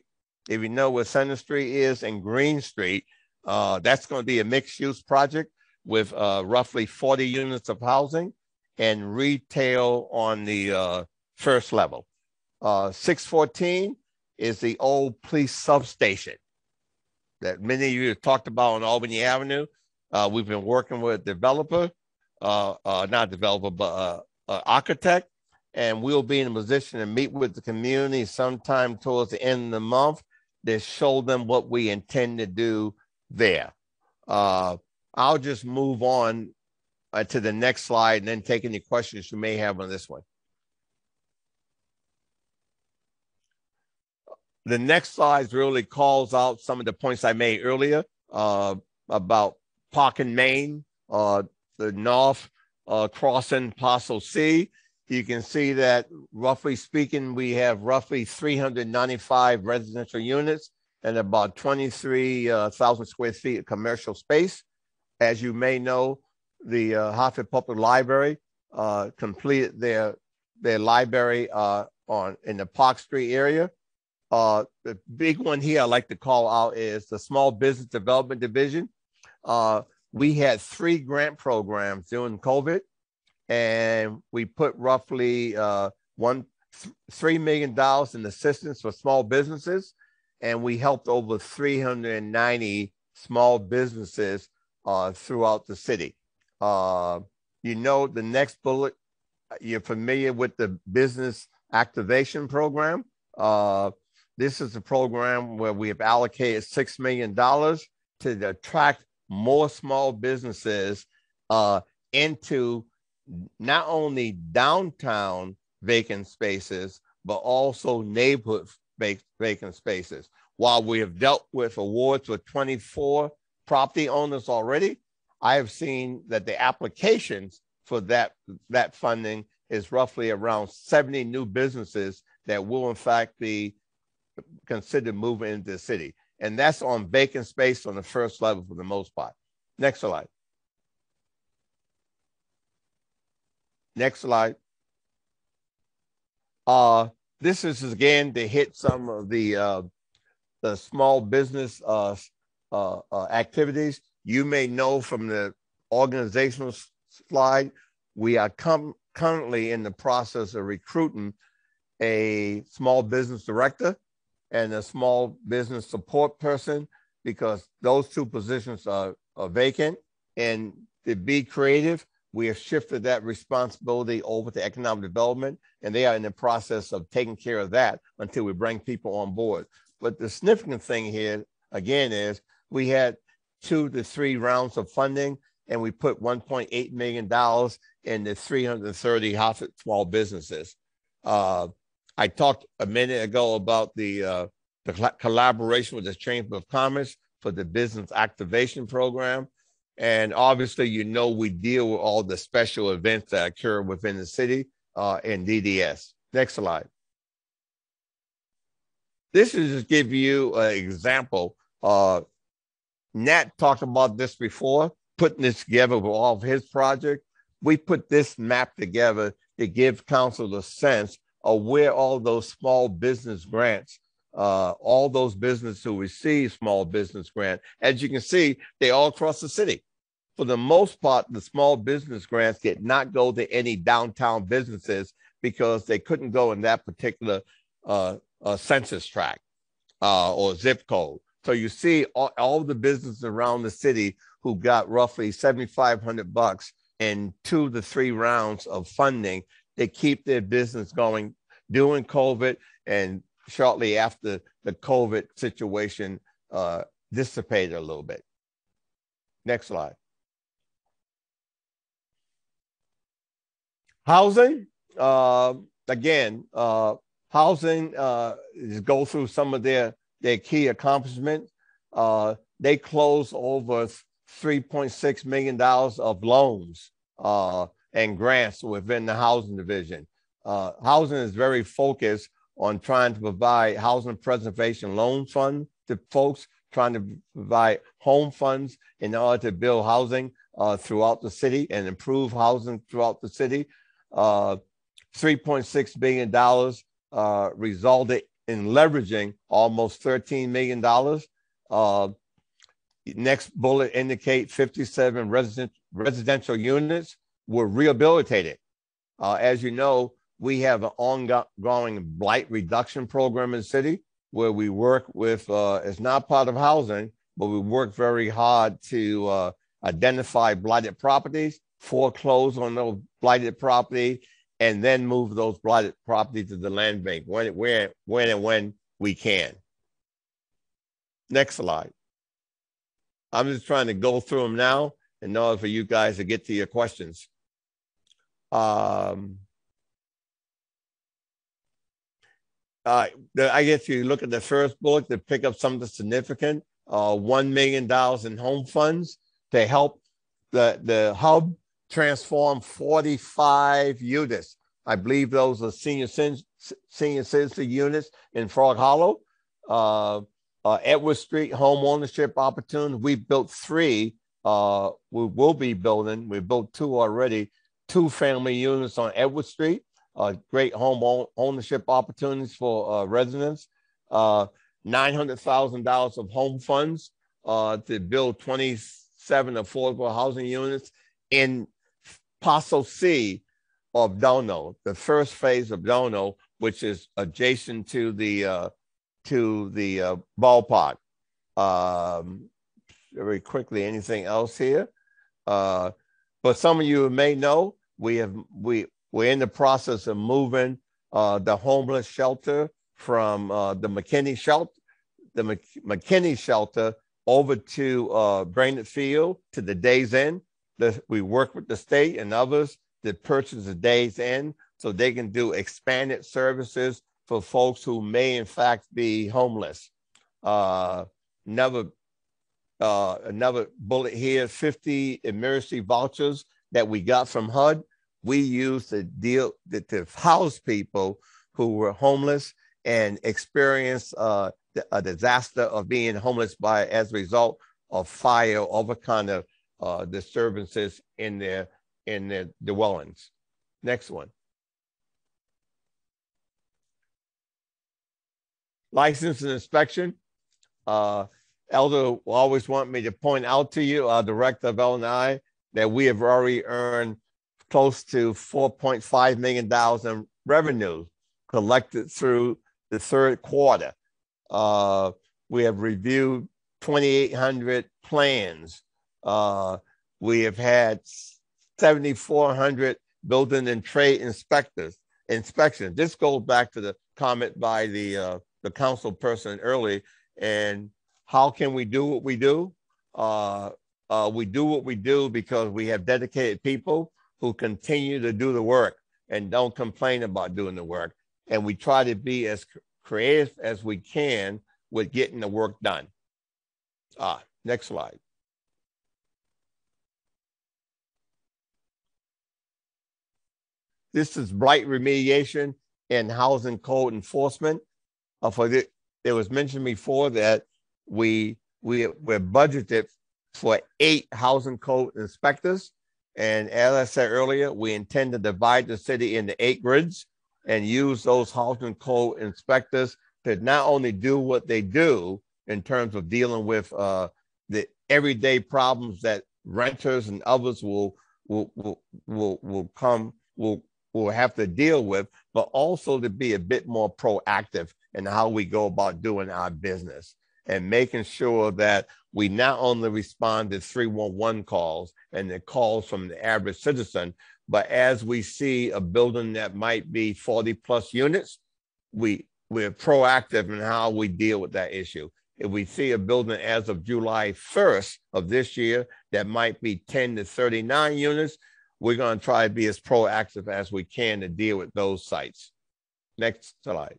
if you know where Center Street is, and Green Street. That's going to be a mixed-use project with roughly 40 units of housing and retail on the first level. 614 is the old police substation that many of you have talked about on Albany Avenue. We've been working with a developer, not developer, but architect, and we'll be in a position to meet with the community sometime towards the end of the month to show them what we intend to do there. I'll just move on to the next slide and then take any questions you may have on this one. The next slide really calls out some of the points I made earlier about Park and Main, the north crossing Parcel C. You can see that roughly speaking, we have roughly 395 residential units and about 23,000 square feet of commercial space. As you may know, the Hartford Public Library completed their library in the Park Street area. The big one here I like to call out is the Small Business Development Division. We had 3 grant programs during COVID, and we put roughly $3 million in assistance for small businesses, and we helped over 390 small businesses throughout the city. You know, the next bullet, you're familiar with the Business Activation Program. This is a program where we have allocated $6 million to attract more small businesses into not only downtown vacant spaces, but also neighborhood vacant spaces. While we have dealt with awards with 24 property owners already, I have seen that the applications for that funding is roughly around 70 new businesses that will in fact be considered moving into the city. And that's on vacant space on the first level for the most part. Next slide. Next slide. This is again to hit some of the small business activities. You may know from the organizational slide, we are currently in the process of recruiting a small business director and a small business support person, because those 2 positions are vacant. And to be creative, we have shifted that responsibility over to economic development, and they are in the process of taking care of that until we bring people on board. But the significant thing here, again, is we had 2 to 3 rounds of funding, and we put $1.8 million in the 330 Hartford small businesses. I talked a minute ago about the collaboration with the Chamber of Commerce for the Business Activation Program. And obviously, you know, we deal with all the special events that occur within the city in DDS. Next slide. This is just give you an example. Nat talked about this before, putting this together with all of his projects. We put this map together to give council a sense of where all those small business grants, all those businesses who receive small business grant, as you can see, they all across the city. For the most part, the small business grants did not go to any downtown businesses because they couldn't go in that particular census tract or zip code. So you see all the businesses around the city who got roughly $7,500 in 2 to 3 rounds of funding to keep their business going during COVID and shortly after the COVID situation dissipated a little bit. Next slide. Housing, again, housing go through some of their key accomplishments. They closed over $3.6 million of loans and grants within the housing division. Housing is very focused on trying to provide housing preservation loan fund to folks, trying to provide home funds in order to build housing throughout the city and improve housing throughout the city. $3.6 billion resulted in leveraging almost $13 million. Next bullet indicate 57 residential units were rehabilitated. As you know, we have an ongoing blight reduction program in the city where we work with, it's not part of housing, but we work very hard to identify blighted properties, foreclose on those blighted property, and then move those blighted properties to the land bank when we can. Next slide. I'm just trying to go through them now in order for you guys to get to your questions. I guess you look at the first bullet to pick up something significant, $1 million in home funds to help the hub transform 45 units. I believe those are senior citizen units in Frog Hollow. Edward Street home ownership opportunity. We built 3. We will be building. We built 2 already. 2 family units on Edward Street. Great home ownership opportunities for residents. $900,000 of home funds to build 27 affordable housing units in Parcel C of Dono, the first phase of Dono, which is adjacent to the ballpark. Very quickly, anything else here? But some of you may know we're in the process of moving the homeless shelter from the McKinney shelter over to Brainerd Field to the Days Inn. We work with the state and others to purchase the Days Inn so they can do expanded services for folks who may in fact be homeless. Another bullet here, 50 emergency vouchers that we got from HUD. We used to house people who were homeless and experienced a disaster of being homeless as a result of fire or other kind of disturbances in their dwellings. Next one. License and inspection. Elder will always want me to point out to you, our director of L&I, that we have already earned close to $4.5 million in revenue collected through the third quarter. We have reviewed 2,800 plans. We have had 7,400 building and trade inspections. This goes back to the comment by the council person early. And how can we do what we do? We do what we do because we have dedicated people who continue to do the work and don't complain about doing the work. And we try to be as creative as we can with getting the work done. Next slide. This is blight remediation and housing code enforcement. It was mentioned before that we're budgeted for 8 housing code inspectors. And as I said earlier, we intend to divide the city into 8 grids and use those housing code inspectors to not only do what they do in terms of dealing with the everyday problems that renters and others will have to deal with, but also to be a bit more proactive in how we go about doing our business and making sure that we not only respond to 311 calls and the calls from the average citizen, but as we see a building that might be 40 plus units, we're proactive in how we deal with that issue. If we see a building as of July 1st of this year that might be 10 to 39 units, we're going to try to be as proactive as we can to deal with those sites. Next slide.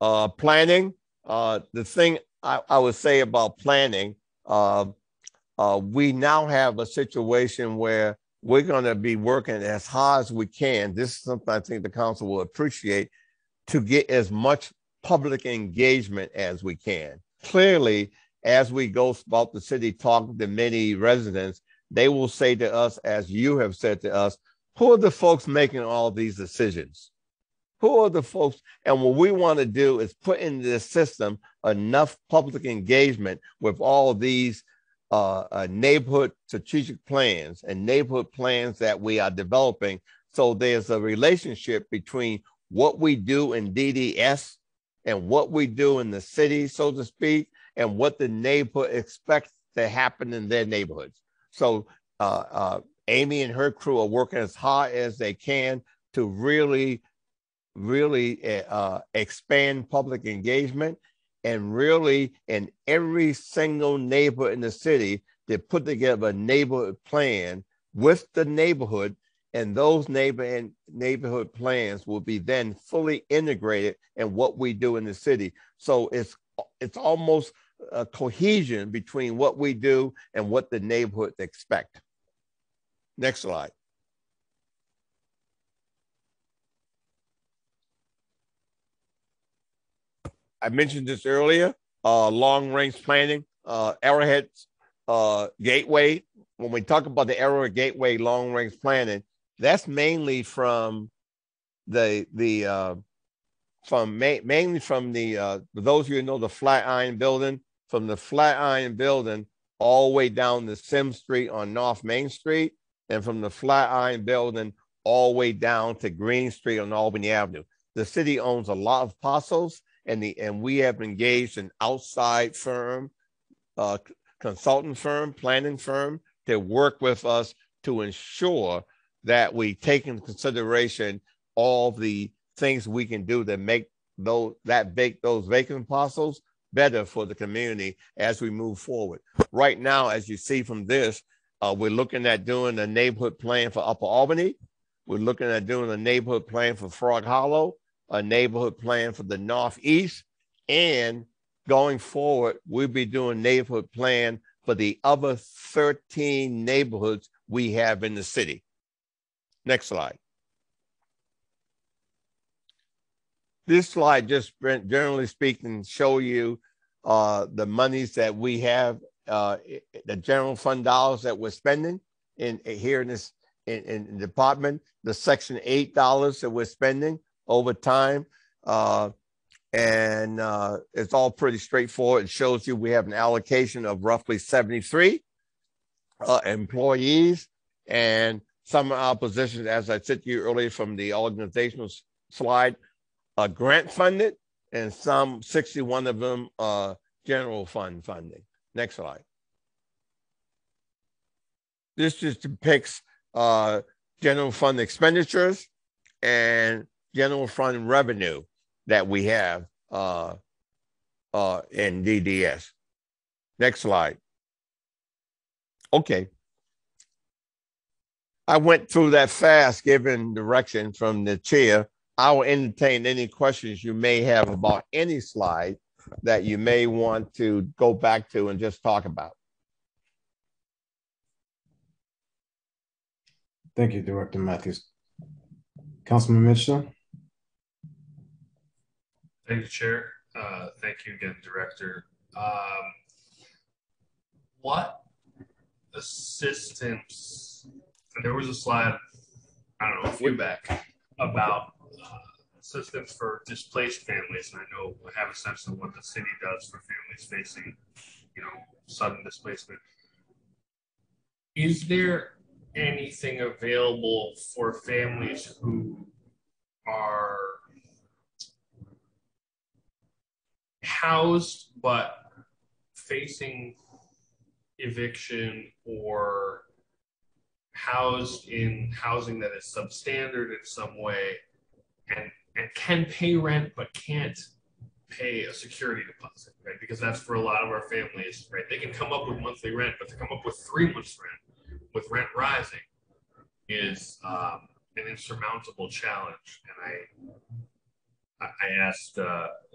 Planning. The thing I would say about planning, we now have a situation where we're going to be working as hard as we can. This is something I think the council will appreciate, to get as much public engagement as we can. Clearly, as we go about the city talking to many residents, they will say to us, as you have said to us, who are the folks making all these decisions? Who are the folks? And what we want to do is put into the system enough public engagement with all these neighborhood strategic plans and neighborhood plans that we are developing. So there's a relationship between what we do in DDS and what we do in the city, so to speak, and what the neighborhood expects to happen in their neighborhoods. So Amy and her crew are working as hard as they can to really expand public engagement, and really in every single neighborhood in the city, they put together a neighborhood plan with the neighborhood And those neighborhood plans will be then fully integrated in what we do in the city. So it's almost a cohesion between what we do and what the neighborhood expect. Next slide. I mentioned this earlier, long-range planning, Arrowhead Gateway. When we talk about the Arrowhead Gateway long-range planning, that's mainly from mainly from the those of you who know the Flatiron Building, from the Flatiron Building all the way down to Sim Street on North Main Street, and from the Flatiron Building all the way down to Green Street on Albany Avenue. The city owns a lot of parcels, and we have engaged an outside firm, consultant firm, planning firm, to work with us to ensure that we take into consideration all the things we can do to make those vacant parcels better for the community as we move forward. Right now, as you see from this, we're looking at doing a neighborhood plan for Upper Albany. We're looking at doing a neighborhood plan for Frog Hollow, a neighborhood plan for the Northeast, and going forward, we'll be doing neighborhood plan for the other 13 neighborhoods we have in the city. Next slide. This slide just, generally speaking, show you the monies that we have, the general fund dollars that we're spending here in this in the department, the Section 8 dollars that we're spending over time. And it's all pretty straightforward. It shows you we have an allocation of roughly 73 employees, and some of our positions, as I said to you earlier from the organizational slide, are grant funded, and some 61 of them are general fund funding. Next slide. This just depicts general fund expenditures and general fund revenue that we have in DDS. Next slide. Okay. I went through that fast, given direction from the chair. I will entertain any questions you may have about any slide that you may want to go back to and just talk about. Thank you, Director Matthews. Councilman Mitchell. Thank you, Chair. Thank you again, Director. What assistance, and there was a slide, I don't know, a few back, about assistance for displaced families, and I know I have a sense of what the city does for families facing, sudden displacement. Is there anything available for families who are housed but facing eviction, or housed in housing that is substandard in some way, and can pay rent but can't pay a security deposit, right? Because that's for a lot of our families, right? They can come up with monthly rent, but to come up with 3 months rent with rent rising is an insurmountable challenge. And I asked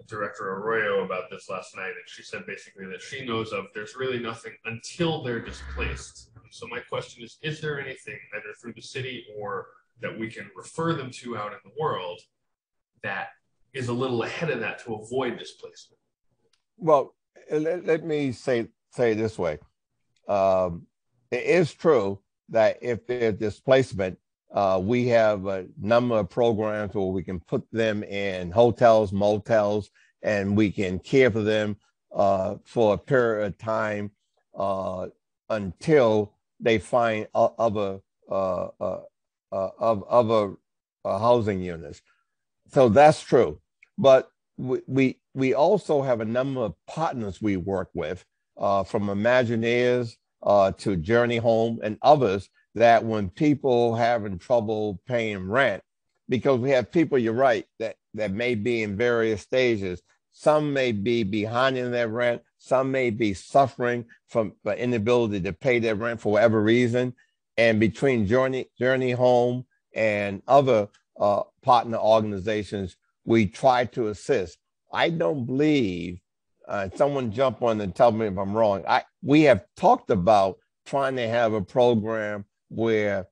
Director Arroyo about this last night, and she said basically that she knows of there's really nothing until they're displaced. So my question is there anything either through the city or that we can refer them to out in the world that is a little ahead of that to avoid displacement? Well, let me say this way. It is true that if there's displacement, we have a number of programs where we can put them in hotels, motels, and we can care for them for a period of time until they find other housing units. So that's true. But we also have a number of partners we work with, from Imagineers to Journey Home and others, that when people having trouble paying rent, because we have people, you're right, that may be in various stages. Some may be behind in their rent. Some may be suffering from the inability to pay their rent for whatever reason. And between Journey Home and other partner organizations, we try to assist. I don't believe, someone jump on and tell me if I'm wrong. We have talked about trying to have a program where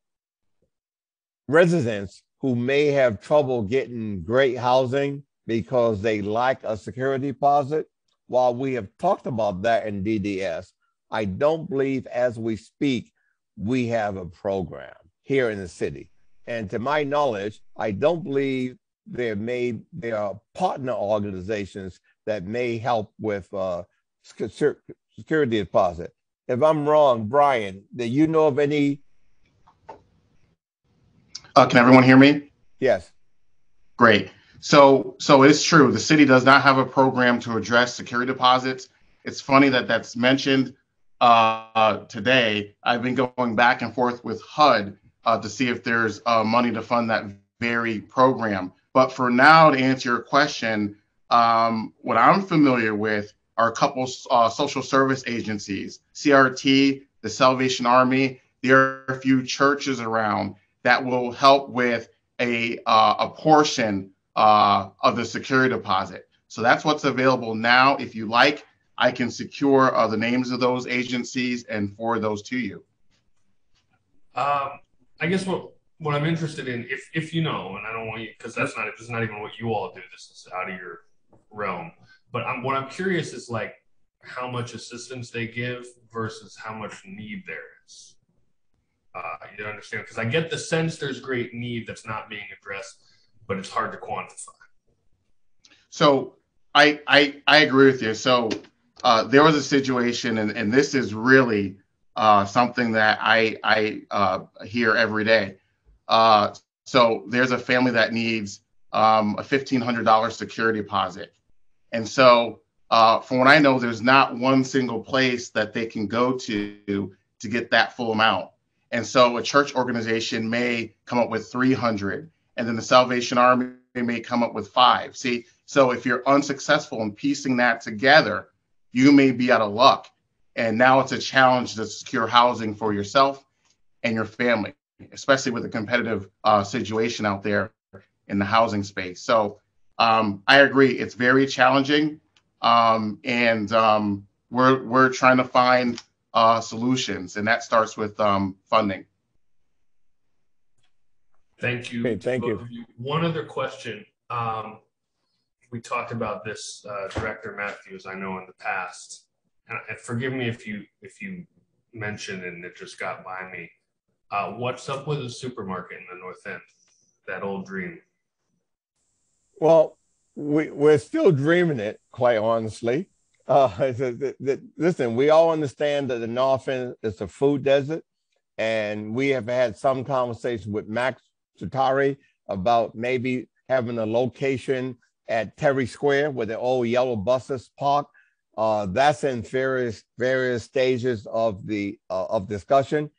residents who may have trouble getting great housing because they lack a security deposit, while we have talked about that in DDS, I don't believe as we speak, we have a program here in the city. And to my knowledge, I don't believe there are partner organizations that may help with security deposit. If I'm wrong, Brian, do you know of any? Can everyone hear me? Yes. Great. So it's true. The city does not have a program to address security deposits. It's funny that that's mentioned today. I've been going back and forth with HUD to see if there's money to fund that very program. But for now, to answer your question, what I'm familiar with are a couple social service agencies, CRT, the Salvation Army. There are a few churches around that will help with a portion of the security deposit. So that's what's available now. If you like, I can secure the names of those agencies and forward those to you. I guess what I'm interested in, if you know, and I don't want you, because this is not even what you all do. This is out of your realm. But what I'm curious is like how much assistance they give versus how much need there is. You understand? Because I get the sense there's great need that's not being addressed, but it's hard to quantify. So I agree with you. So there was a situation, and this is really something that I hear every day. So there's a family that needs a $1,500 security deposit. And so from what I know, there's not one single place that they can go to get that full amount. And so a church organization may come up with 300, and then the Salvation Army may come up with 5. See, so if you're unsuccessful in piecing that together, you may be out of luck. And now it's a challenge to secure housing for yourself and your family, especially with the competitive situation out there in the housing space. So I agree, it's very challenging, and we're trying to find solutions, and that starts with funding. Thank you. Okay, thank you. One other question. We talked about this, Director Matthews, I know in the past, and forgive me if you mentioned and it just got by me. What's up with the supermarket in the North End? That old dream. Well, we're still dreaming it, quite honestly. Listen, we all understand that the North End is a food desert, and we have had some conversation with Max Sutari about maybe having a location at Terry Square where the old yellow buses park. That's in various stages of the discussion.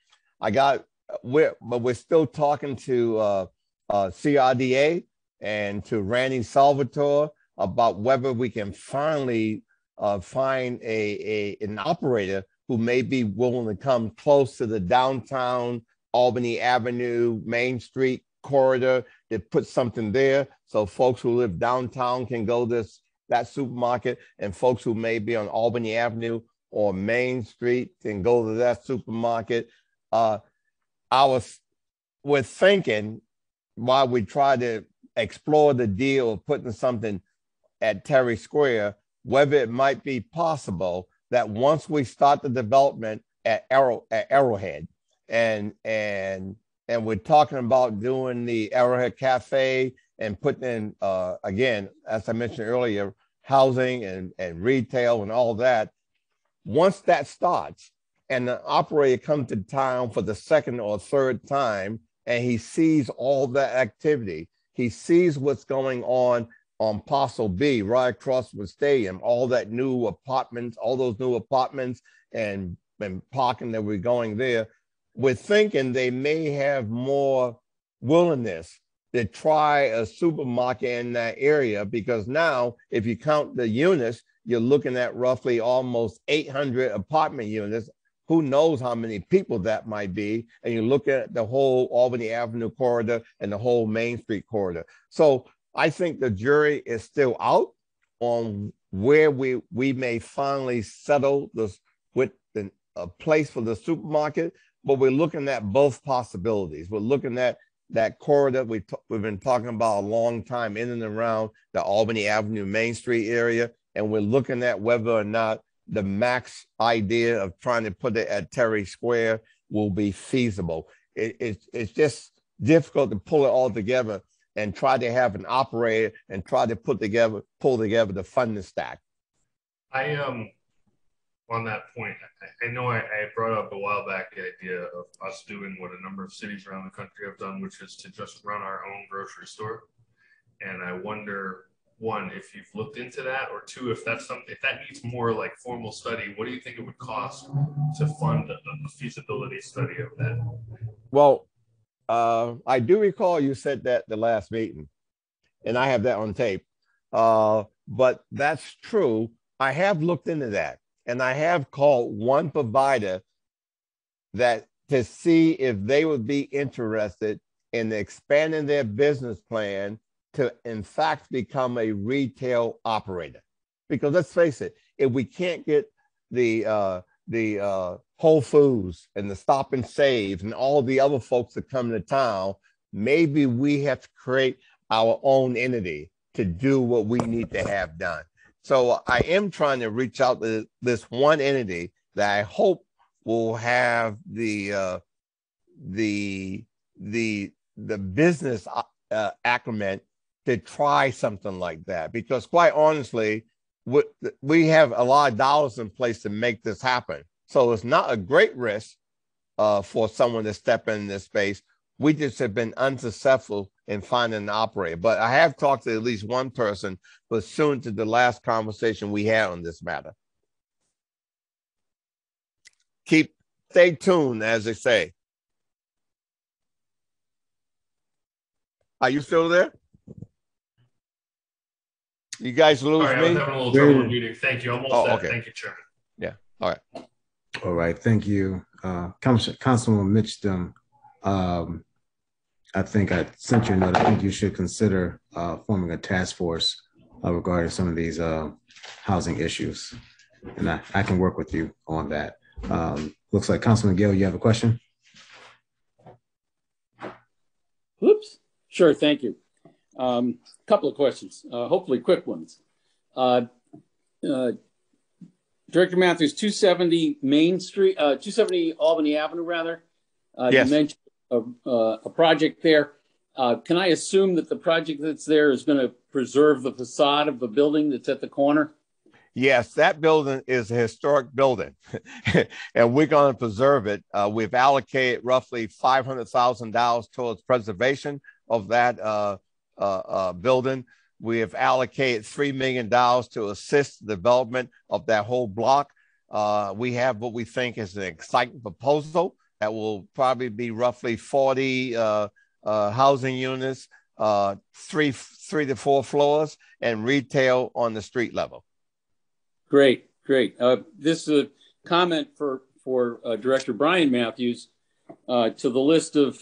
But we're still talking to CRDA and to Randy Salvatore about whether we can finally find an operator who may be willing to come close to the downtown Albany Avenue, Main Street corridor, to put something there so folks who live downtown can go to that supermarket, and folks who may be on Albany Avenue or Main Street can go to that supermarket. We're thinking, while we try to explore the deal of putting something at Terry Square, whether it might be possible that once we start the development at Arrowhead, and we're talking about doing the Arrowhead Cafe and putting in, again, as I mentioned earlier, housing and retail and all that. Once that starts and the operator comes to town for the second or third time, and he sees all that activity, he sees what's going on Parcel B, right across from the stadium, all that new apartments, all those new apartments and parking that we're going there. We're thinking they may have more willingness to try a supermarket in that area, because now, if you count the units, you're looking at roughly almost 800 apartment units. who knows how many people that might be, and you look at the whole Albany Avenue corridor and the whole Main Street corridor. So I think the jury is still out on where we may finally settle this with a place for the supermarket, but we're looking at both possibilities. We're looking at that corridor we've been talking about a long time in and around the Albany Avenue Main Street area, and we're looking at whether or not the max idea of trying to put it at Terry Square will be feasible. It's just difficult to pull it all together and try to have an operator and try to pull together the funding stack. On that point, I know I brought up a while back the idea of us doing what a number of cities around the country have done, which is to just run our own grocery store. And I wonder, one, if you've looked into that, or two, if that needs more like formal study, what do you think it would cost to fund a feasibility study of that? Well, I do recall you said that the last meeting, and I have that on tape. But that's true. I have looked into that, and I have called one provider to see if they would be interested in expanding their business plan to, in fact, become a retail operator. Because let's face it, if we can't get the Whole Foods and the Stop and Save and all the other folks that come to town, maybe we have to create our own entity to do what we need to have done. So I am trying to reach out to this one entity that I hope will have the business acumen to try something like that. Because quite honestly, we have a lot of dollars in place to make this happen. So it's not a great risk for someone to step in this space. We just have been unsuccessful in finding an operator. But I have talked to at least one person pursuant to the last conversation we had on this matter. Stay tuned, as they say. Are you still there? You guys lose Sorry, me? I was having a little trouble muting. Thank you. Almost okay. Thank you, Chairman. Yeah. All right. All right. Thank you. Councilman Mitchell, I think I sent you a note. I think you should consider forming a task force regarding some of these housing issues. And I can work with you on that. Looks like Councilman Gale, you have a question? Oops. Sure. Thank you. Couple of questions, hopefully quick ones. Director Matthews, 270 Main Street, 270 Albany Avenue, rather. Yes. You mentioned a project there. Can I assume that the project that's there is going to preserve the facade of the building that's at the corner? Yes, that building is a historic building, and we're going to preserve it. We've allocated roughly $500,000 towards preservation of that building. We have allocated $3 million to assist the development of that whole block. We have what we think is an exciting proposal that will probably be roughly 40 housing units, three to four floors, and retail on the street level. Great. This is a comment for Director Brian Matthews to the list of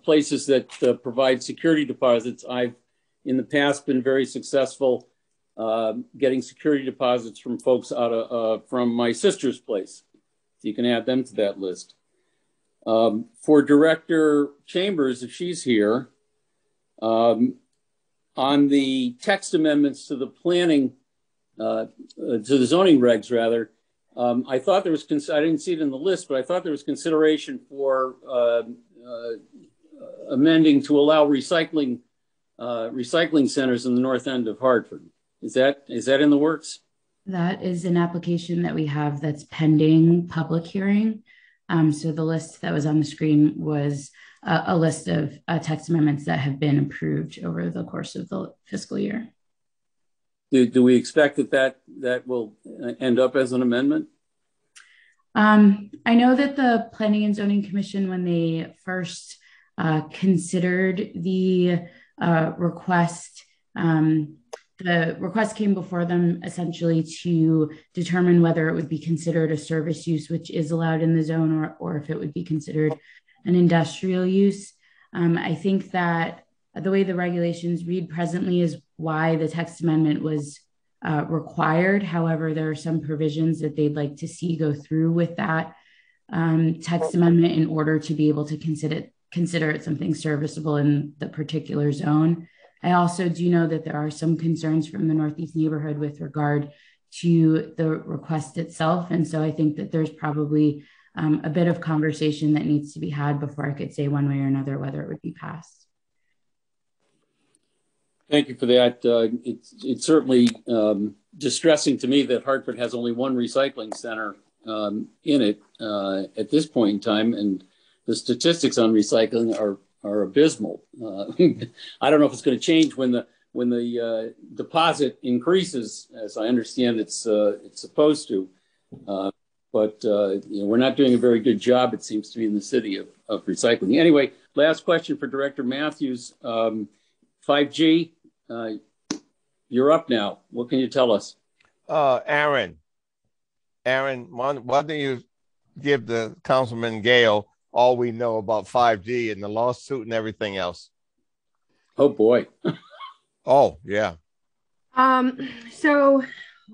places that provide security deposits. I've in the past been very successful getting security deposits from folks from my sister's place. So you can add them to that list. For Director Chambers, if she's here, on the text amendments to the planning, to the zoning regs rather, I thought there was, I didn't see it in the list, but I thought there was consideration for amending to allow recycling centers in the north end of Hartford. Is that in the works? That is an application that we have that's pending public hearing. So the list that was on the screen was a list of text amendments that have been approved over the course of the fiscal year. Do we expect that will end up as an amendment? I know that the Planning and Zoning Commission, when they first considered the request, the the request came before them essentially to determine whether it would be considered a service use, which is allowed in the zone, or if it would be considered an industrial use. I think that the way the regulations read presently is why the text amendment was required. However, there are some provisions that they'd like to see go through with that text amendment in order to be able to consider it something serviceable in the particular zone. I also do know that there are some concerns from the Northeast neighborhood with regard to the request itself. And so I think that there's probably a bit of conversation that needs to be had before I could say one way or another whether it would be passed. Thank you for that. It's certainly distressing to me that Hartford has only one recycling center in it at this point in time, and the statistics on recycling are abysmal. I don't know if it's going to change when the deposit increases, as I understand it's supposed to. But we're not doing a very good job, it seems to be, in the city of recycling. Anyway, last question for Director Matthews. 5G, you're up now. What can you tell us? Aaron, why don't you give the Councilman Gale all we know about 5G and the lawsuit and everything else? Oh boy. Oh yeah. So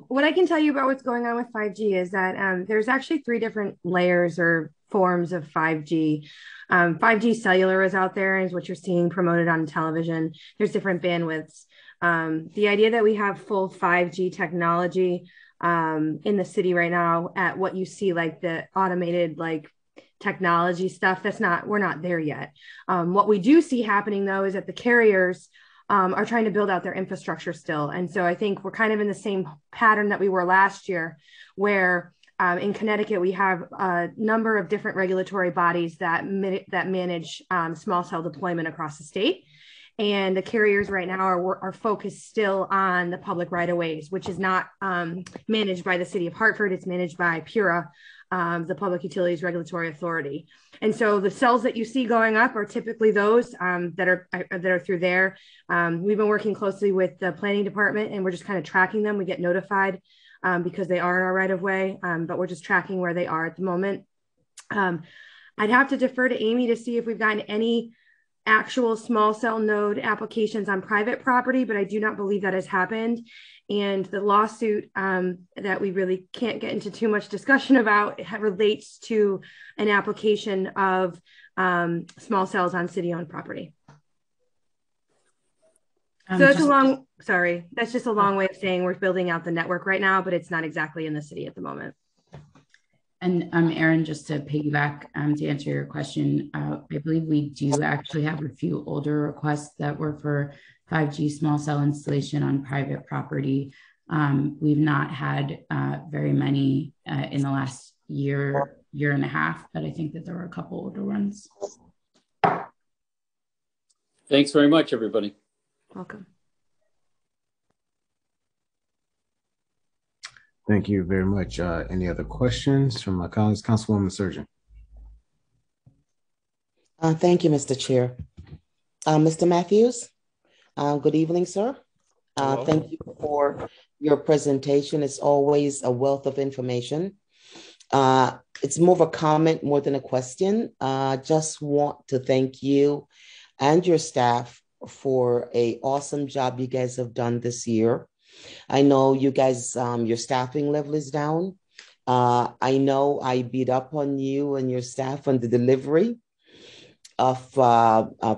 what I can tell you about what's going on with 5G is that there's actually 3 different layers or forms of 5G. 5G cellular is out there, is what you're seeing promoted on television. There's different bandwidths. The idea that we have full 5G technology in the city right now at what you see like the automated like technology stuff, we're not there yet. What we do see happening though is that the carriers are trying to build out their infrastructure still. And so I think we're kind of in the same pattern that we were last year, where in Connecticut, we have a number of different regulatory bodies that manage small cell deployment across the state. And the carriers right now are focused still on the public right-of-ways, which is not managed by the city of Hartford. It's managed by PURA, the Public Utilities Regulatory Authority. And so the cells that you see going up are typically those that are through there. We've been working closely with the planning department, and we're just kind of tracking them. We get notified because they are in our right-of-way, but we're just tracking where they are at the moment. I'd have to defer to Amy to see if we've gotten any actual small cell node applications on private property, but I do not believe that has happened. And the lawsuit that we really can't get into too much discussion about relates to an application of small cells on city-owned property. So that's just a long way of saying we're building out the network right now, but it's not exactly in the city at the moment. And Aaron, just to piggyback to answer your question, I believe we do actually have a few older requests that were for 5G small cell installation on private property. We've not had very many in the last year and a half, but I think that there were a couple older ones. Thanks very much, everybody. Welcome. Thank you very much. Any other questions from my colleagues? Councilwoman Surgeon. Thank you, Mr. Chair. Mr. Matthews, good evening, sir. Thank you for your presentation. It's always a wealth of information. It's more of a comment more than a question. Just want to thank you and your staff for an awesome job you guys have done this year. I know you guys, your staffing level is down. I know I beat up on you and your staff on the delivery of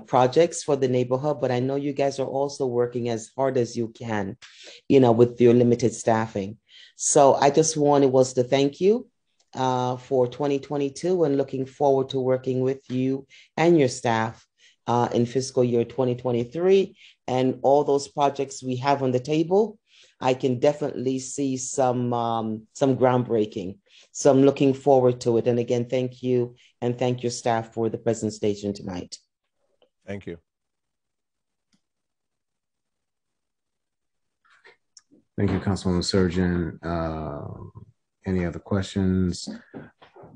projects for the neighborhood, but I know you guys are also working as hard as you can, with your limited staffing. So I just wanted to thank you for 2022 and looking forward to working with you and your staff in fiscal year 2023 and all those projects we have on the table. I can definitely see some groundbreaking. So I'm looking forward to it. And again, thank you and thank your staff for the presentation tonight. Thank you. Thank you, Councilwoman Surgeon. Any other questions?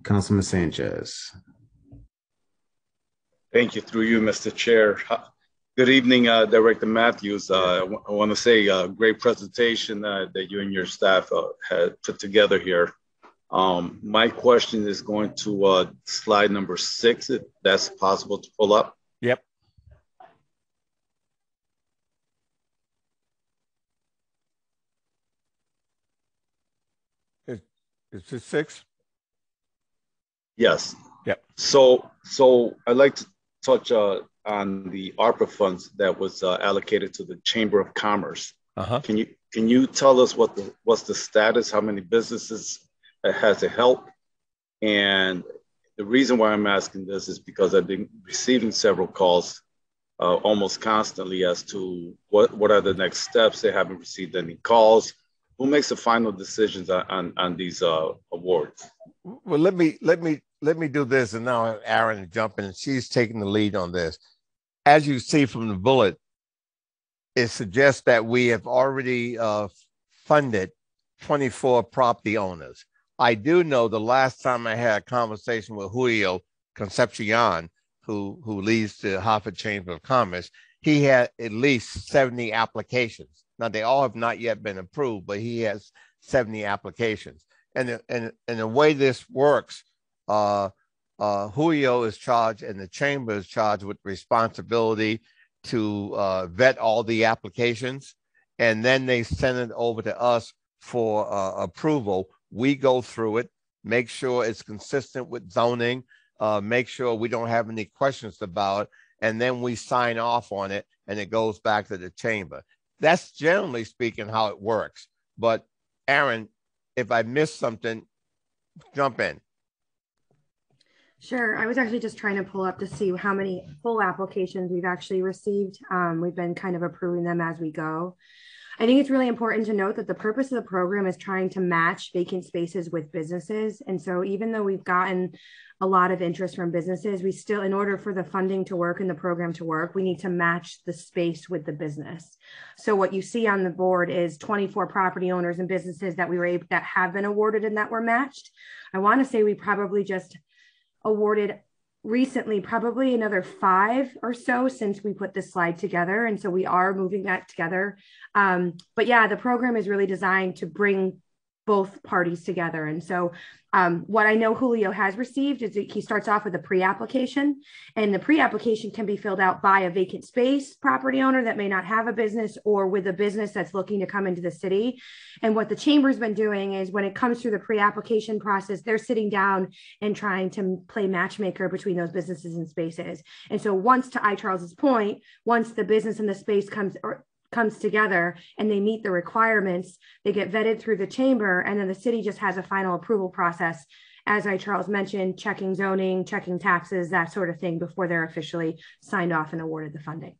Councilman Sanchez. Thank you, through you, Mr. Chair. Good evening, Director Matthews. I want to say great presentation that you and your staff had put together here. My question is going to slide number 6, if that's possible to pull up. Yep. Is this 6? Yes. Yep. So I'd like to touch on the ARPA funds that was allocated to the Chamber of Commerce. Can you tell us what's the status? How many businesses has it helped? And the reason why I'm asking this is because I've been receiving several calls almost constantly as to what are the next steps. They haven't received any calls. Who makes the final decisions on these awards? Well, let me do this, and now Aaron jump in, and she's taking the lead on this. As you see from the bullet, it suggests that we have already funded 24 property owners. I do know the last time I had a conversation with Julio Concepcion, who leads the Hartford Chamber of Commerce, he had at least 70 applications. Now, they all have not yet been approved, but he has 70 applications. And the way this works, Julio is charged and the chamber is charged with responsibility to vet all the applications, and then they send it over to us for approval. We go through it, make sure it's consistent with zoning, make sure we don't have any questions about it, and then we sign off on it, and it goes back to the chamber. That's generally speaking how it works. But Aaron, if I missed something, jump in. Sure. I was actually just trying to pull up to see how many full applications we've actually received. We've been kind of approving them as we go. I think it's really important to note that the purpose of the program is trying to match vacant spaces with businesses. And so even though we've gotten a lot of interest from businesses, we still, in order for the funding to work and the program to work, we need to match the space with the business. So what you see on the board is 24 property owners and businesses that that have been awarded and that were matched. I want to say we probably just awarded recently probably another 5 or so since we put this slide together. And so we are moving that together. But yeah, the program is really designed to bring both parties together. And so what I know Julio has received is that he starts off with a pre-application, and the pre-application can be filled out by a vacant space property owner that may not have a business, or with a business that's looking to come into the city. And what the chamber's been doing is when it comes through the pre-application process, they're sitting down and trying to play matchmaker between those businesses and spaces. And so once, to Charles's point, once the business and the space comes together and they meet the requirements, they get vetted through the chamber, and then the city just has a final approval process, as Charles mentioned, checking zoning, checking taxes, that sort of thing, before they're officially signed off and awarded the funding.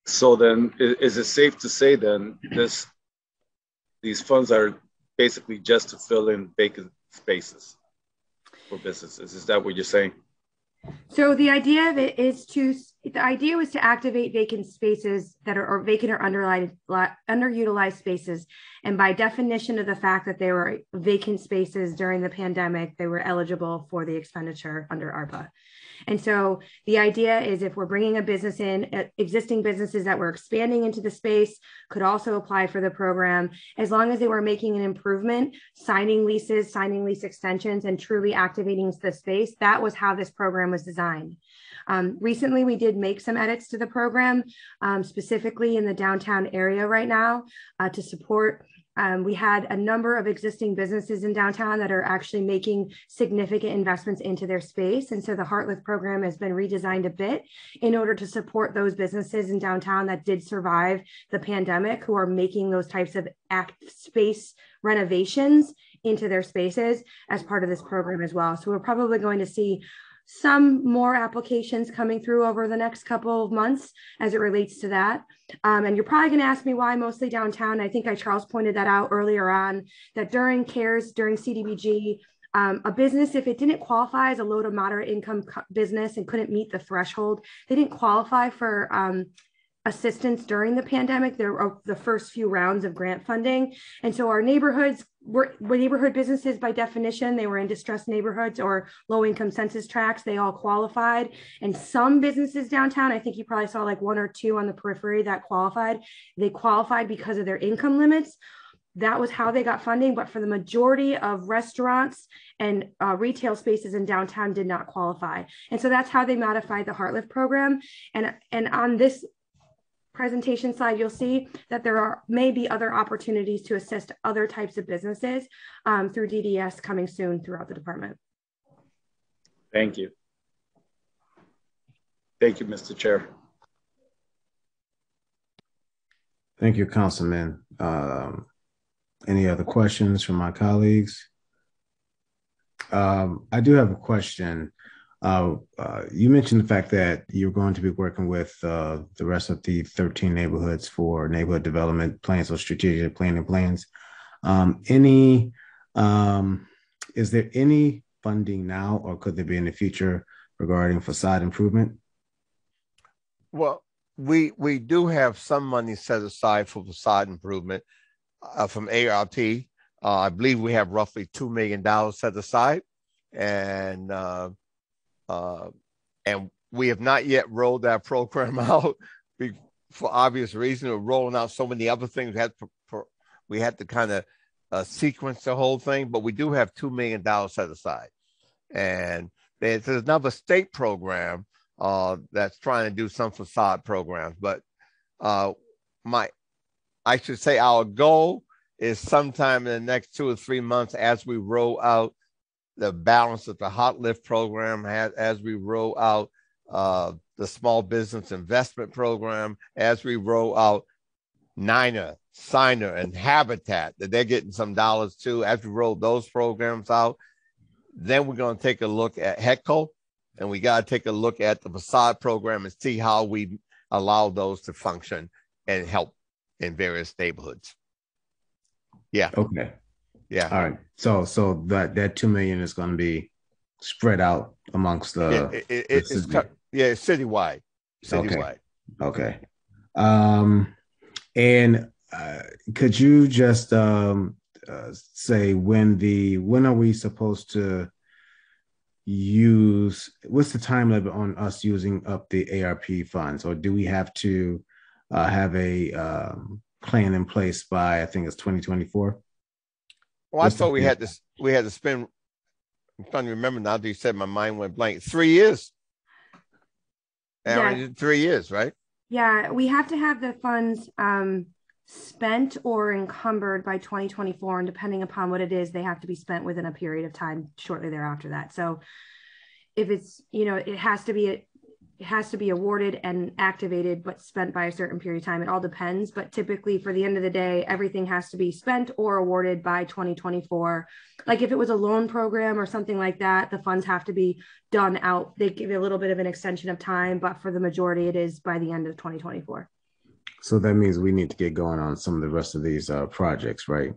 So then, is it safe to say then these funds are basically just to fill in vacant spaces for businesses? Is that what you're saying? So the idea of it is the idea was to activate vacant spaces that are vacant or underutilized spaces. And by definition of the fact that they were vacant spaces during the pandemic, they were eligible for the expenditure under ARPA. And so the idea is, if we're bringing a business in, existing businesses that were expanding into the space could also apply for the program, as long as they were making an improvement, signing leases, signing lease extensions, and truly activating the space. That was how this program was designed. Recently, we did make some edits to the program, specifically in the downtown area right now to support. We had a number of existing businesses in downtown that are actually making significant investments into their space. And so the Heartlift program has been redesigned a bit in order to support those businesses in downtown that did survive the pandemic, who are making those types of space renovations into their spaces as part of this program as well. So we're probably going to see some more applications coming through over the next couple of months as it relates to that. And you're probably going to ask me why mostly downtown. I think Charles pointed that out earlier on, that during CARES, during CDBG, a business, if it didn't qualify as a low to moderate income business and couldn't meet the threshold, they didn't qualify for assistance during the pandemic. There were the first few rounds of grant funding. And so our neighborhoods were neighborhood businesses by definition. They were in distressed neighborhoods or low income census tracts. They all qualified. And some businesses downtown, I think you probably saw like one or two on the periphery that qualified. They qualified because of their income limits. That was how they got funding. But for the majority of restaurants and retail spaces in downtown did not qualify. And so that's how they modified the HeartLift program. And on this presentation slide, you'll see that there may be other opportunities to assist other types of businesses through DDS coming soon throughout the department. Thank you. Thank you, Mr. Chair. Thank you, Councilman. Any other questions from my colleagues? I do have a question. You mentioned the fact that you're going to be working with the rest of the 13 neighborhoods for neighborhood development plans or strategic planning plans. Is there any funding now, or could there be in the future regarding facade improvement? Well, we do have some money set aside for facade improvement from ARP. I believe we have roughly $2 million set aside, and we have not yet rolled that program out for obvious reasons. We're rolling out so many other things. We had to kind of sequence the whole thing, but we do have $2 million set aside. And there's another state program that's trying to do some facade programs. But I should say our goal is sometime in the next 2 or 3 months, as we roll out the balance of the HeartLift program, as we roll out the small business investment program, as we roll out Niner, Signer, and Habitat, that they're getting some dollars too. As we roll those programs out, then we're going to take a look at HECO, and we got to take a look at the facade program and see how we allow those to function and help in various neighborhoods. Yeah. Okay. Yeah. All right. So that $2 million is going to be spread out amongst the. It's citywide. Citywide. Okay. And could you just say when are we supposed to use? What's the time limit on us using up the ARP funds, or do we have to have a plan in place by, I think it's 2024? Well, I thought we had to spend. I'm trying to remember now that you said, my mind went blank. 3 years. Aaron, 3 years, right? Yeah, we have to have the funds spent or encumbered by 2024, and depending upon what it is, they have to be spent within a period of time shortly thereafter that. So if it's, it has to be awarded and activated, but spent by a certain period of time. It all depends, but typically for the end of the day, everything has to be spent or awarded by 2024. Like if it was a loan program or something like that, the funds have to be done out. They give you a little bit of an extension of time, but for the majority, it is by the end of 2024. So that means we need to get going on some of the rest of these projects, right?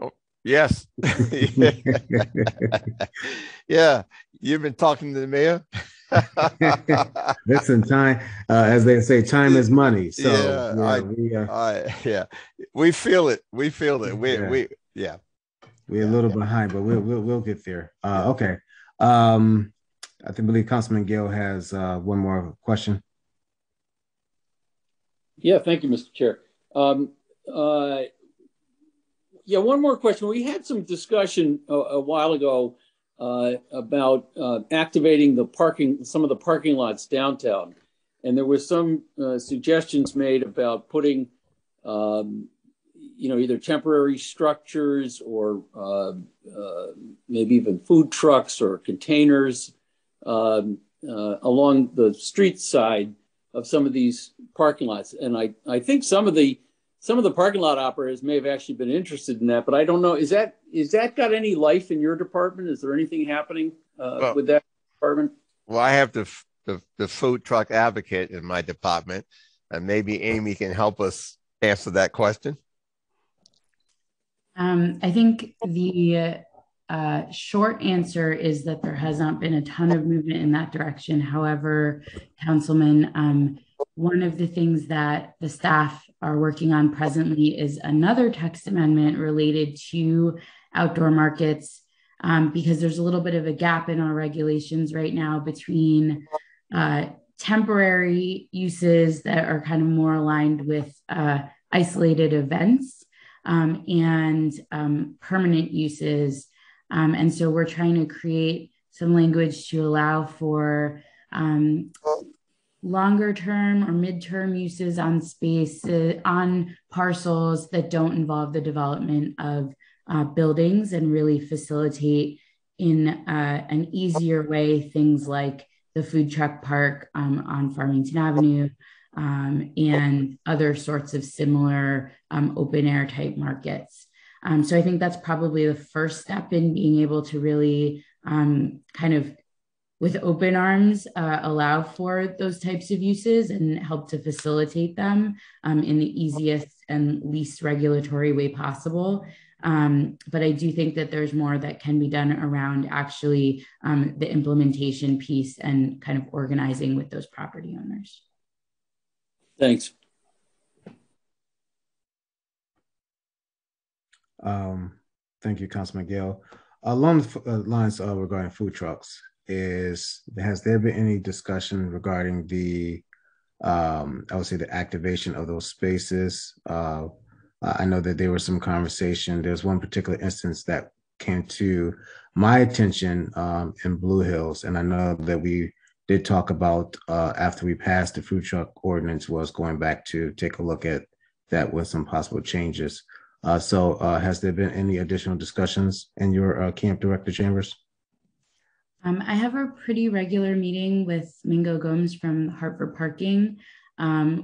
Oh, yes. Yeah. You've been talking to the mayor? Listen, time, as they say, time is money. So we feel it. We feel it. We're a little behind, but we'll get there. Okay. I believe Councilman Gale has one more question. Yeah, thank you, Mr. Chair. One more question. We had some discussion a while ago about activating some of the parking lots downtown. And there were some suggestions made about putting, either temporary structures or maybe even food trucks or containers along the street side of some of these parking lots. And I think some of the parking lot operators may have actually been interested in that, but I don't know. Is that got any life in your department? Is there anything happening with that department? Well, I have the food truck advocate in my department, and maybe Amy can help us answer that question. I think the short answer is that there has not been a ton of movement in that direction. However, Councilman, one of the things that the staff are working on presently is another text amendment related to outdoor markets, because there's a little bit of a gap in our regulations right now between temporary uses that are kind of more aligned with isolated events and permanent uses. And so we're trying to create some language to allow for longer term or mid-term uses on space, on parcels that don't involve the development of buildings, and really facilitate in an easier way things like the food truck park on Farmington Avenue and other sorts of similar open air type markets. So I think that's probably the first step in being able to really kind of, with open arms, allow for those types of uses and help to facilitate them in the easiest and least regulatory way possible. But I do think that there's more that can be done around actually the implementation piece and kind of organizing with those property owners. Thanks. Thank you, Councilman Gale. Along the lines regarding food trucks, has there been any discussion regarding the, I would say, the activation of those spaces? I know that there was some conversation. There's one particular instance that came to my attention in Blue Hills, and I know that we did talk about after we passed the food truck ordinance was going back to take a look at that with some possible changes. So has there been any additional discussions in your camp director chambers? I have a pretty regular meeting with Mingo Gomes from Hartford Parking,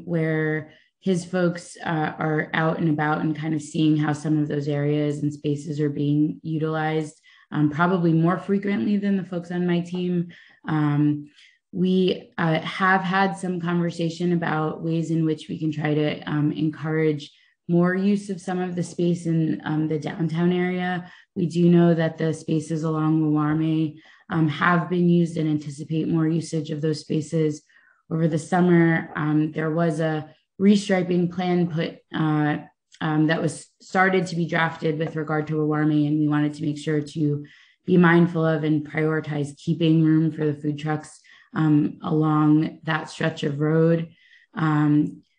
where his folks are out and about and kind of seeing how some of those areas and spaces are being utilized, probably more frequently than the folks on my team. We have had some conversation about ways in which we can try to encourage more use of some of the space in the downtown area. We do know that the spaces along Warme have been used and anticipate more usage of those spaces over the summer. There was a restriping plan put that was started to be drafted with regard to Warme, and we wanted to make sure to be mindful of and prioritize keeping room for the food trucks along that stretch of road.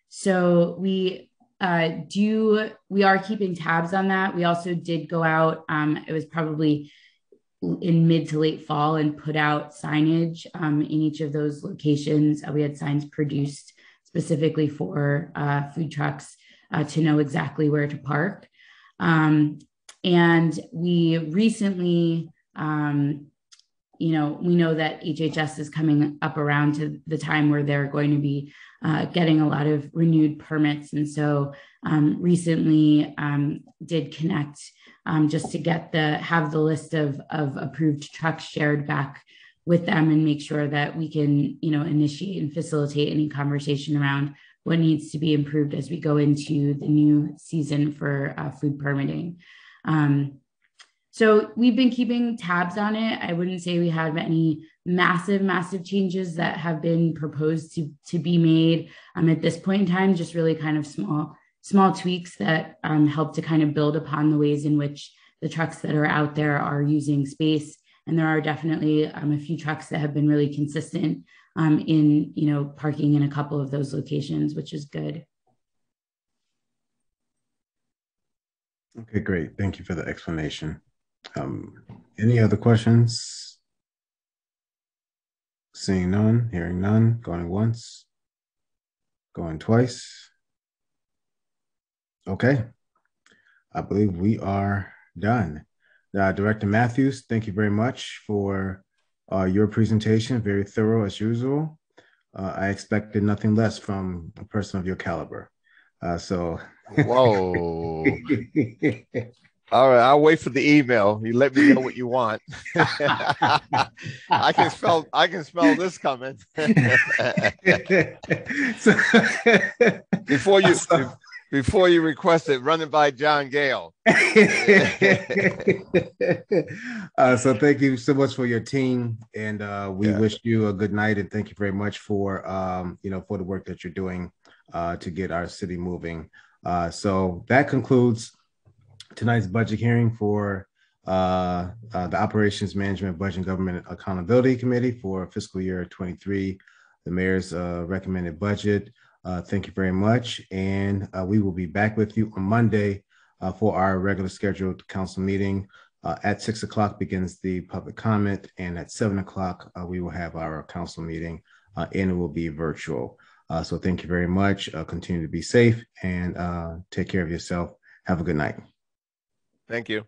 So we are keeping tabs on that. We also did go out, it was probably in mid to late fall, and put out signage in each of those locations. We had signs produced specifically for food trucks to know exactly where to park. And we recently, we know that HHS is coming up around to the time where they're going to be getting a lot of renewed permits. And so recently did connect just to have the list of approved trucks shared back with them and make sure that we can, initiate and facilitate any conversation around what needs to be improved as we go into the new season for food permitting. So we've been keeping tabs on it. I wouldn't say we have any massive changes that have been proposed to be made at this point in time, just really kind of small tweaks that help to kind of build upon the ways in which the trucks that are out there are using space. And there are definitely a few trucks that have been really consistent in, parking in a couple of those locations, which is good. Okay, great. Thank you for the explanation. Any other questions? Seeing none, hearing none, going once, going twice. Okay, I believe we are done. Director Matthews, thank you very much for your presentation. Very thorough as usual. I expected nothing less from a person of your caliber. Whoa. All right, I'll wait for the email. You let me know what you want. I can smell this coming. before you requested, run it by John Gale. So thank you so much for your team, and we wish you a good night, and thank you very much for for the work that you're doing to get our city moving. So that concludes tonight's budget hearing for the Operations Management, Budget and Government Accountability Committee for fiscal year 23, the mayor's recommended budget. Thank you very much. And we will be back with you on Monday for our regular scheduled council meeting. At 6 o'clock begins the public comment, and at 7 o'clock, we will have our council meeting, and it will be virtual. So thank you very much. Continue to be safe and take care of yourself. Have a good night. Thank you.